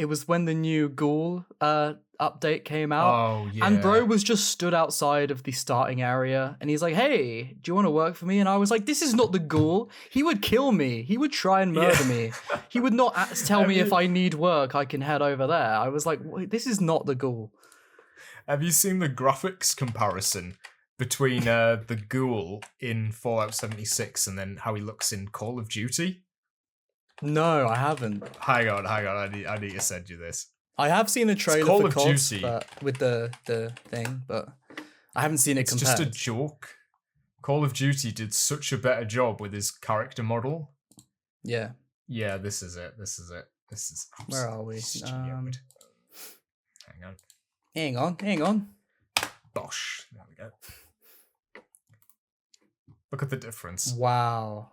was when the new Ghoul update came out. Oh yeah. And bro was just stood outside of the starting area, and he's like, "Hey, do you want to work for me?" And I was like, "This is not the Ghoul. He would kill me. He would try and murder me. He would not tell me if I need work, I can head over there." I was like, "Wait, this is not the Ghoul." Have you seen the graphics comparison between the Ghoul in Fallout 76 and then how he looks in Call of Duty? No, I haven't. Hang on. I need to send you this. I have seen a trailer Call for of COD Duty. with the thing, but I haven't seen it compared. It's just a joke. Call of Duty did such a better job with his character model. Yeah. Yeah, this is it. This is where are we? Stupid. Hang on. Bosh. There we go. Look at the difference. Wow.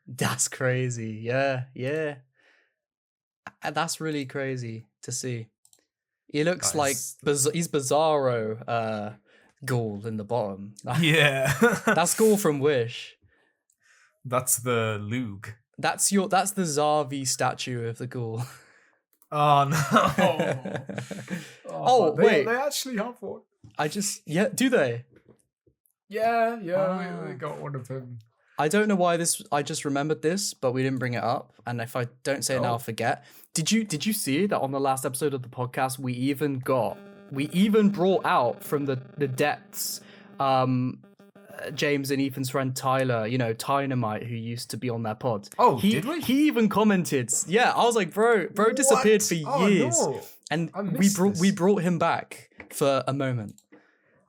That's crazy. Yeah. That's really crazy to see. He looks like he's Bizarro Ghoul in the bottom. Yeah. That's Ghoul from Wish. That's the Lug. That's the Zarvi statue of the Ghoul. Oh no. Wait. They actually have one. Do they? Yeah, we got one of them. I don't know why I just remembered this, but we didn't bring it up. And if I don't say it now, I'll forget. Did you see that on the last episode of the podcast, we even brought out from the depths, James and Ethan's friend Tyler, Dynamite, who used to be on their pod. Oh, did we? He even commented. Yeah, I was like, bro disappeared for years. No. And we brought him back for a moment.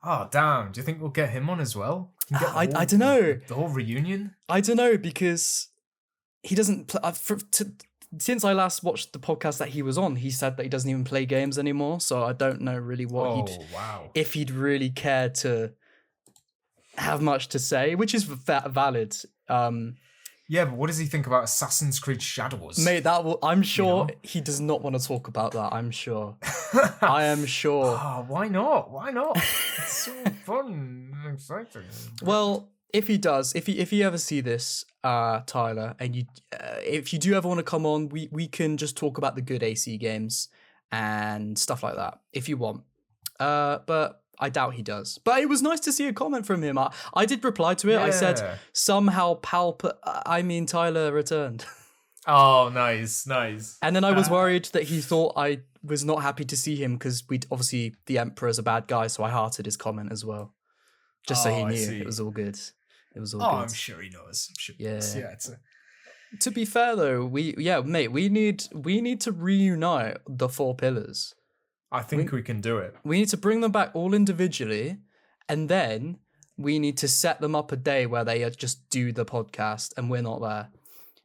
Oh, damn. Do you think we'll get him on as well? I don't know. The whole reunion? I don't know, because he doesn't... since I last watched the podcast that he was on, he said that he doesn't even play games anymore, so I don't know really what if he'd really care to have much to say, which is valid. Yeah, but what does he think about Assassin's Creed Shadows? Mate, I'm sure he does not want to talk about that, I'm sure. I am sure. Oh, why not? It's so fun and exciting. Well, if he does, if you ever see this, Tyler, and if you do ever want to come on, we can just talk about the good AC games and stuff like that if you want. But I doubt he does. But it was nice to see a comment from him. I did reply to it. I said somehow Tyler returned. Oh, nice. And then I was worried that he thought I was not happy to see him because obviously the Emperor's a bad guy, so I hearted his comment as well. Just so he knew it was all good. It was all good. I'm sure he knows. Yeah. To be fair though, we need to reunite the four pillars. I think we can do it. We need to bring them back all individually, and then we need to set them up a day where they just do the podcast and we're not there.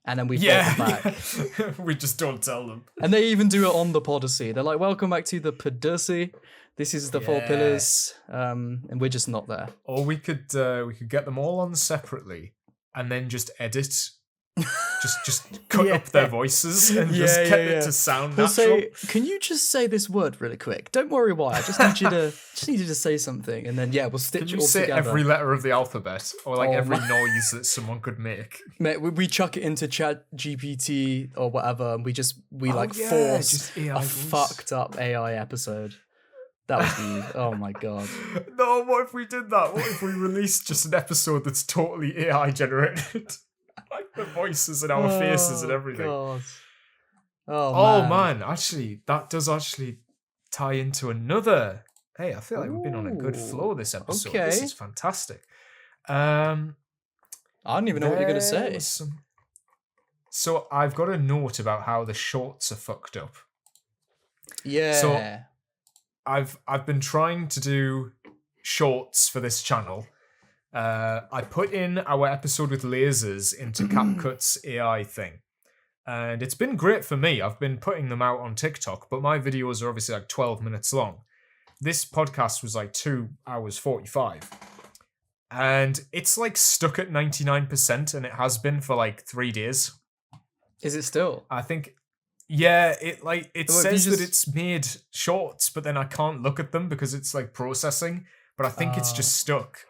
And then we brought them back. We just don't tell them. And they even do it on the Podyssey. They're like, welcome back to the Podussy. This is the four pillars. And we're just not there. Or we could get them all on separately and then just edit. just cut up their voices and just get it to sound natural. Say, can you just say this word really quick? Don't worry why. I just need you to say something, and then we'll stitch it all together. Can you say every letter of the alphabet, or like every noise that someone could make? Mate, we chuck it into Chat GPT or whatever, and we force a fucked up AI episode. That would be oh my god. No, what if we did that? What if we released just an episode that's totally AI generated? Like the voices and our faces and everything. God. Oh man, actually, that does actually tie into another. Hey, I feel like we've been on a good flow this episode. Okay. This is fantastic. I don't even know what you're gonna say. So I've got a note about how the shorts are fucked up. Yeah. So I've been trying to do shorts for this channel. I put in our episode with lasers into CapCut's AI thing, and it's been great for me. I've been putting them out on TikTok, but my videos are obviously like 12 minutes long. This podcast was like 2 hours 45, and it's like stuck at 99%, and it has been for like 3 days. Is it still? I think, yeah. It says that it's made shorts, but then I can't look at them because it's like processing. But I think it's just stuck.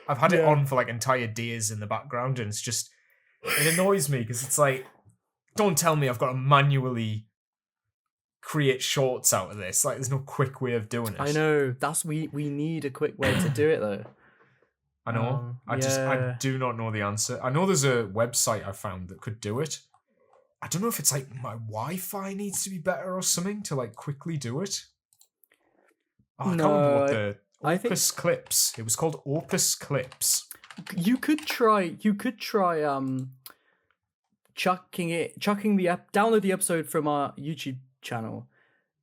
I've had it on for like entire days in the background, and it annoys me because it's like, don't tell me I've got to manually create shorts out of this. Like, there's no quick way of doing it. I know. We need a quick way to do it though. I know. I do not know the answer. I know there's a website I found that could do it. I don't know if it's like my Wi-Fi needs to be better or something to like quickly do it. I can't remember what the Opus Clips. It was called Opus Clips. You could try download the episode from our YouTube channel.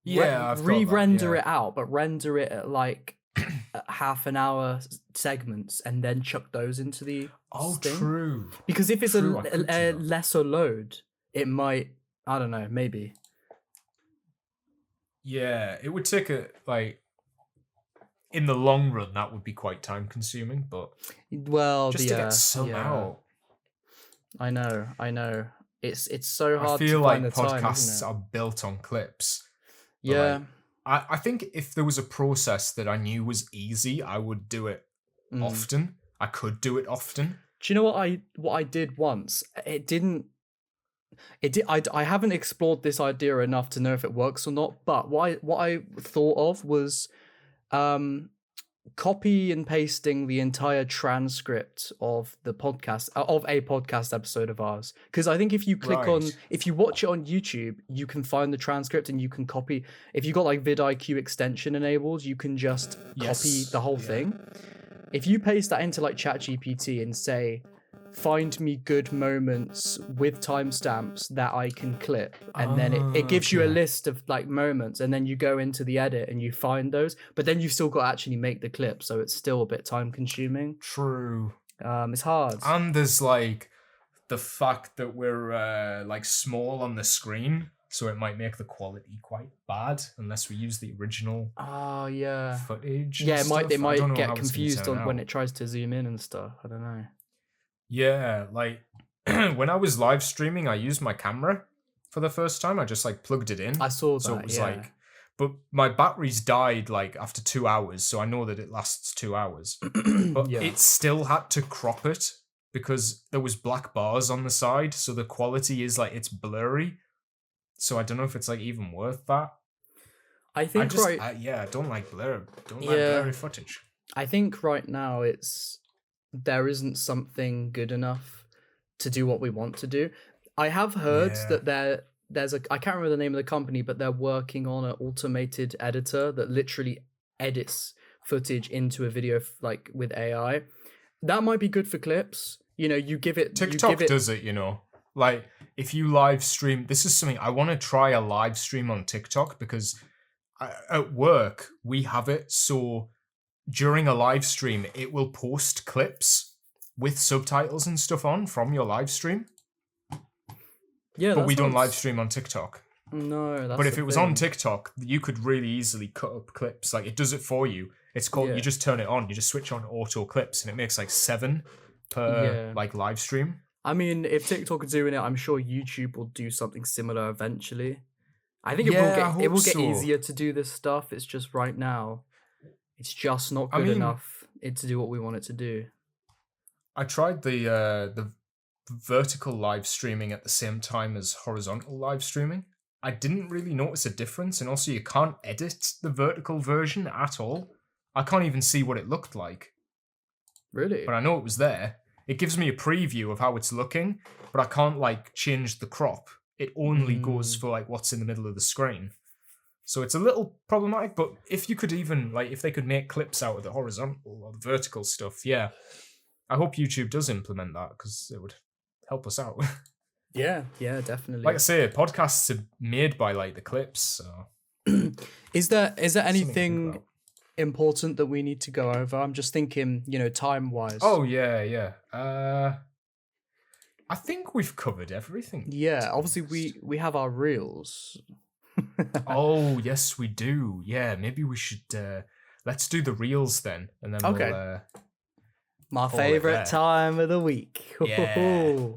Yeah, re-render it out, but render it at like half an hour segments, and then chuck those into the thing. True. Because if it's a lesser load, it might, I don't know, maybe. Yeah, it would take in the long run, that would be quite time consuming, but just to get some out. I know. It's so hard. I feel to like find the podcasts time, are built on clips. Yeah. I think if there was a process that I knew was easy, I would do it often. I could do it often. Do you know what I did once? I haven't explored this idea enough to know if it works or not, but what I thought of was copy and pasting the entire transcript of the podcast, of a podcast episode of ours. Because I think if you if you watch it on YouTube, you can find the transcript and you can copy. If you got like vidIQ extension enabled, you can just copy the whole thing. If you paste that into like ChatGPT and say, find me good moments with timestamps that I can clip, and then it gives you a list of like moments, and then you go into the edit and you find those, but then you've still got to actually make the clip, so it's still a bit time consuming. True. It's hard. And there's like the fact that we're like small on the screen, so it might make the quality quite bad unless we use the original footage. Yeah, it might get confused on when it tries to zoom in and stuff. I don't know. Yeah, like when I was live streaming, I used my camera for the first time. I just like plugged it in. I saw that. So it was like but my batteries died like after 2 hours, so I know that it lasts 2 hours. But Yeah. it still had to crop it because there was black bars on the side, so the quality is like it's blurry. So I don't know if it's like even worth that. I think I don't like blurry footage. I think right now there isn't something good enough to do what we want to do. I have heard that there's I can't remember the name of the company, but they're working on an automated editor that literally edits footage into a video like with AI. That might be good for clips. You know, you give it TikTok does it, you know. Like if you live stream, this is something I want to try a live stream on TikTok because at work we have it so during a live stream it will post clips with subtitles and stuff on from your live stream. Yeah, but we don't live stream on TikTok. No, that's but if the it was thing. on TikTok, you could really easily cut up clips. Like it does it for you. It's called. You just turn it on. You just switch on auto clips, and it makes like 7 per like live stream. I mean, if TikTok is doing it, I'm sure YouTube will do something similar eventually. I think it will get easier to do this stuff. It's just right now, it's just not good enough to do what we want it to do. I tried the vertical live streaming at the same time as horizontal live streaming. I didn't really notice a difference, and also you can't edit the vertical version at all. I can't even see what it looked like. Really? But I know it was there. It gives me a preview of how it's looking, but I can't like change the crop. It only goes for like what's in the middle of the screen. So it's a little problematic, but if you could even like if they could make clips out of the horizontal or the vertical stuff, yeah. I hope YouTube does implement that because it would help us out. Yeah, definitely. Like I say, podcasts are made by like the clips. So. Is there anything important that we need to go over? I'm just thinking, you know, time wise. Oh yeah. I think we've covered everything. Yeah, obviously we have our reels. Oh yes, we do. Yeah, maybe we should. Let's do the reels then, and then we'll. My favorite time of the week. Yeah.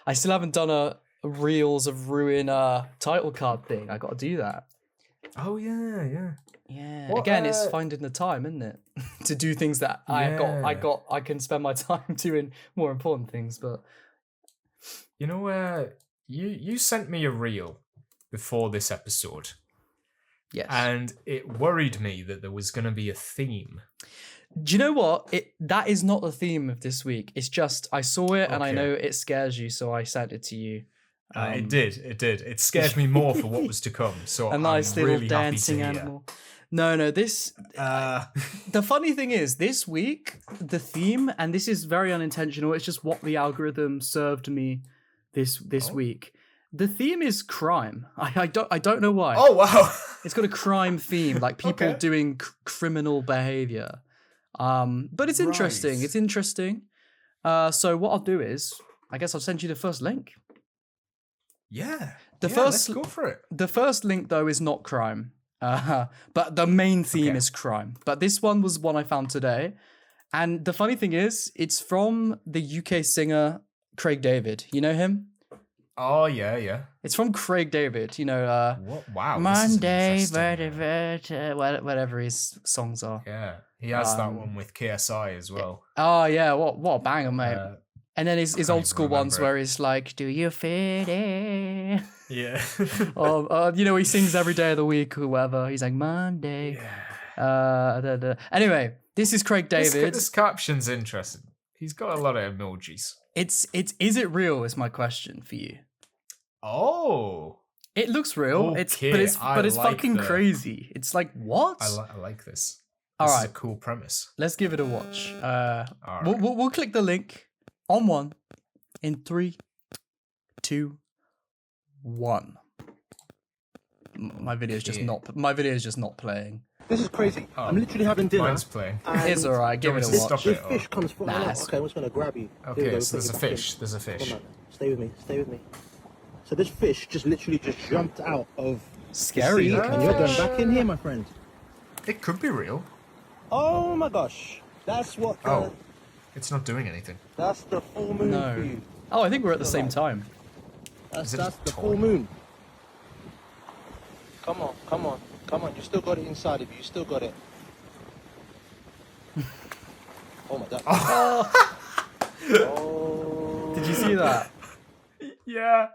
I still haven't done a reels of ruin title card thing. I got to do that. Oh yeah. Yeah. Again, it's finding the time, isn't it, to do things that I can spend my time doing more important things. But you know, you sent me a reel before this episode. Yes. And it worried me that there was going to be a theme. Do you know what? That is not the theme of this week. It's just I saw it and I know it scares you, so I sent it to you. It did. It scared me more for what was to come. So a nice I'm little really dancing happy to animal. No. This. The funny thing is, this week the theme, and this is very unintentional. It's just what the algorithm served me this week. The theme is crime. I don't know why. Oh wow! It's got a crime theme, like people doing criminal behavior. But it's interesting. Right. It's interesting. So what I'll do is, I guess I'll send you the first link. Yeah. Let's go for it. The first link though is not crime. But the main theme is crime. But this one was one I found today. And the funny thing is, it's from the UK singer Craig David. You know him? Oh yeah. It's from Craig David. You know, wow. Monday, whatever his songs are. Yeah, he has that one with KSI as well. Oh yeah, what a banger, mate! And then his old school ones where he's like, "Do you fit in?" Yeah. You know, he sings every day of the week or whatever. He's like Monday. Yeah. Anyway, this is Craig David. This caption's interesting. He's got a lot of emojis. Is it real? Is my question for you. Oh, it looks real. Okay, it's like fucking crazy. It's like what? I like this. All this right, is a cool premise. Let's give it a watch. Right. We'll click the link on 1 in 3, 2, 1. My video is just not playing. This is crazy. I'm literally having dinner. Mine's playing. It's alright. Give it a watch. This fish comes from. Okay, I'm just gonna grab you. Okay, so there's a fish. There's a fish. Come on, stay with me. So this fish just literally jumped out of scary. The sea, and you're going back in here, my friend. It could be real. Oh my gosh, that's what. It's not doing anything. That's the full moon for you. Oh, I think we're at the same time. That's the full moon. Come on, come on, come on. You still got it inside of you. You still got it. Oh my god. Oh. Did you see that? Yeah.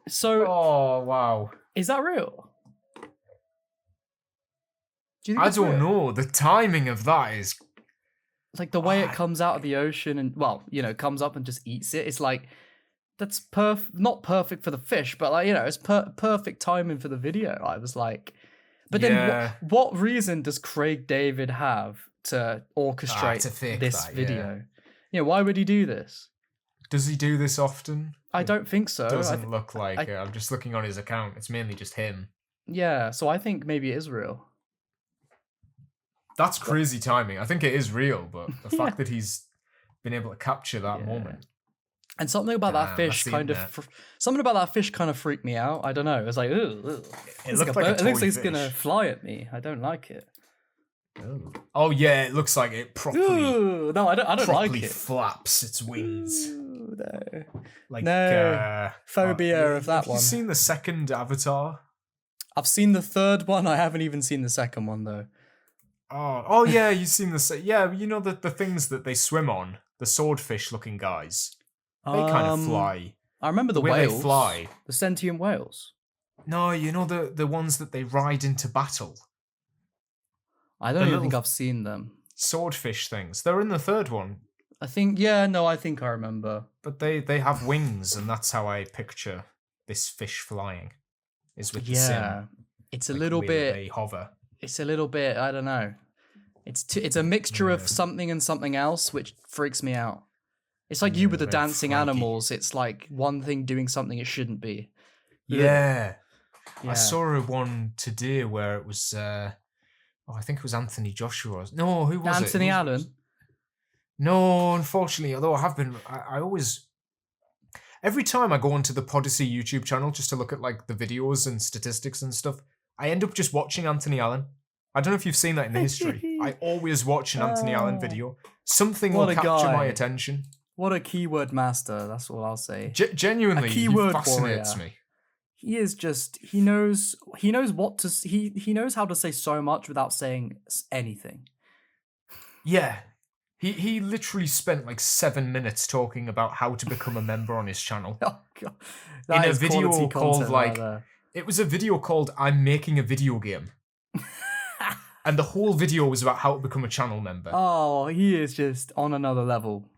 So, Oh, wow. is that real? Do you think I it's don't real? know. The timing of that is... Like the way it comes out of the ocean and, well, you know, comes up and just eats it. It's like, that's not perfect for the fish, but like, you know, it's perfect timing for the video. I was like, but then Yeah. what reason does Craig David have to orchestrate to fake this that, video? Yeah, why would he do this? Does he do this often? I don't think so. Doesn't look like it. I'm just looking on his account. It's mainly just him. Yeah, so I think maybe it is real. That's crazy timing. I think it is real, but the fact that he's been able to capture that moment. And something about that fish kind of freaked me out. I don't know. It was like, ooh, It looks like it looks like it's fish. gonna fly at me. I don't like it. Oh yeah, it looks like it properly. Ooh, no, I don't like properly it. flaps its wings. Ooh, no. Like No. Phobia of that have one. you seen the second Avatar? I've seen the third one. I haven't even seen the second one though. Oh yeah, you've seen yeah, you know the things that they swim on, the swordfish-looking guys. They kind of fly. I remember the way whales. they fly. The sentient whales. No, you know the ones that they ride into battle. I don't even think I've seen them. Swordfish things. They're in the third one. I think I think I remember. But they have wings, and that's how I picture this fish flying. Is with the sim. It's a like little the way that bit. they hover. It's a little bit. I don't know. It's a mixture of something and something else, which freaks me out. It's like you with the very dancing freaky. animals. It's like one thing doing something it shouldn't be. Yeah. Yeah. I saw one today where it was. I think it was Anthony Joshua. No, who was it? Anthony Allen. No, unfortunately, although I have been, I always, every time I go onto the Podyssey YouTube channel just to look at like the videos and statistics and stuff, I end up just watching Anthony Allen. I don't know if you've seen that in the history. I always watch an Anthony Allen video. Something will capture my attention. What a keyword master. That's all I'll say. Genuinely, he fascinates me. He is just, he knows what to, he knows how to say so much without saying anything. Yeah. He literally spent like 7 minutes talking about how to become a member on his channel. Oh god. In a video called like, it was a video called I'm Making a Video Game. And the whole video was about how to become a channel member. Oh, he is just on another level.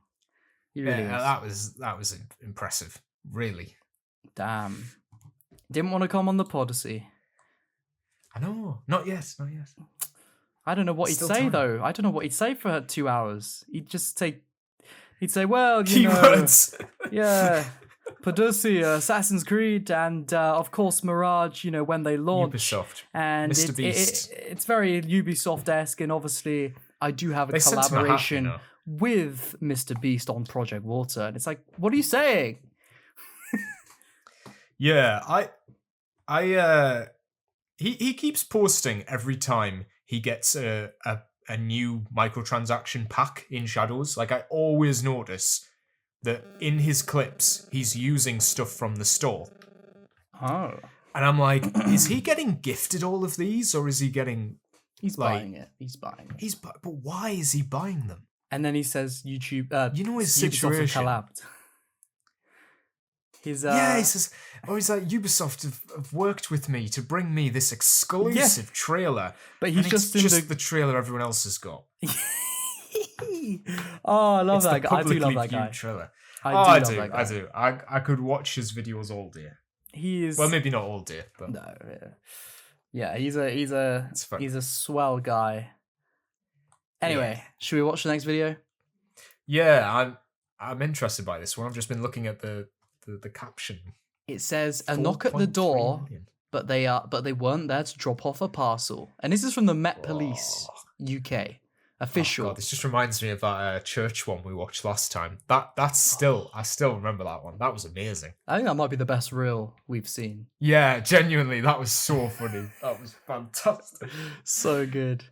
He really is. That was impressive. Really. Damn. Didn't want to come on the Podyssey. I know. Not yet. I don't know what he'd say though. I don't know what he'd say for 2 hours. He'd say, well, keywords. Yeah, Podussy, Assassin's Creed, and of course Mirage. You know, when they launch, Ubisoft, and Mr. Beast. It's very Ubisoft-esque, and obviously I do have a collaboration with Mr. Beast on Project Water, and it's like, what are you saying? Yeah, he keeps posting every time he gets a new microtransaction pack in Shadows. Like, I always notice that in his clips, he's using stuff from the store. Oh. And I'm like, is he getting gifted all of these, or is he getting... He's buying it. He's buying it. But why is he buying them? And then he says YouTube... you know his Ubisoft situation. Collabed. He says, he's like, Ubisoft have worked with me to bring me this exclusive trailer. But he's just the trailer everyone else has got. Oh, I love that guy. I do love that guy. Trailer. I do. I do. I could watch his videos all day. He is... Well, maybe not all day, but... No, yeah, he's a swell guy. Anyway, should we watch the next video? Yeah, I'm interested by this one. I've just been looking at the caption. It says a knock at the door, but they weren't there to drop off a parcel. And this is from the Met Police UK official. Oh God, this just reminds me of that church one we watched last time. I still remember that one. That was amazing. I think that might be the best reel we've seen. Yeah, genuinely, that was so funny. That was fantastic. So good.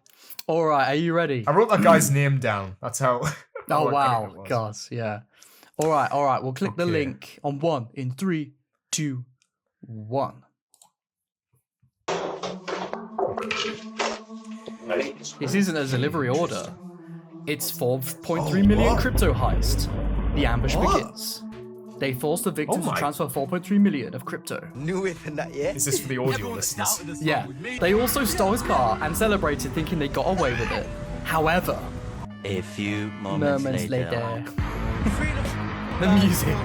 All right, are you ready? I wrote that guy's name down. That's how. Oh wow, God, yeah. All right. We'll click the link on 1 in 3, 2, 1. This isn't a delivery order. It's 4.3 million crypto heist. The ambush begins. They force the victim to transfer 4.3 million of crypto. New whip and that, yeah? Is this for the audio listeners? Yeah, they also stole his car and celebrated thinking they got away with it. However, A few moments later. the music.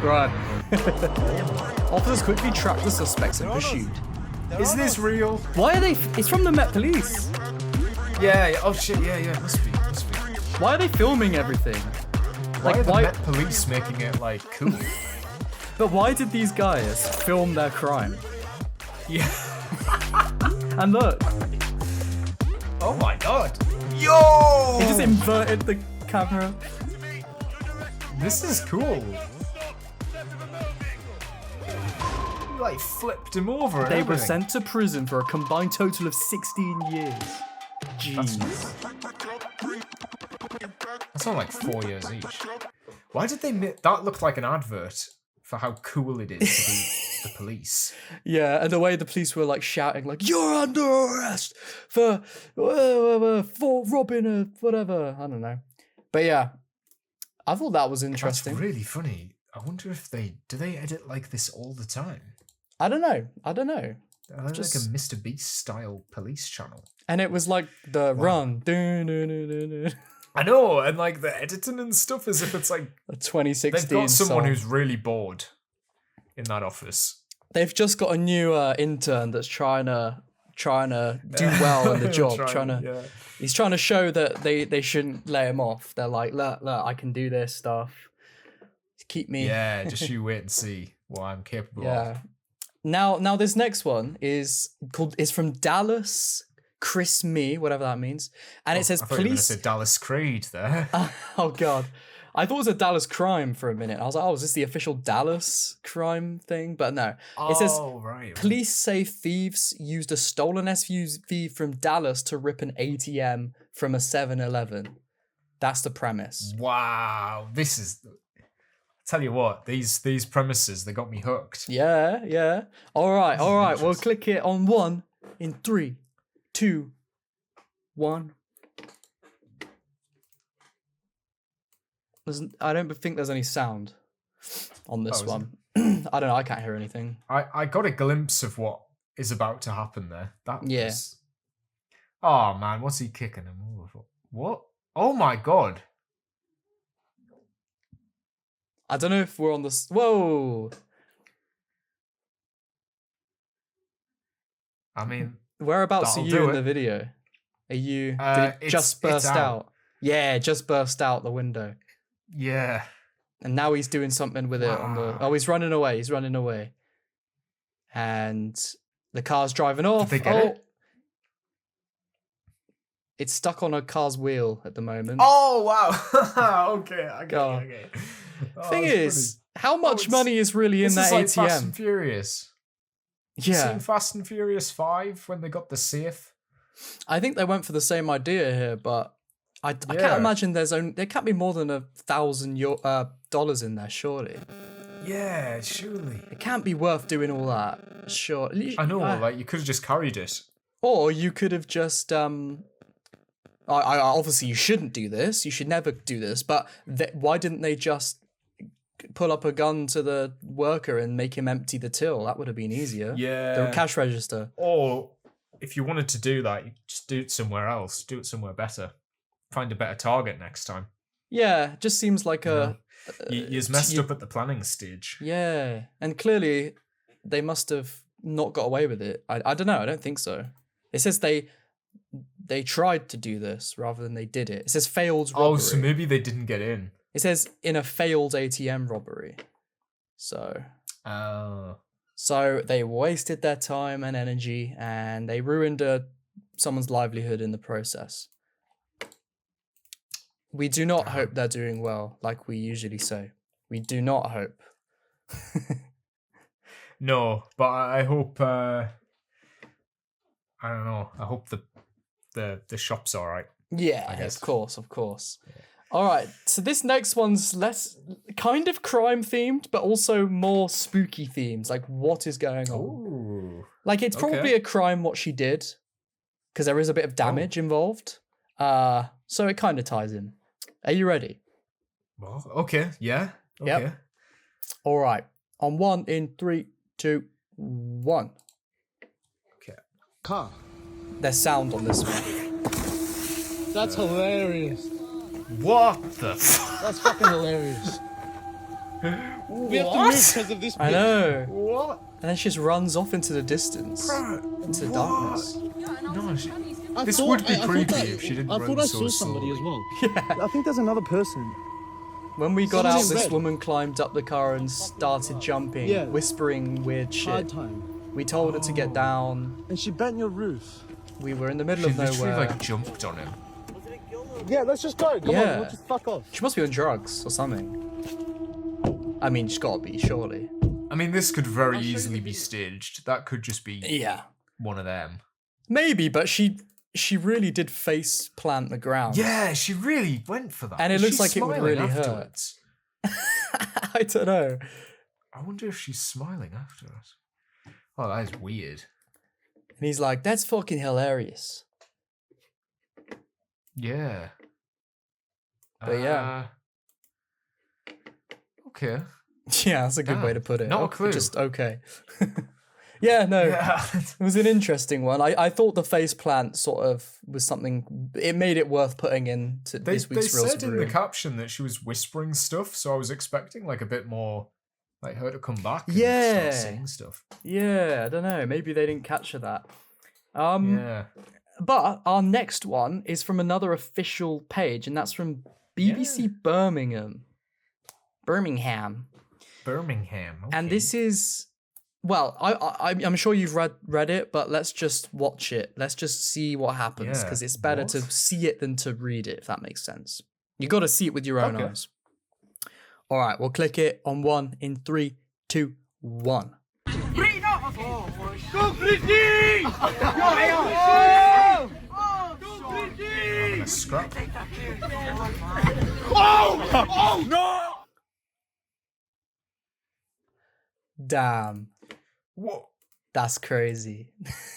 Right. Officers quickly tracked the suspects and pursued. Is this real? Why are they? It's from the Met Police. Yeah. Oh shit. Yeah. Must be. Why are they filming everything? Why are the Met Police making it like cool? But why did these guys film their crime? Yeah. And look, Oh my god. Yo! he just inverted the camera. This is cool. You, like flipped him over. And They were everything. sent to prison for a combined total of 16 years. Jeez. That's not like 4 years each. Why did they make that look like an advert for how cool it is to be the police? Yeah, and the way the police were like shouting, like, "You're under arrest for robbing a whatever." I don't know, but yeah, I thought that was interesting. That's really funny. I wonder if do they edit like this all the time? I don't know. Are they Just- like a Mr. Beast style police channel? And it was like the run, dun, dun, dun, dun, dun. I know, and like the editing and stuff, as if it's like A 2016. they've got someone song. who's really bored in that office. They've just got a new intern that's trying to do well in the job. Yeah. He's trying to show that they shouldn't lay him off. They're like, look, I can do this stuff. Keep me. Yeah, just you wait and see what I'm capable of. Yeah. Now this next one is from Dallas, Chris Me, whatever that means, and it says I thought you were gonna police. say Dallas Creed there. Oh god, I thought it was a Dallas crime for a minute. I was like, oh, is this the official Dallas crime thing? But no, it says Right. police say thieves used a stolen SUV from Dallas to rip an ATM from a 7-Eleven. That's the premise. Wow, this is. Tell you what, these premises, they got me hooked. Yeah. All right. We'll click it on 1 in 3, 2, 1. I don't think there's any sound on this is one. I don't know. I can't hear anything. I got a glimpse of what is about to happen there. That Yeah. was... Oh man, what's he kicking him? What? Oh my god. I don't know if we're on this. Whoa! I mean, Whereabouts are That'll you do in it. the video? Are you? Did it it's- just it's burst out. out? Yeah, it just burst out the window. yeah. And now he's doing something with it on the. Wow. Oh, he's running away. And the car's driving off. they get it? It's stuck on a car's wheel at the moment. Oh wow. Okay, I get God. it. Okay. Oh, Thing that's is, how much it's- money is really in funny. that This is like Fast ATM? and Furious. You Yeah, seen Fast and Furious 5 when they got the safe? I think they went for the same idea here, but I Yeah. can't imagine there can't be more than $1,000 in there, surely. Yeah, surely. It can't be worth doing all that. Sure. I know, like you could have just carried it. Or you could have just obviously you shouldn't do this. You should never do this. But why didn't they just pull up a gun to the worker and make him empty the till? That would have been easier. Yeah. The cash register. Or if you wanted to do that, you just do it somewhere else. Do it somewhere better. Find a better target next time. Yeah, it just seems like a. You're messed up at the planning stage. Yeah, and clearly they must have not got away with it. I don't know. I don't think so. It says they tried to do this rather than they did it. It says failed robbery. Oh, so maybe they didn't get in. It says in a failed ATM robbery. So they wasted their time and energy and they ruined someone's livelihood in the process. We do not hope they're doing well, like we usually say. We do not hope. No, but I hope. I don't know. I hope the shop's all right. Yeah, I guess. of course. Yeah. All right, so this next one's less kind of crime themed, but also more spooky themes. Like, what is going on? Ooh. Like, it's probably Okay. a crime what she did, because there is a bit of damage involved. So it kind of ties in. Are you ready? Well, okay, yeah. Okay. Yep. All right. On 1 in 3, 2, 1. Okay. Car. There's sound on this one. That's hilarious. What the fuck? That's fucking hilarious. We have to move because of this. I know. What? And then she just runs off into the distance, into the darkness. No, this would be creepy if she didn't I run thought I so saw somebody slowly. as well. Yeah. I think there's another person. When we got Someone out, in this red. woman climbed up the car and started jumping, Yeah. whispering weird Hard shit. time. We told her to get down. And she bent your roof. We were in the middle She of literally nowhere. like jumped on him. Yeah, let's just go. Come Yeah. on, we'll just fuck off. She must be on drugs or something. I mean, she's gotta be, surely. I mean, this could very easily be staged. That could just be Yeah. one of them. Maybe, but she really did face plant the ground. Yeah, she really went for that. And it Is looks she like it would smiling really hurt. afterwards? I don't know. I wonder if she's smiling afterwards. Oh, that is weird. And he's like, that's fucking hilarious. Yeah. But yeah. Okay. Yeah, that's a good way to put it. Not a Okay, clue. Just okay. Yeah, no. Yeah. It was an interesting one. I thought the face plant sort of was something. It made it worth putting into They this week's Reels said in the Room. caption that she was whispering stuff, so I was expecting like a bit more, like her to come back and Yeah. start saying stuff. Yeah, I don't know. Maybe they didn't capture that. Yeah. But our next one is from another official page, and that's from BBC Birmingham. Birmingham. Birmingham. And okay. this is, well, I'm sure you've read it, but let's just watch it. Let's just see what happens, Yeah, because it's better to what? see it than to read it, if that makes sense. You got to see it with your own Okay. eyes. All right, we'll click it on 1 in 3, 2, 1. Having a scrap. Damn, What? that's crazy.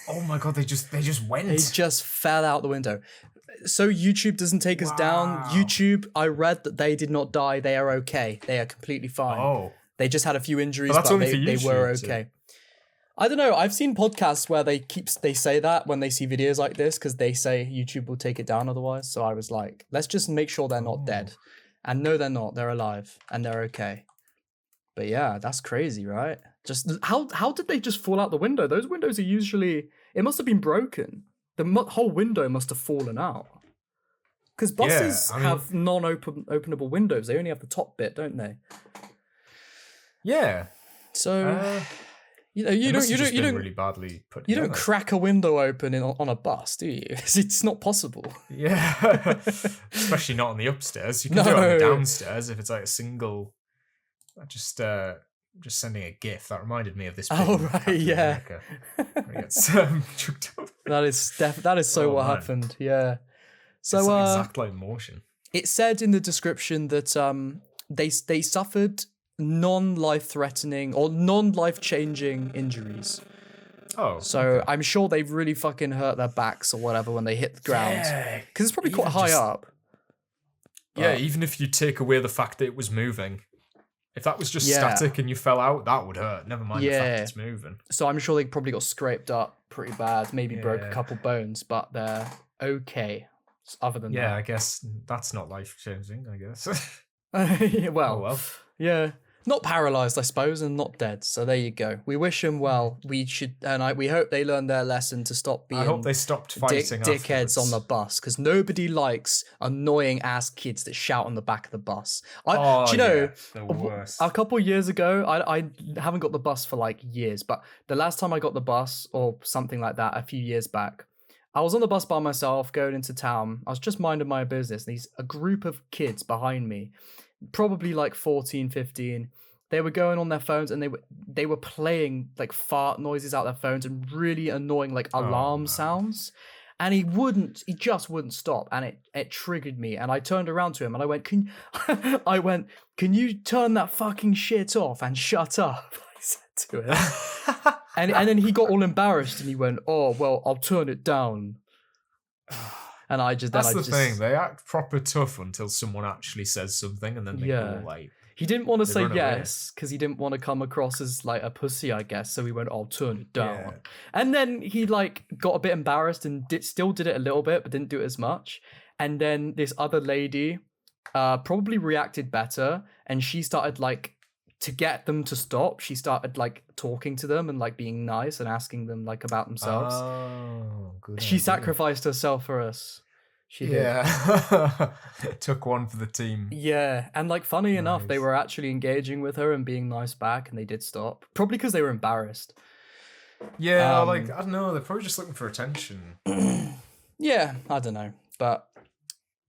Oh my god! They just went. They just fell out the window. So YouTube doesn't take us down. Wow. YouTube, I read that they did not die. They are okay. They are completely fine. Oh. They just had a few injuries, But that's but only they for were YouTube, so- okay. I don't know. I've seen podcasts where they say that when they see videos like this, because they say YouTube will take it down otherwise. So I was like, let's just make sure they're not dead. And no, they're not. They're alive and they're okay. But yeah, that's crazy, right? Just how did they just fall out the window? Those windows are usually, it must have been broken. The whole window must have fallen out. Because buses I mean- have non-openable windows. They only have the top bit, don't they? Yeah. So you know, It you must have just don't been really badly put you don't together. crack a window open on a bus, do you? It's not possible. Yeah. Especially not on the upstairs. You can do it on the No. downstairs if it's like a single. Just sending a GIF that reminded me of this. Oh, bit in right, Captain yeah. America, where he gets chucked up. That is so Oh, what man. happened. Yeah. So It's like exact like motion. it said in the description that they suffered non-life-threatening or non-life-changing injuries. Oh. So I'm sure they've really fucking hurt their backs or whatever when they hit the ground. Yeah. Because it's probably quite Even high just- up. Yeah, But- even if you take away the fact that it was moving. If that was just Yeah. static and you fell out, that would hurt. Never mind the Yeah. fact it's moving. So I'm sure they probably got scraped up pretty bad, maybe broke a Yeah. couple bones, but they're okay. Other than Yeah, I guess that's not life changing, I guess. that. Well, Oh, well. yeah. Not paralyzed, I suppose, and not dead. So there you go. We wish them well. We should, and we hope they learn their lesson to stop being I hope they stopped fighting dickheads on the afterwards. bus, because nobody likes annoying ass kids that shout on the back of the bus. Oh, do you know? yeah, the worst. A couple years ago, I haven't got the bus for like years, but the last time I got the bus or something like that a few years back, I was on the bus by myself going into town. I was just minding my business. And a group of kids behind me, probably like 14, 15, they were going on their phones and they were playing like fart noises out their phones and really annoying like alarm no. sounds. And he just wouldn't stop, and it triggered me. And I turned around to him and I went, can you turn that fucking shit off and shut up? I said to him. and then he got all embarrassed and he went, oh, well, I'll turn it down. And I just That's the thing. They act proper tough until someone actually says something, and then they go like. He didn't want to say run away. yes because he didn't want to come across as like a pussy, I guess. So he went, "I'll turn it down." And then he like got a bit embarrassed and still did it a little bit, but didn't do it as much. And then this other lady probably reacted better, and she started like to get them to stop. She started like talking to them and like being nice and asking them like about themselves. Oh, good. She sacrificed herself for us. She did. Yeah. Took one for the team. Yeah, and like funny enough, they were actually engaging with her and being nice back, and they did stop. Probably because they were embarrassed. Yeah, like I don't know, they're probably just looking for attention. Yeah, I don't know. But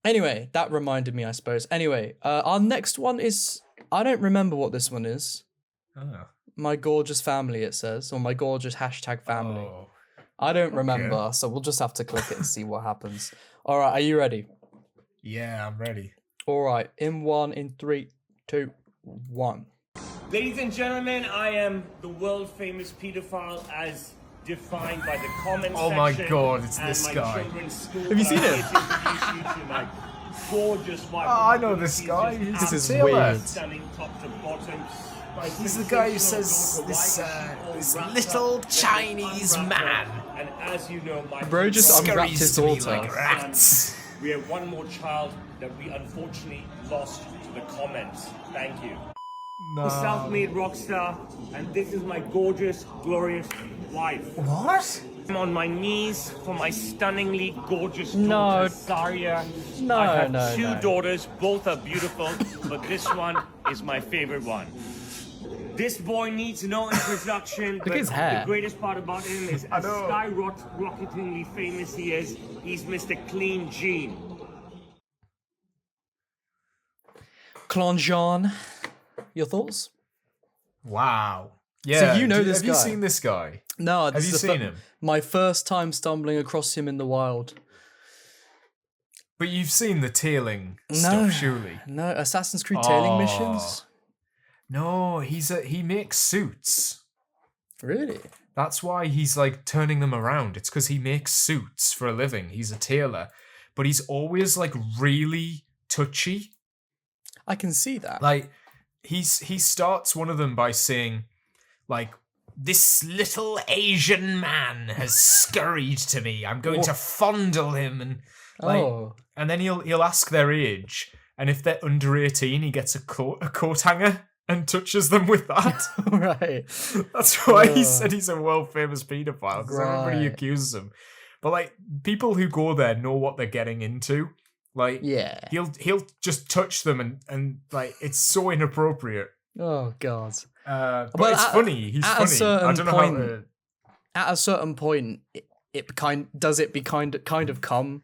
anyway, that reminded me, I suppose. Anyway, our next one is I don't remember what this one is. Oh. My gorgeous family, it says, or my gorgeous #family. Oh. I don't remember, so we'll just have to click it and see what happens. All right, are you ready? Yeah, I'm ready. All right, in 3, 2, 1. Ladies and gentlemen, I am the world famous pedophile as defined by the comment Oh my section God, it's and this my guy. children's school. Have you seen him? My gorgeous wife. Oh, I know this guy. This is Taylor. weird. Stunning top to bottom. He's the guy who says this little Chinese man. And as you know, my Bro just unwrapped his daughter. like rats. We have one more child that we unfortunately lost to the comments. Thank you. No. Self-made rock star, and this is my gorgeous, glorious wife. What? I'm on my knees for my stunningly gorgeous No. daughter, Saria. No, I have no, two no. daughters, both are beautiful, but this one is my favorite one. This boy needs no introduction, Look but at his hair. the greatest part about him is I as know. skyrocketingly famous he is, he's Mr. Clean Gene. Clonjon. Your thoughts? Wow. Yeah. So you know this Have guy? you seen this guy? No, Have this you is seen him? my first time stumbling across him in the wild. But you've seen the tailing No. stuff, surely. No, Assassin's Creed tailing Oh. missions? No, he makes suits. Really? That's why he's like turning them around. It's because he makes suits for a living. He's a tailor, but he's always like really touchy. I can see that. Like he starts one of them by saying, like, "This little Asian man has scurried to me. I'm going to fondle him," and like, and then he'll ask their age, and if they're under 18, he gets a coat hanger and touches them with that. Right. That's why he said he's a world famous paedophile, because everybody Right. accuses him. But like people who go there know what they're getting into. Like Yeah. he'll just touch them and like it's so inappropriate. Oh god. But Well, it's funny. He's funny. I don't know how to. At a certain point, it kind of come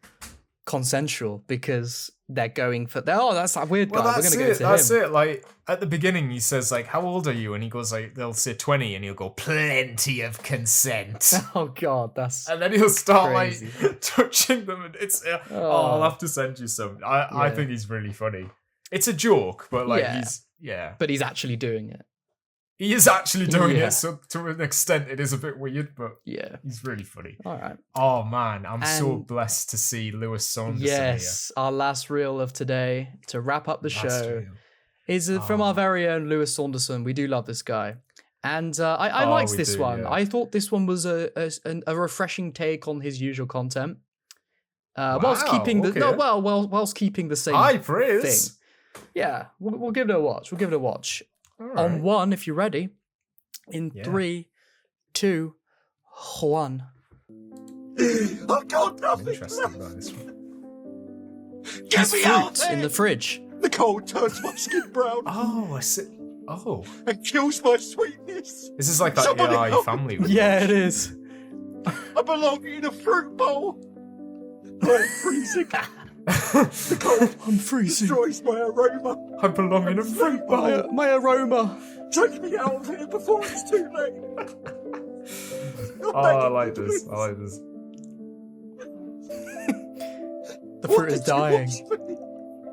consensual because they're going for that's that weird guy. Well, We're that's gonna go it. to That's him. it. Like at the beginning, he says like, "How old are you?" And he goes like, they'll say 20, and he'll go, "Plenty of consent." Oh god, that's And then he'll start crazy. like touching them, and it's. I'll have to send you some. I think he's really funny. It's a joke, but like but he's actually doing it. he is actually doing Yeah. it. So to an extent, it is a bit weird, but Yeah. he's really funny. All right. Oh man, I'm so And- blessed to see Lewis Saunders. Yes, our last reel of today to wrap up the Last show reel. is from our very own Lewis Saunderson. We do love this guy. And I liked we this do, one. yeah. I thought this one was a refreshing take on his usual content. Whilst Wow, keeping the okay. whilst keeping the same High thing. praise. Yeah, we'll give it a watch. We'll give it a watch. All On right. one, if you're ready. In Yeah. 3, 2, 1. I've got nothing Interested left. about this one. Get There's me out fruit in the fridge. The cold turns my skin brown Oh, I see. Oh, and kills my sweetness. this is like that Somebody AI help family. we Yeah, watched. it is. I belong in a fruit bowl. I'm freezing. The cold I'm freezing. destroys my aroma. I belong in a fruit bowl. My aroma. Take me out of here before it's too late. Oh, I like this. I like this. The fruit is dying.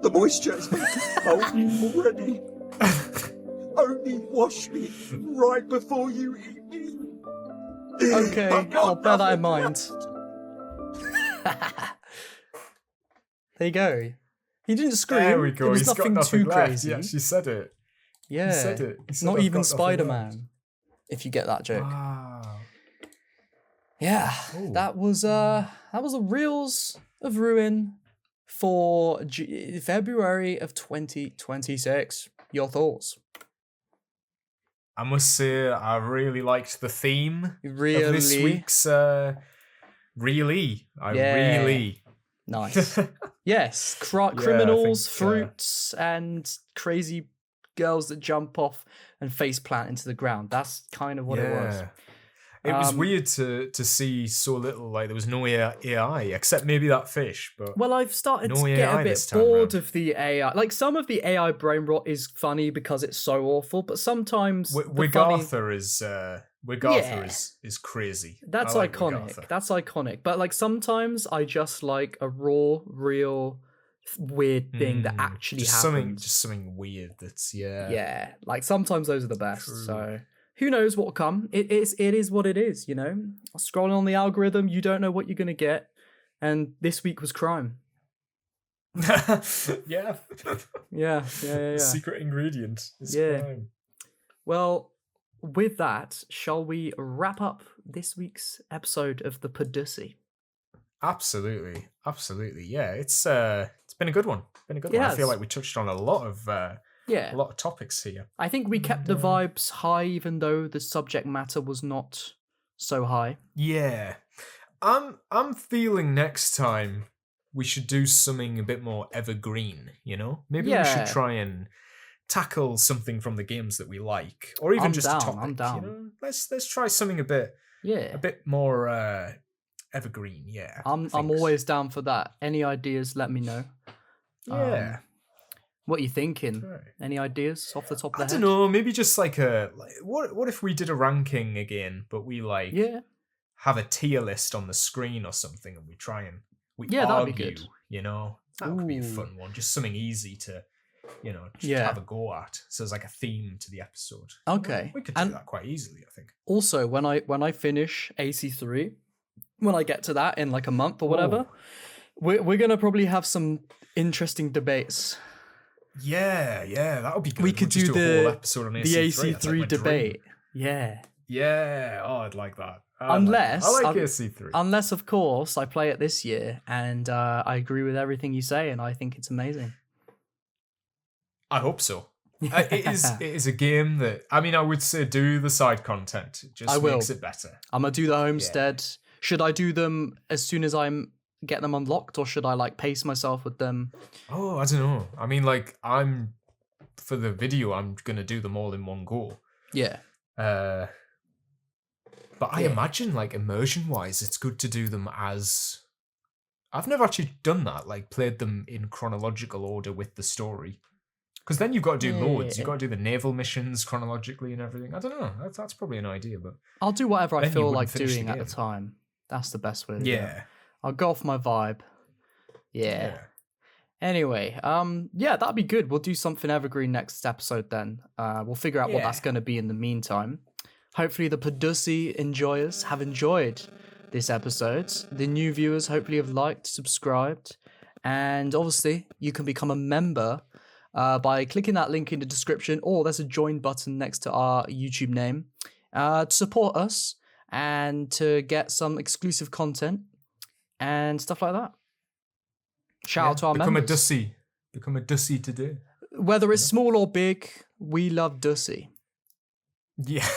The moisture has been out already. Only wash me right before you eat me. Okay, I've got I'll bear that in nothing mind. left. There you go. He didn't scream. There we go. It was He's nothing got nothing too left. crazy. Yeah, she said it. Yeah. He said it. He said, Not "I've even got nothing left." Spider-Man. If you get that joke. Wow. Yeah. Ooh. That was the Reels of Ruin for February of 2026. Your thoughts? I must say, I really liked the theme of Really? this week's. Really, Yeah. really. Nice. Yes. I Criminals, think, fruits, and crazy girls that jump off and face plant into the ground. That's kind of what it was. It was weird to see so little. Like there was no AI except maybe that fish. But Well, I've started no to get AI a bit this time bored round. of the AI. Like some of the AI brain rot is funny because it's so awful, but sometimes the funny... Wigartha is crazy. That's I like iconic. Wigartha. That's iconic. But like sometimes I just like a raw, real, weird thing that actually just happens. something weird. That's Yeah, like sometimes those are the best. True. So who knows what will come? It is what it is. You know, scrolling on the algorithm, you don't know what you're gonna get. And this week was crime. yeah. Yeah. Secret ingredient is Yeah. crime. Well, with that, shall we wrap up this week's episode of the Podussy? Absolutely. Yeah, it's been a good one. I Yes. feel like we touched on a lot of topics here. I think we kept the vibes high, even though the subject matter was not so high. Yeah, I'm feeling next time we should do something a bit more evergreen. You know, maybe we should try and tackle something from the games that we like, or even I'm just down, a topic. I'm down. You know, let's try something a bit more evergreen. Yeah, I'm always down for that. Any ideas? Let me know. Yeah. What are you thinking? Right. Any ideas off the top of the I head? don't know. Maybe just like what if we did a ranking again, but we have a tier list on the screen or something, and we try and that'd argue. be good. You know, that would be a fun one. Just something easy to, have a go at. So there's like a theme to the episode. Okay, we could do that quite easily, I think. Also, when I finish AC3, when I get to that in like a month or whatever, we're gonna probably have some interesting debates. Yeah, that would be good. We could just do a whole episode on AC3. the That's like AC3 my debate. dream. Yeah. Oh, I'd like that. I like AC3. Unless, of course, I play it this year and I agree with everything you say, and I think it's amazing. I hope so. It is a game that I would say do the side content. It just makes it better. I'm gonna do the homestead. Yeah. Should I do them as soon as I'm get them unlocked, or should I like pace myself with them? Oh, I don't know. I'm for the video, I'm gonna do them all in one go. Yeah. But I imagine like immersion wise, it's good to do them as. I've never actually done that. Like played them in chronological order with the story. Because then you've got to do loads. You've got to do the naval missions chronologically and everything. I don't know. That's probably an idea, but I'll do whatever I feel like doing at the time. That's the best way to do it. I'll go off my vibe. Yeah. Anyway, that'd be good. We'll do something evergreen next episode then. We'll figure out what that's going to be in the meantime. Hopefully the Podussy enjoyers have enjoyed this episode. The new viewers hopefully have liked, subscribed, and obviously you can become a member by clicking that link in the description, or there's a join button next to our YouTube name to support us and to get some exclusive content and stuff like that. Shout out to our members. Become a Dussy today. Whether it's small or big, we love Dussy. Yeah.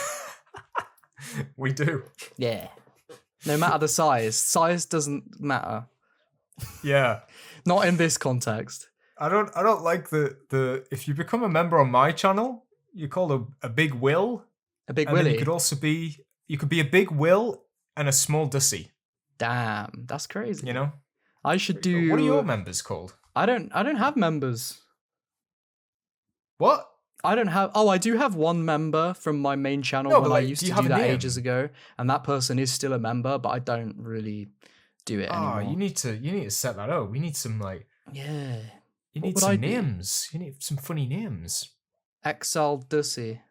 We do. Yeah. No matter the size. Size doesn't matter. Yeah. Not in this context. I don't like the if you become a member on my channel, you're called a big Will. A big and Willy. You could be a big Will and a small Dussy. Damn, that's crazy. You know? I should do. What are your members called? I don't have members. What? I don't have. Oh, I do have one member from my main channel when I used to do that ages ago, and that person is still a member, but I don't really do it anymore. Oh, you need to set that up. We need some Yeah. You need some names. You need some funny names. Exiled Dussy.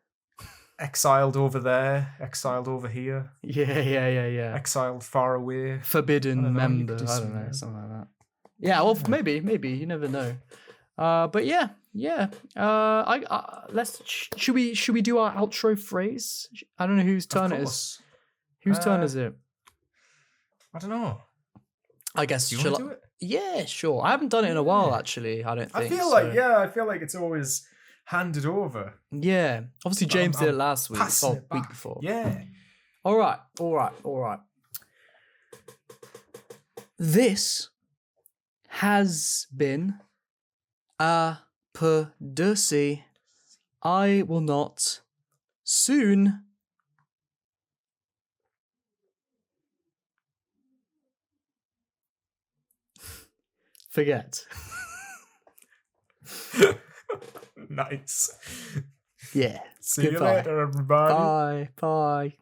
Exiled over there. Exiled over here. Yeah. Exiled far away. Forbidden member. I don't know, something like that. Yeah, well, maybe you never know. But yeah. Should we do our outro phrase? I don't know whose turn it is. Whose turn is it? I don't know. I guess. Do you want to do it? Yeah, sure. I haven't done it in a while, actually. I don't think. I feel like it's always handed over. Yeah. Obviously, James did it last week. Passing it Week back. before. Yeah. All right. This has been a Podussy. I will not soon forget. Nice. Yeah. See you later, everybody. Bye.